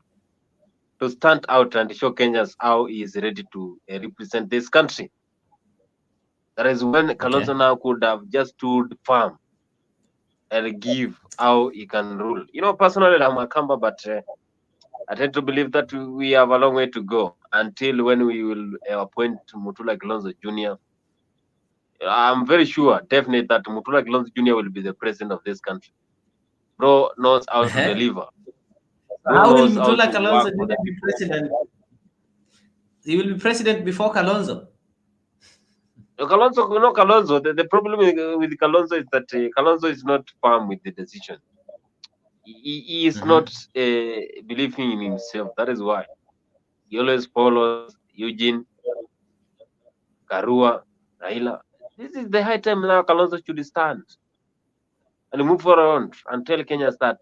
to stand out and show Kenyans how he is ready to represent this country. That is when Kalonzo now could have just stood firm and give how he can rule. You know, personally, I'm a Kamba, but I tend to believe that we have a long way to go until when we will appoint Mutula Kilonzo Jr. I'm very sure, definitely, that Mutula Kilonzo Jr. will be the president of this country. Bro knows how to deliver. How will Mutula Kilonzo Jr. be president? He will be president before Kalonzo. Kalonzo, the problem with Kalonzo is that Kalonzo is not firm with the decision. He is not believing in himself. That is why he always follows Eugene, Karua, Raila. This is the high time now Kalonzo should stand and move forward and tell Kenyans that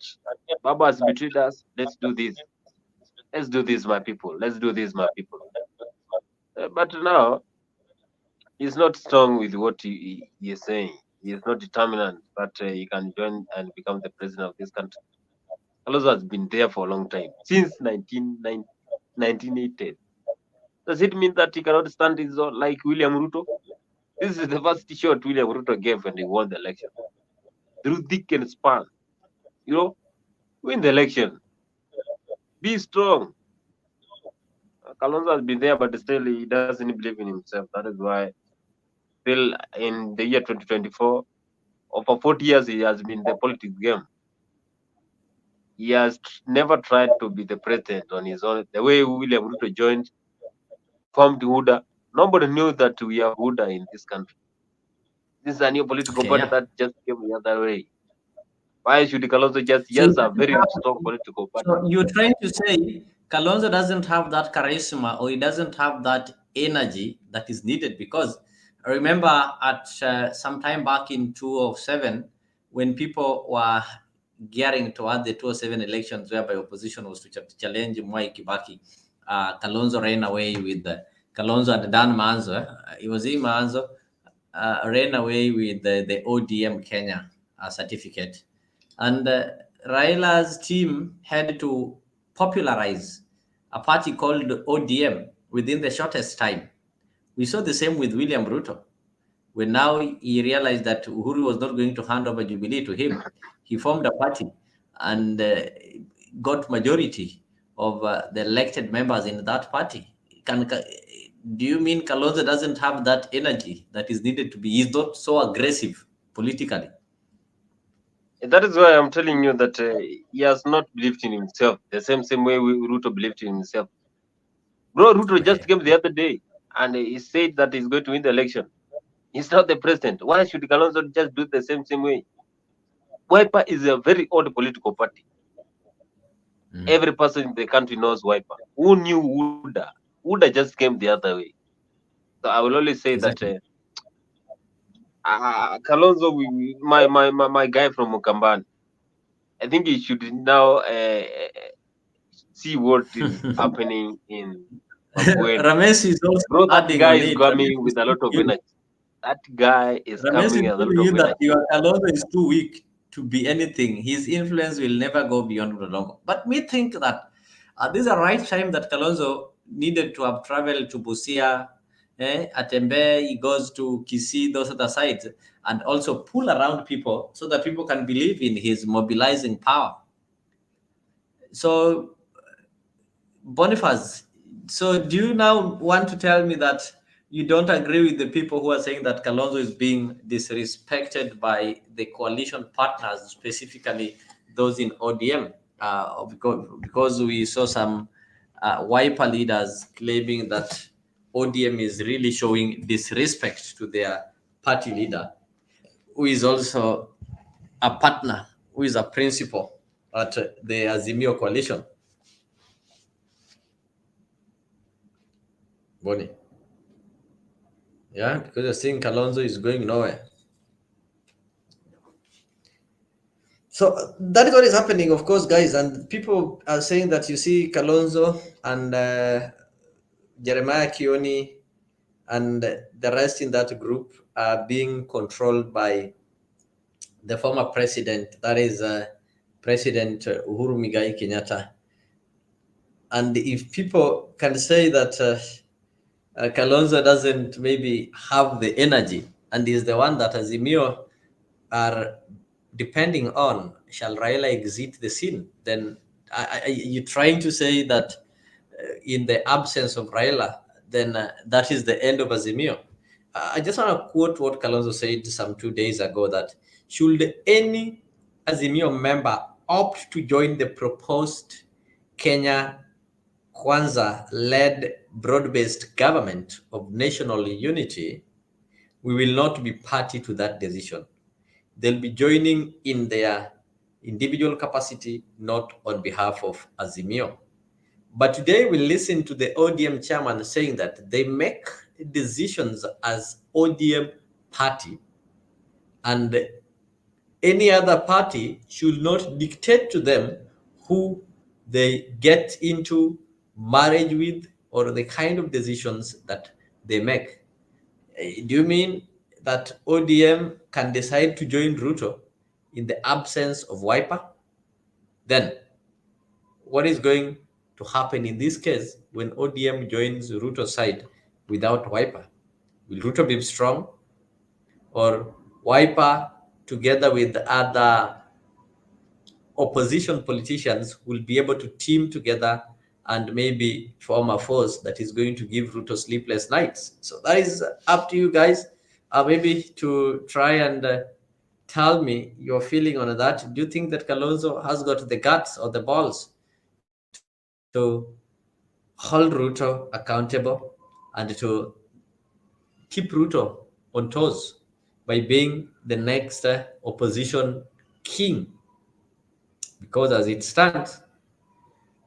Baba has betrayed us. Let's do this. Let's do this, my people. Let's do this, my people. But now, he's not strong with what he is saying. He is not determined that he can join and become the president of this country. Kalonzo has been there for a long time, since 1980. Does it mean that he cannot stand his own like William Ruto? This is the first shot William Ruto gave when he won the election. Through thick and span. You know, win the election. Be strong. Kalonzo has been there, but still he doesn't believe in himself. That is why still in the year 2024, or for 40 years, he has been in the politics game. He has never tried to be the president on his own. The way William Ruto joined, formed UDA, nobody knew that we have UDA in this country. This is a new political party that just came the other way. Why should Kalonzo just a very strong political party? So you're trying to say Kalonzo doesn't have that charisma, or he doesn't have that energy that is needed? Because I remember at some time back in 2007, when people were gearing toward the 2007 elections, whereby opposition was to challenge Mwai Kibaki, Kalonzo ran away with Kalonzo and Dan Manzo. It was Manzo ran away with the ODM Kenya certificate. And Raila's team had to popularize a party called ODM within the shortest time. We saw the same with William Ruto. When now he realized that Uhuru was not going to hand over Jubilee to him, he formed a party and got majority of the elected members in that party. Do you mean Kalonzo doesn't have that energy that is needed to be? He's not so aggressive politically. That is why I'm telling you that he has not believed in himself the same way Ruto believed in himself. Bro, Ruto just came the other day and he said that he's going to win the election. He's not the president. Why should Kalonzo just do the same way? Wiper is a very old political party. Every person in the country knows Wiper. Who knew UDA? UDA just came the other way. So I will only say that Kalonzo, my guy from Mukambani, I think he should now see what is happening in Ramesh is also Bro, that adding guy on is it. coming with a lot of energy. That guy is Ramesh is coming with a telling lot you of that energy. your Kalonzo is too weak to be anything. His influence will never go beyond Mlolongo. But me think that this is the right time that Kalonzo needed to have traveled to Busia, Atembe, he goes to Kisii, those other sides, and also pull around people so that people can believe in his mobilizing power. So, Boniface, so do you now want to tell me that you don't agree with the people who are saying that Kalonzo is being disrespected by the coalition partners, specifically those in ODM? Because we saw some Wiper leaders claiming that ODM is really showing disrespect to their party leader, who is also a partner, who is a principal at the Azimio coalition. Bonnie. Yeah, because you're saying Kalonzo is going nowhere. So that is what is happening, of course, guys. And people are saying that you see Kalonzo and Jeremiah Kioni and the rest in that group are being controlled by the former president, that is President Uhuru Muigai Kenyatta. And if people can say that Kalonzo doesn't maybe have the energy and is the one that Azimio are depending on, shall Raila exit the scene, then you're trying to say that in the absence of Raila, then that is the end of Azimio. I just want to quote what Kalonzo said some 2 days ago, that should any Azimio member opt to join the proposed Kenya Kwanza-led broad-based government of national unity, we will not be party to that decision. They'll be joining in their individual capacity, not on behalf of Azimio. But today we listen to the ODM chairman saying that they make decisions as ODM party, and any other party should not dictate to them who they get into marriage with or the kind of decisions that they make. Do you mean that ODM can decide to join Ruto in the absence of Wiper? Then what is going to happen in this case when ODM joins Ruto's side without Wiper? Will Ruto be strong, or Wiper together with other opposition politicians will be able to team together and maybe form a force that is going to give Ruto sleepless nights? So that is up to you guys, maybe to try and tell me your feeling on that. Do you think that Kalonzo has got the guts or the balls to hold Ruto accountable and to keep Ruto on toes by being the next opposition king? Because as it stands,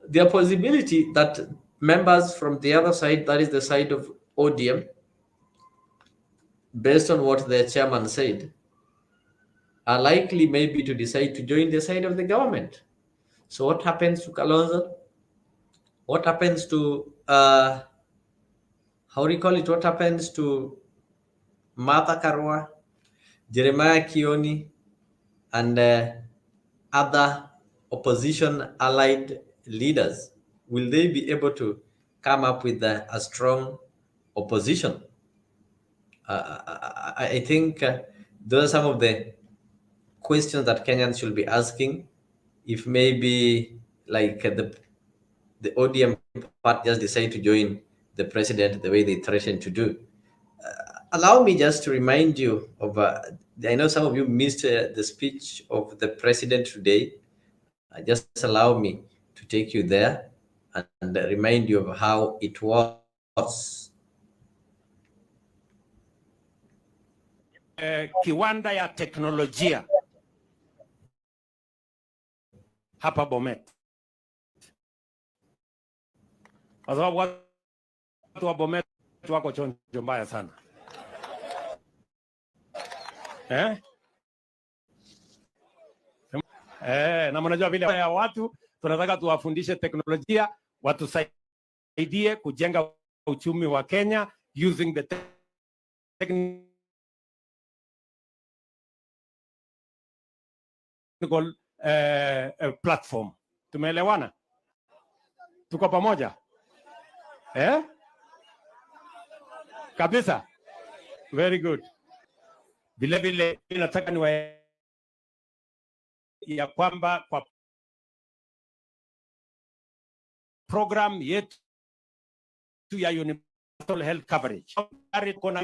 the possibility that members from the other side, that is the side of ODM, based on what the chairman said, are likely maybe to decide to join the side of the government. So what happens to Kalonzo? What happens to, how do you call it? What happens to Martha Karua, Jeremiah Kioni, and other opposition allied leaders? Will they be able to come up with a strong opposition? I think those are some of the questions that Kenyans should be asking. If maybe like the ODM part just decide to join the president the way they threatened to do. Allow me just to remind you of, I know some of you missed the speech of the president today. Just allow me to take you there and remind you of how it was. Kiwanda ya teknolojia hapa Bomet, kwa sababu watu wa Bomet wako chonjo mbaya sana na mnajua vile ya watu tunataka tuwafundishe teknolojia, watusaidie tusaidie kujenga uchumi wa Kenya using the technical platform. Tumeelewana? Tuko pamoja? Kabisa. Very good. Vile vile nataka niwe ya kwamba kwa program yetu ya universal health coverage kuna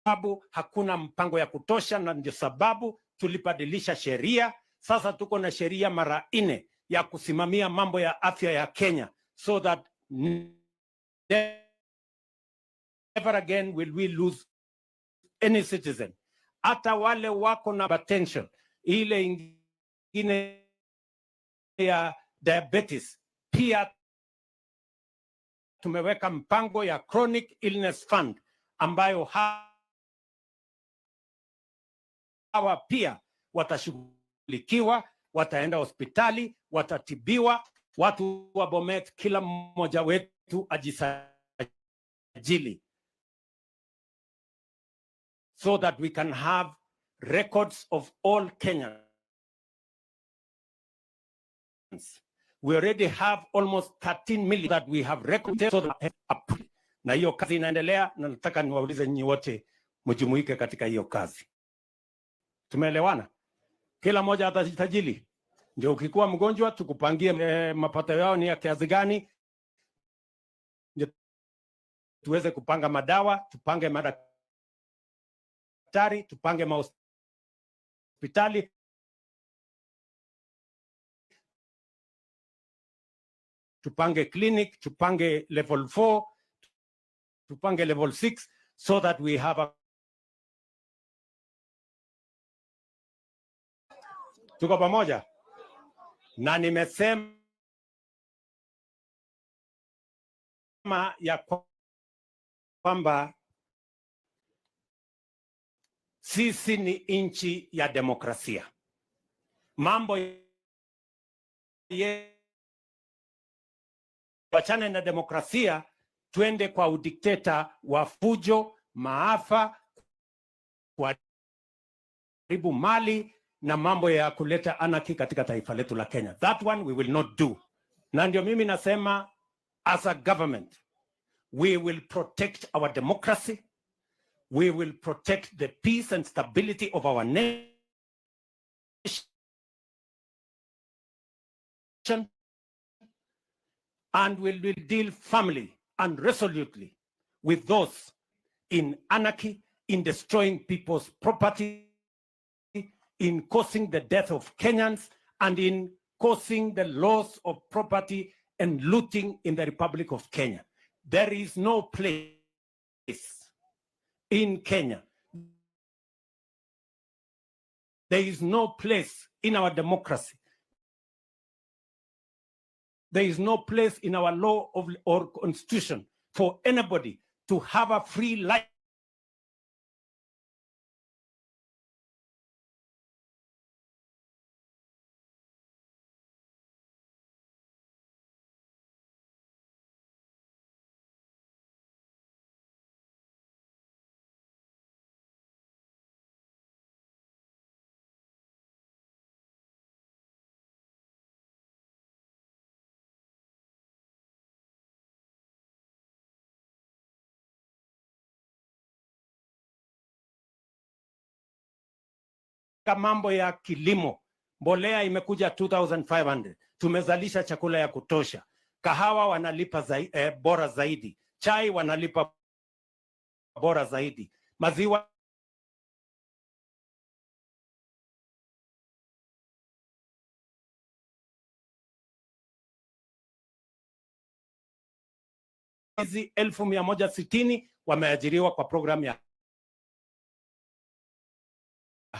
sababu hakuna mpango ya kutosha, na ndio sababu tulibadilisha sheria. Sasa tuko na sheria mara 4 ya kusimamia mambo ya afya ya Kenya, so that never again will we lose any citizen. Hata wale wako na hypertension, ile ingine ya diabetes, pia tumeweka mpango ya chronic illness fund ambayo hawa pia watashughulikiwa, wataenda hospitali, watatibiwa. Watu wa Bomet, kila mmoja wetu ajisajili so that we can have records of all Kenyans. We already have almost 13 million that we have recorded, so that na hiyo kazi inaendelea, na nataka niwaulize nyinyi wote mjumuike katika hiyo kazi. Tumeelewana? Kila mmoja atajisajili, ndio ukikuwa mgonjwa tukupangie mapato yao ni ya kiasi gani, ndio tuweze kupanga madawa, tupange madaktari, tupange mahospitali, tupange clinic, tupange level 4, tupange level 6, so that we have a... Tuko pamoja? Na nimesema ya kwamba sisi ni nchi ya demokrasia. Mambo wachane na demokrasia, twende kwa udikteta wa fujo, maafa, kuharibu mali na mambo ya kuleta anarchy katika taifa letu la Kenya. That one we will not do. Na ndio mimi nasema, as a government, we will protect our democracy, we will protect the peace and stability of our nation, and we will deal firmly and resolutely with those in anarchy, in destroying people's property, in causing the death of Kenyans, and in causing the loss of property and looting in the Republic of Kenya. There is no place in Kenya, there is no place in our democracy, there is no place in our law or constitution for anybody to have a free life mambo ya kilimo. Mbolea imekuja 2500. Tumezalisha chakula ya kutosha. Kahawa wanalipa bora zaidi. Chai wanalipa bora zaidi. Maziwa hizi 1160 wameajiriwa kwa program ya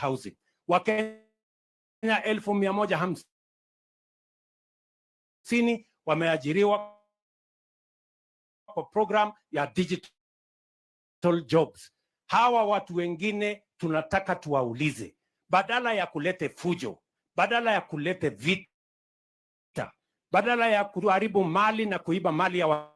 housing. Wakenya 1150 wameajiriwa kwa program ya digital jobs. Hawa watu wengine tunataka tuwaulize, badala ya kulete fujo, badala ya kulete vita, badala ya kuharibu mali na kuiba mali ya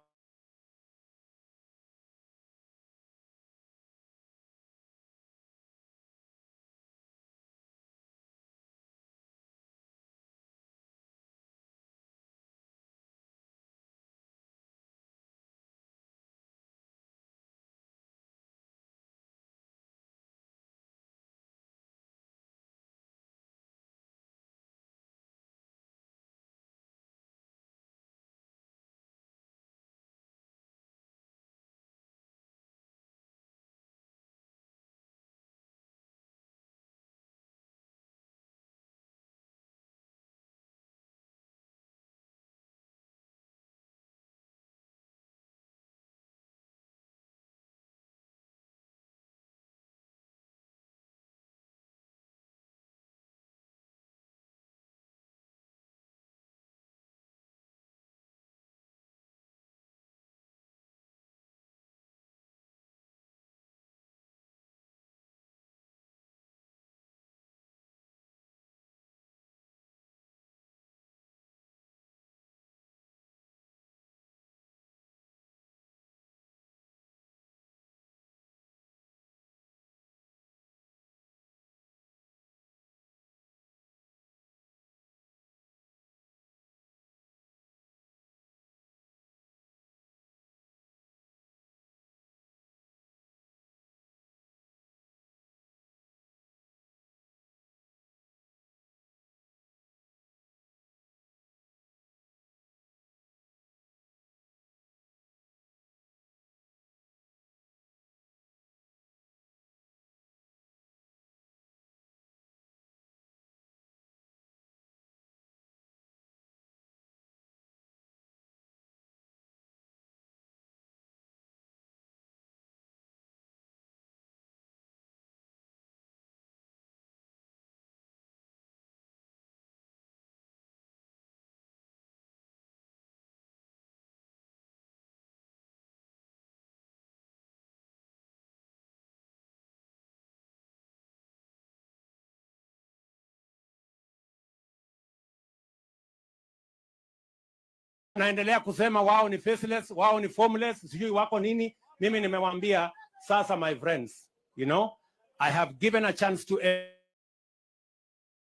naendelea kusema wao ni faceless, wao ni formless, sijui wako nini. Mimi nimewaambia sasa, my friends, you know, I have given a chance to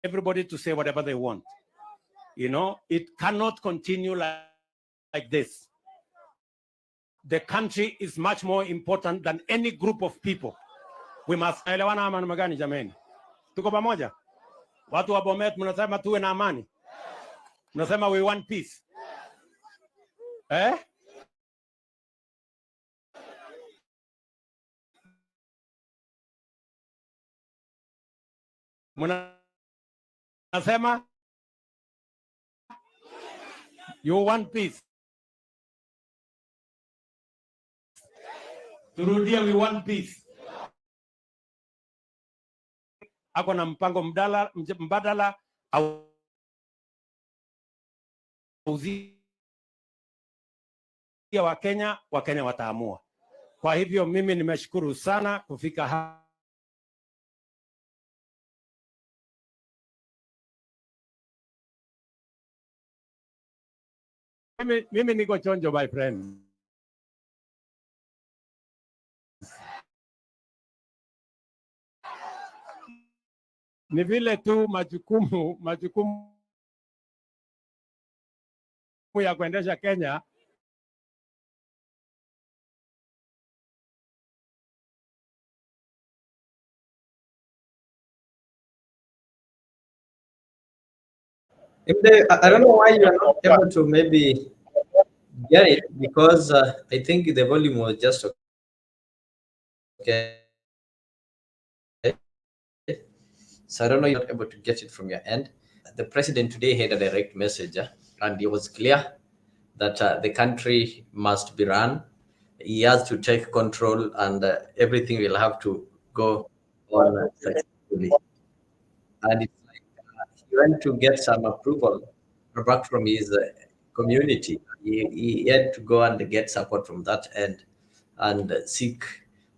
everybody to say whatever they want. You know, it cannot continue like this. The country is much more important than any group of people. We must elewana amani magani jameni. Tuko pamoja? Watu wa Bomet mnasema tuwe na amani. Mnasema we want peace. Mnasema you want peace. Turudie, we want peace. Ako na mpango mbadala au Wakenya wataamua. Kwa hivyo mimi nimeshukuru sana kufika hapa. Mimi niko chonjo, my friend. Ni vile tu majukumu ya kuendesha Kenya I don't know why you are not able to maybe get it, because I think the volume was just okay. So I don't know you're not able to get it from your end. The president today had a direct message, and it was clear that the country must be run he has to take control, and everything will have to go on successfully. And it's like he went to get some approval back from his community. He had to go and get support from that end and seek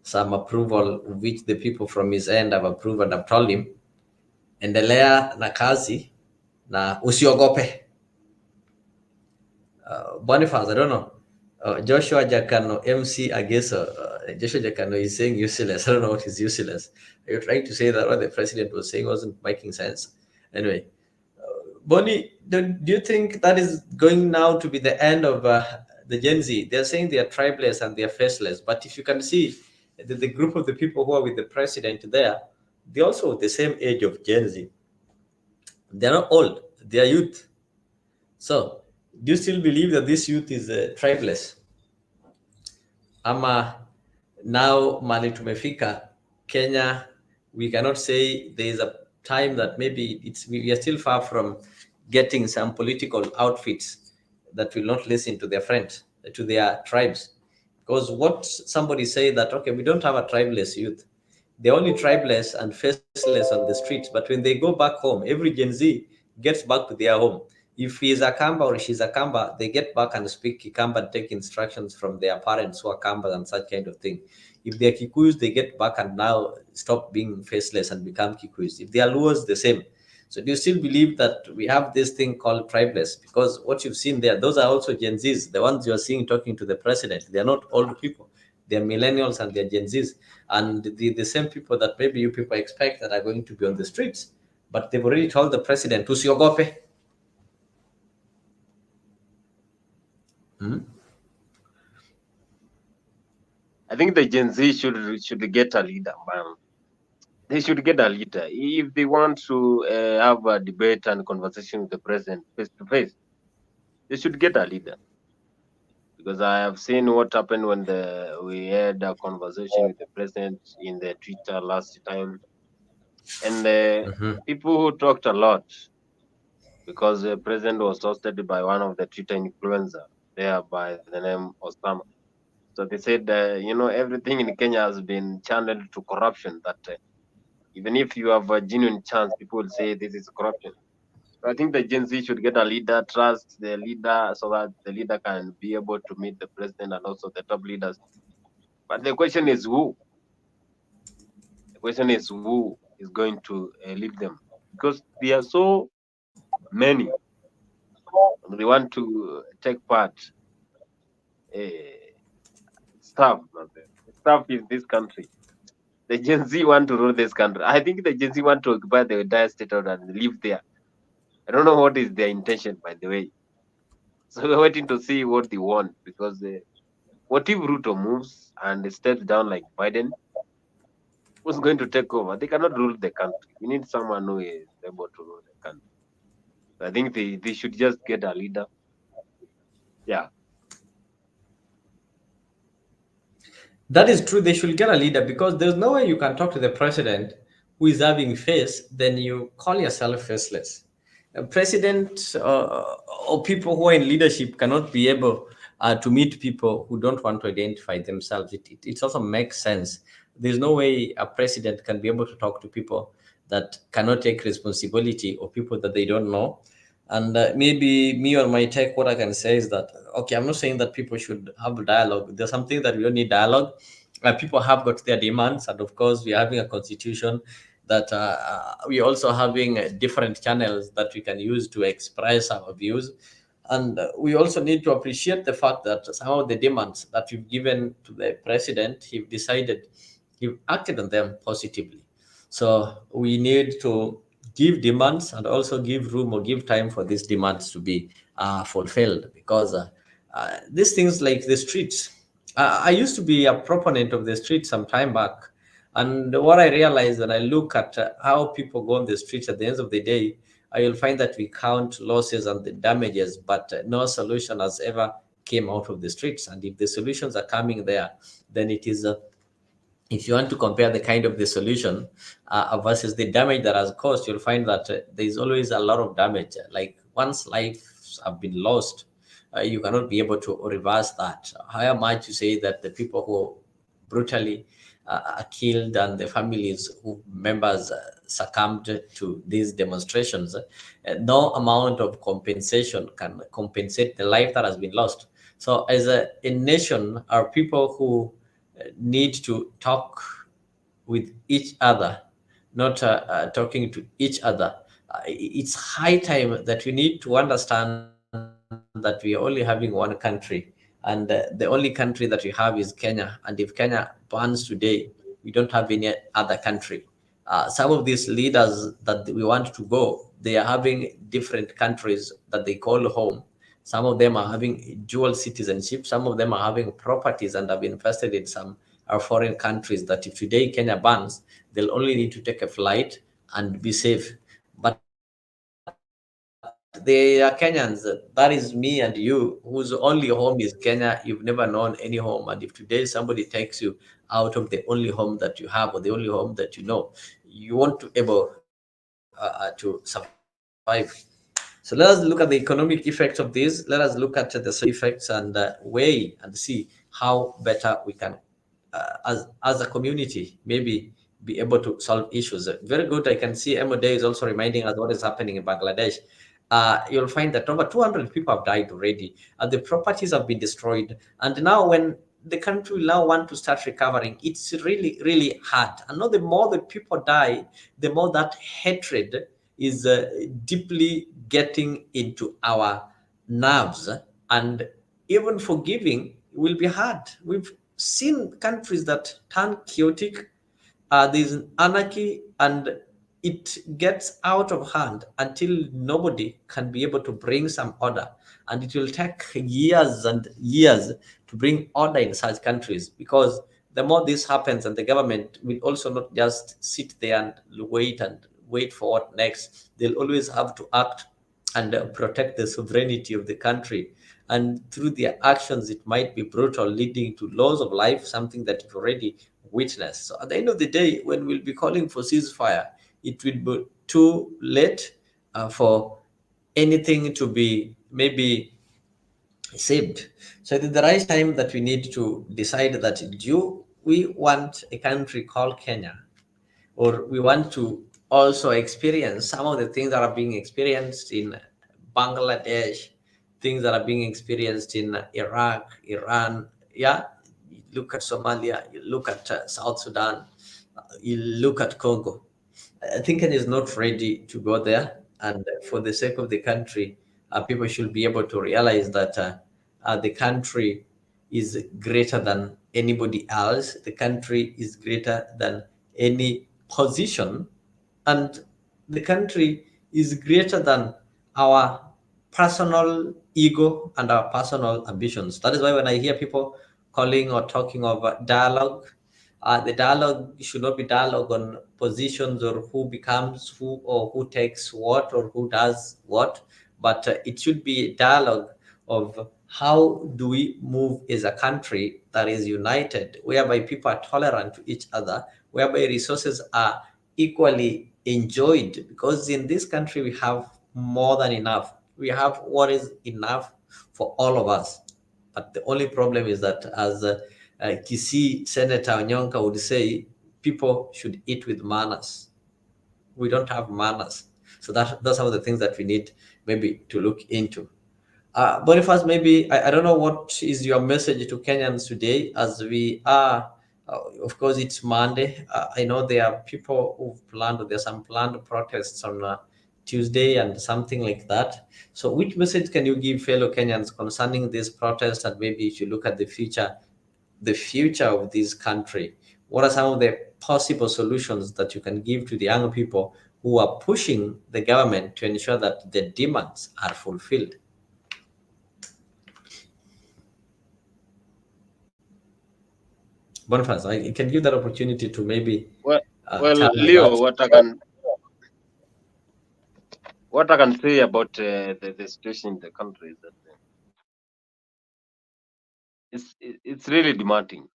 some approval, which the people from his end have approved and have told him, endelea na kazi na usiogope. Boniface, I don't know. Joshua Jakano, MC, I guess Joshua Jakano is saying useless. I don't know what is useless. Are you trying to say that what the president was saying wasn't making sense? Anyway, Bonnie, do you think that is going now to be the end of the Gen Z? They're saying they are tribeless and they are faceless. But if you can see the group of the people who are with the president there, they're also the same age of Gen Z. They're not old, they are youth. So, do you still believe that this youth is tribeless? Ama now mali tumefika Kenya, we cannot say there is a time that maybe we are still far from getting some political outfits that will not listen to their friends, to their tribes. Because what somebody say that, okay, we don't have a tribeless youth. They're only tribeless and faceless on the streets. But when they go back home, every Gen Z gets back to their home. If he is a Kamba or she's a Kamba, they get back and speak Kikamba and take instructions from their parents who are Kamba and such kind of thing. If they're Kikuyus, they get back and now stop being faceless and become Kikuyus. If they are Luos, the same. So do you still believe that we have this thing called tribeless? Because what you've seen there, those are also Gen Zs. The ones you're seeing talking to the president, they're not old people. They're millennials and they're Gen Zs. And the same people that maybe you people expect that are going to be on the streets. But they've already told the president, usiogope. I think the Gen Z should get a leader, man. They should get a leader. If they want to have a debate and conversation with the president face to face, they should get a leader. Because I have seen what happened when we had a conversation with the president in the Twitter last time, and the people who talked a lot, because the president was hosted by one of the Twitter influencer there by the name Osama. So they said, everything in Kenya has been channeled to corruption. That even if you have a genuine chance, people will say this is corruption. So I think the Gen Z should get a leader, trust the leader, so that the leader can be able to meet the president and also the top leaders. But the question is who? The question is who is going to lead them? Because they are so many. They want to take part. Staff in this country. The Gen Z want to rule this country. I think the Gen Z want to occupy the entire state and live there. I don't know what is their intention, by the way. So we're waiting to see what they want, because what if Ruto moves and steps down like Biden? Who's going to take over? They cannot rule the country. We need someone who is able to rule the country. I think they should just get a leader. Yeah. That is true. They should get a leader, because there's no way you can talk to the president who is having face, then you call yourself faceless. A president or people who are in leadership cannot be able to meet people who don't want to identify themselves. It also makes sense. There's no way a president can be able to talk to people that cannot take responsibility, or people that they don't know. And maybe me or my take, what I can say is that, okay, I'm not saying that people should have a dialogue. There's something that we don't need dialogue. People have got their demands. And of course, we are having a constitution that we're also having different channels that we can use to express our views. And we also need to appreciate the fact that some of the demands that we've given to the president, he acted on them positively. So we need to give demands and also give room or give time for these demands to be fulfilled, because these things like the streets, I used to be a proponent of the streets some time back. And what I realized when I look at how people go on the streets, at the end of the day, I will find that we count losses and the damages, but no solution has ever came out of the streets. And if the solutions are coming there, then it is if you want to compare the kind of the solution versus the damage that has caused, you'll find that there is always a lot of damage. Like once lives have been lost, You cannot be able to reverse that. How am I to say that the people who brutally are killed and the families who members succumbed to these demonstrations, no amount of compensation can compensate the life that has been lost. So as a nation, our people who need to talk with each other, not talking to each other. It's high time that we need to understand that we are only having one country, and the only country that we have is Kenya. And if Kenya burns today, we don't have any other country. Some of these leaders that we want to go, they are having different countries that they call home. Some of them are having dual citizenship. Some of them are having properties and have invested in some foreign countries that if today Kenya bans, they'll only need to take a flight and be safe. But they are Kenyans. That is me and you, whose only home is Kenya. You've never known any home. And if today somebody takes you out of the only home that you have or the only home that you won't be able to survive. So let us look at the economic effects of this. Let us look at the social effects and weigh and see how better we can, as a community, maybe be able to solve issues. Very good. I can see Emode is also reminding us what is happening in Bangladesh. You'll find that over 200 people have died already, and the properties have been destroyed. And now, when the country will now want to start recovering, it's really, really hard. And now, the more the people die, the more that hatred is deeply getting into our nerves, and even forgiving will be hard. We've seen countries that turn chaotic. There's anarchy, and it gets out of hand until nobody can be able to bring some order. And it will take years and years to bring order in such countries, because the more this happens, and the government will also not just sit there and wait for what next. They'll always have to act and protect the sovereignty of the country. And through their actions, it might be brutal, leading to loss of life, something that you've already witnessed. So at the end of the day, when we'll be calling for ceasefire, it will be too late for anything to be maybe saved. So at the right time that we need to decide that, do we want a country called Kenya, or we want to also experience some of the things that are being experienced in Bangladesh, things that are being experienced in Iraq, Iran. Yeah, you look at Somalia, you look at South Sudan, you look at Congo. I think Kenya is not ready to go there. And for the sake of the country, people should be able to realize that the country is greater than anybody else. The country is greater than any position, and the country is greater than our personal ego and our personal ambitions. That is why when I hear people calling or talking of dialogue, the dialogue should not be dialogue on positions or who becomes who or who takes what or who does what, but it should be a dialogue of how do we move as a country that is united, whereby people are tolerant to each other, whereby resources are equally enjoyed. Because in this country, we have more than enough. We have what is enough for all of us. But the only problem is that, as Kisii Senator Onyonka would say, people should eat with manners. We don't have manners. So those are the things that we need maybe to look into. Boniface, maybe, I don't know what is your message to Kenyans today, as we are, of course, it's Monday. I know there are people who've planned, there's some planned protests on Tuesday and something like that. So which message can you give fellow Kenyans concerning this protest, and maybe if you look at the future of this country, what are some of the possible solutions that you can give to the young people who are pushing the government to ensure that the demands are fulfilled? Boniface, I can give that opportunity to maybe Well, tell us Leo, that. what I can say about the situation in the country is that it's really demanding.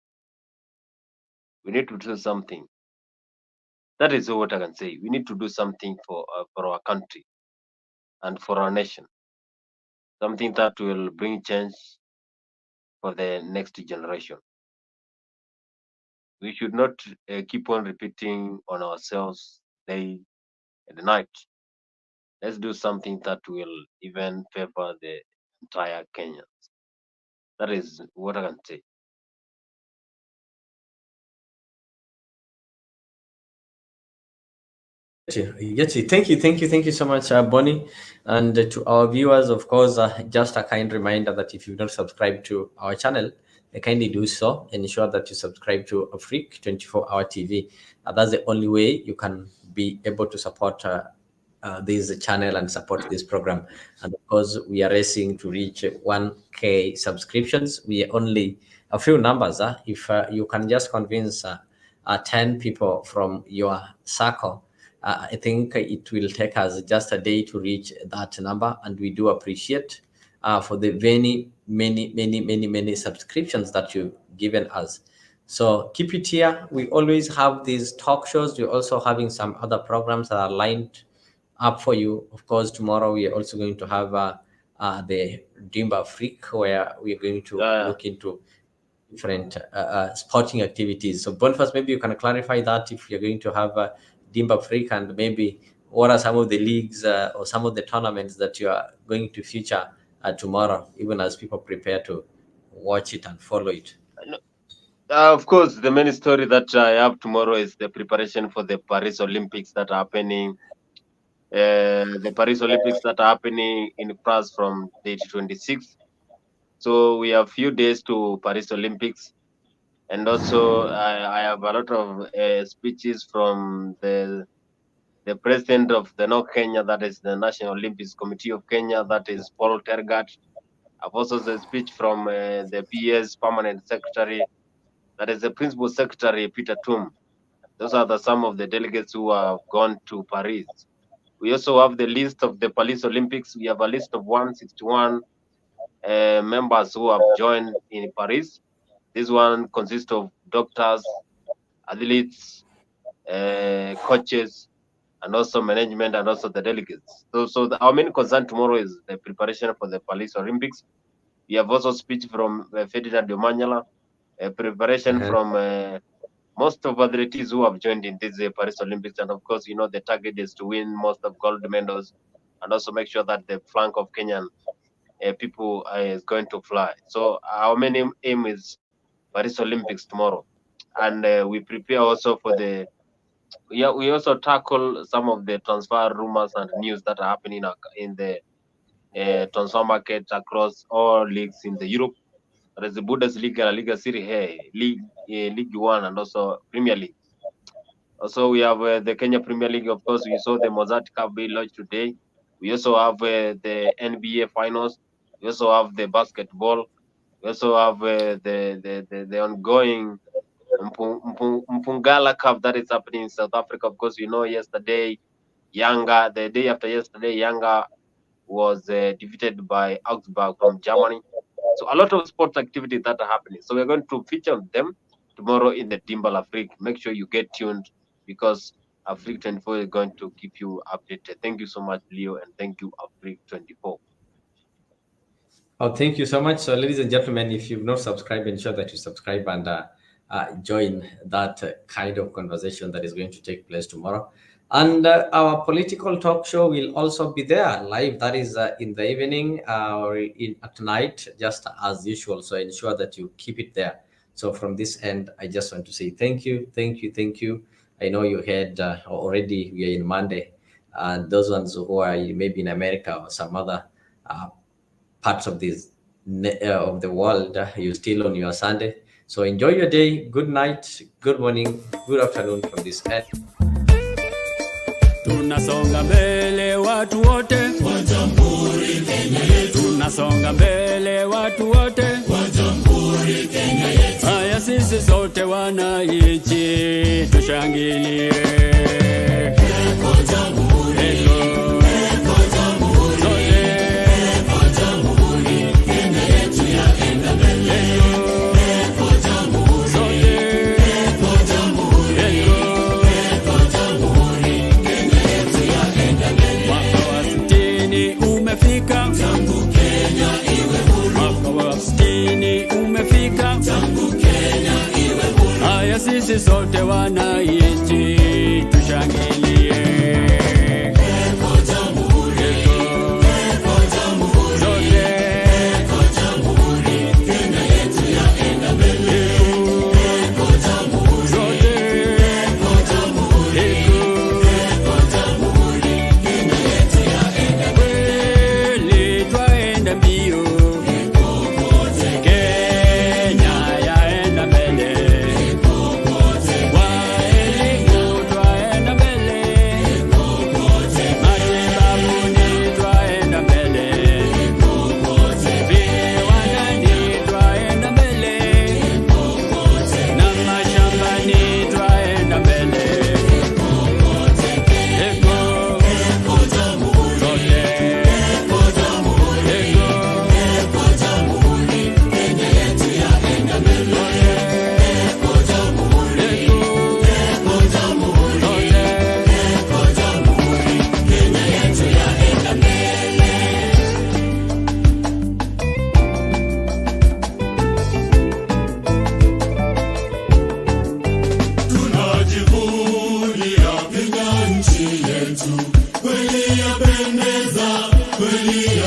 We need to do something. That is what I can say. We need to do something for our country and for our nation. something that will bring change for the next generation. We should not keep on repeating on ourselves day and night. Let's do something that will even favor the entire Kenya. That is what I can say. Thank you so much, Bonnie. And to our viewers, of course, just a kind reminder that if you've not subscribed to our channel, kindly do so. Ensure that you subscribe to Afrique 24-hour TV. That's the only way you can be able to support this channel and support this program. And of course, we are racing to reach 1K subscriptions. We are only a few numbers. If you can just convince 10 people from your circle, I think it will take us just a day to reach that number, and we do appreciate for the many subscriptions that you've given us. So keep it here. We always have these talk shows. We're also having some other programs that are lined up for you. Of course, tomorrow we are also going to have the Dimba Freak, where we are going to look into different sporting activities. So Boniface, maybe you can clarify that if you're going to have Dimba Freak, and maybe what are some of the leagues or some of the tournaments that you are going to feature tomorrow, even as people prepare to watch it and follow it. Of course, the main story that I have tomorrow is the preparation for the Paris Olympics that are happening. The Paris Olympics that are happening in France from date 26. So we have few days to Paris Olympics, and also I have a lot of speeches from the president of the North Kenya, that is the National Olympics Committee of Kenya, that is Paul Tergat. I've also the speech from the PS Permanent Secretary, that is the Principal Secretary Peter Tum. Those are some of the delegates who have gone to Paris. We also have the list of the Paris Olympics. We have a list of 161 members who have joined in Paris. This one consists of doctors, athletes, coaches, and also management, and also the delegates. So our main concern tomorrow is the preparation for the Paris Olympics. We have also speech from Ferdinand Omanyala, preparation from most of the athletes who have joined in this Paris Olympics. And of course, the target is to win most of gold medals, and also make sure that the flank of Kenyan people is going to fly. So our main aim is Paris Olympics tomorrow. And we prepare also for we also tackle some of the transfer rumors and news that are happening in the transfer market across all leagues in the Europe. There is the Bundesliga, La Liga Serie A, League One, and also Premier League. Also, we have the Kenya Premier League. Of course, we saw the Mozart Cup being launched today. We also have the NBA Finals. We also have the basketball. We also have the ongoing Mpungala Cup that is happening in South Africa. Of course, yesterday, the day after yesterday, Yanga was defeated by Augsburg from Germany. So a lot of sports activities that are happening. So we're going to feature them tomorrow in the Dimbal Afrique. Make sure you get tuned, because Afrique 24 is going to keep you updated. Thank you so much, Leo, and thank you, Afrique 24. Oh, thank you so much. So, ladies and gentlemen, if you've not subscribed, ensure that you subscribe and join that kind of conversation that is going to take place tomorrow. And our political talk show will also be there live. That is in the evening or at night, just as usual. So ensure that you keep it there. So from this end, I just want to say thank you. I know you had already, we are in Monday. And those ones who are maybe in America or some other parts of this of the world, you're still on your Sunday. So enjoy your day. Good night, good morning, good afternoon from this end. Tunasonga mbele watu wote wa Jamhuri Kenya yetu. Tunasonga mbele watu wote wa Jamhuri Kenya yetu. Haya sisi sote wananchi tushangilie. Eko Jamhuri, eko Jamhuri, eko Jamhuri Kenya yetu yaenda mbele. Eko Jamhuri, sote eko Jamhuri, eko Jamhuri. Mwaka wa 60 umefika, tangu Kenya sisi sote wananchi tushangilie. Kweli yapendeza, kweli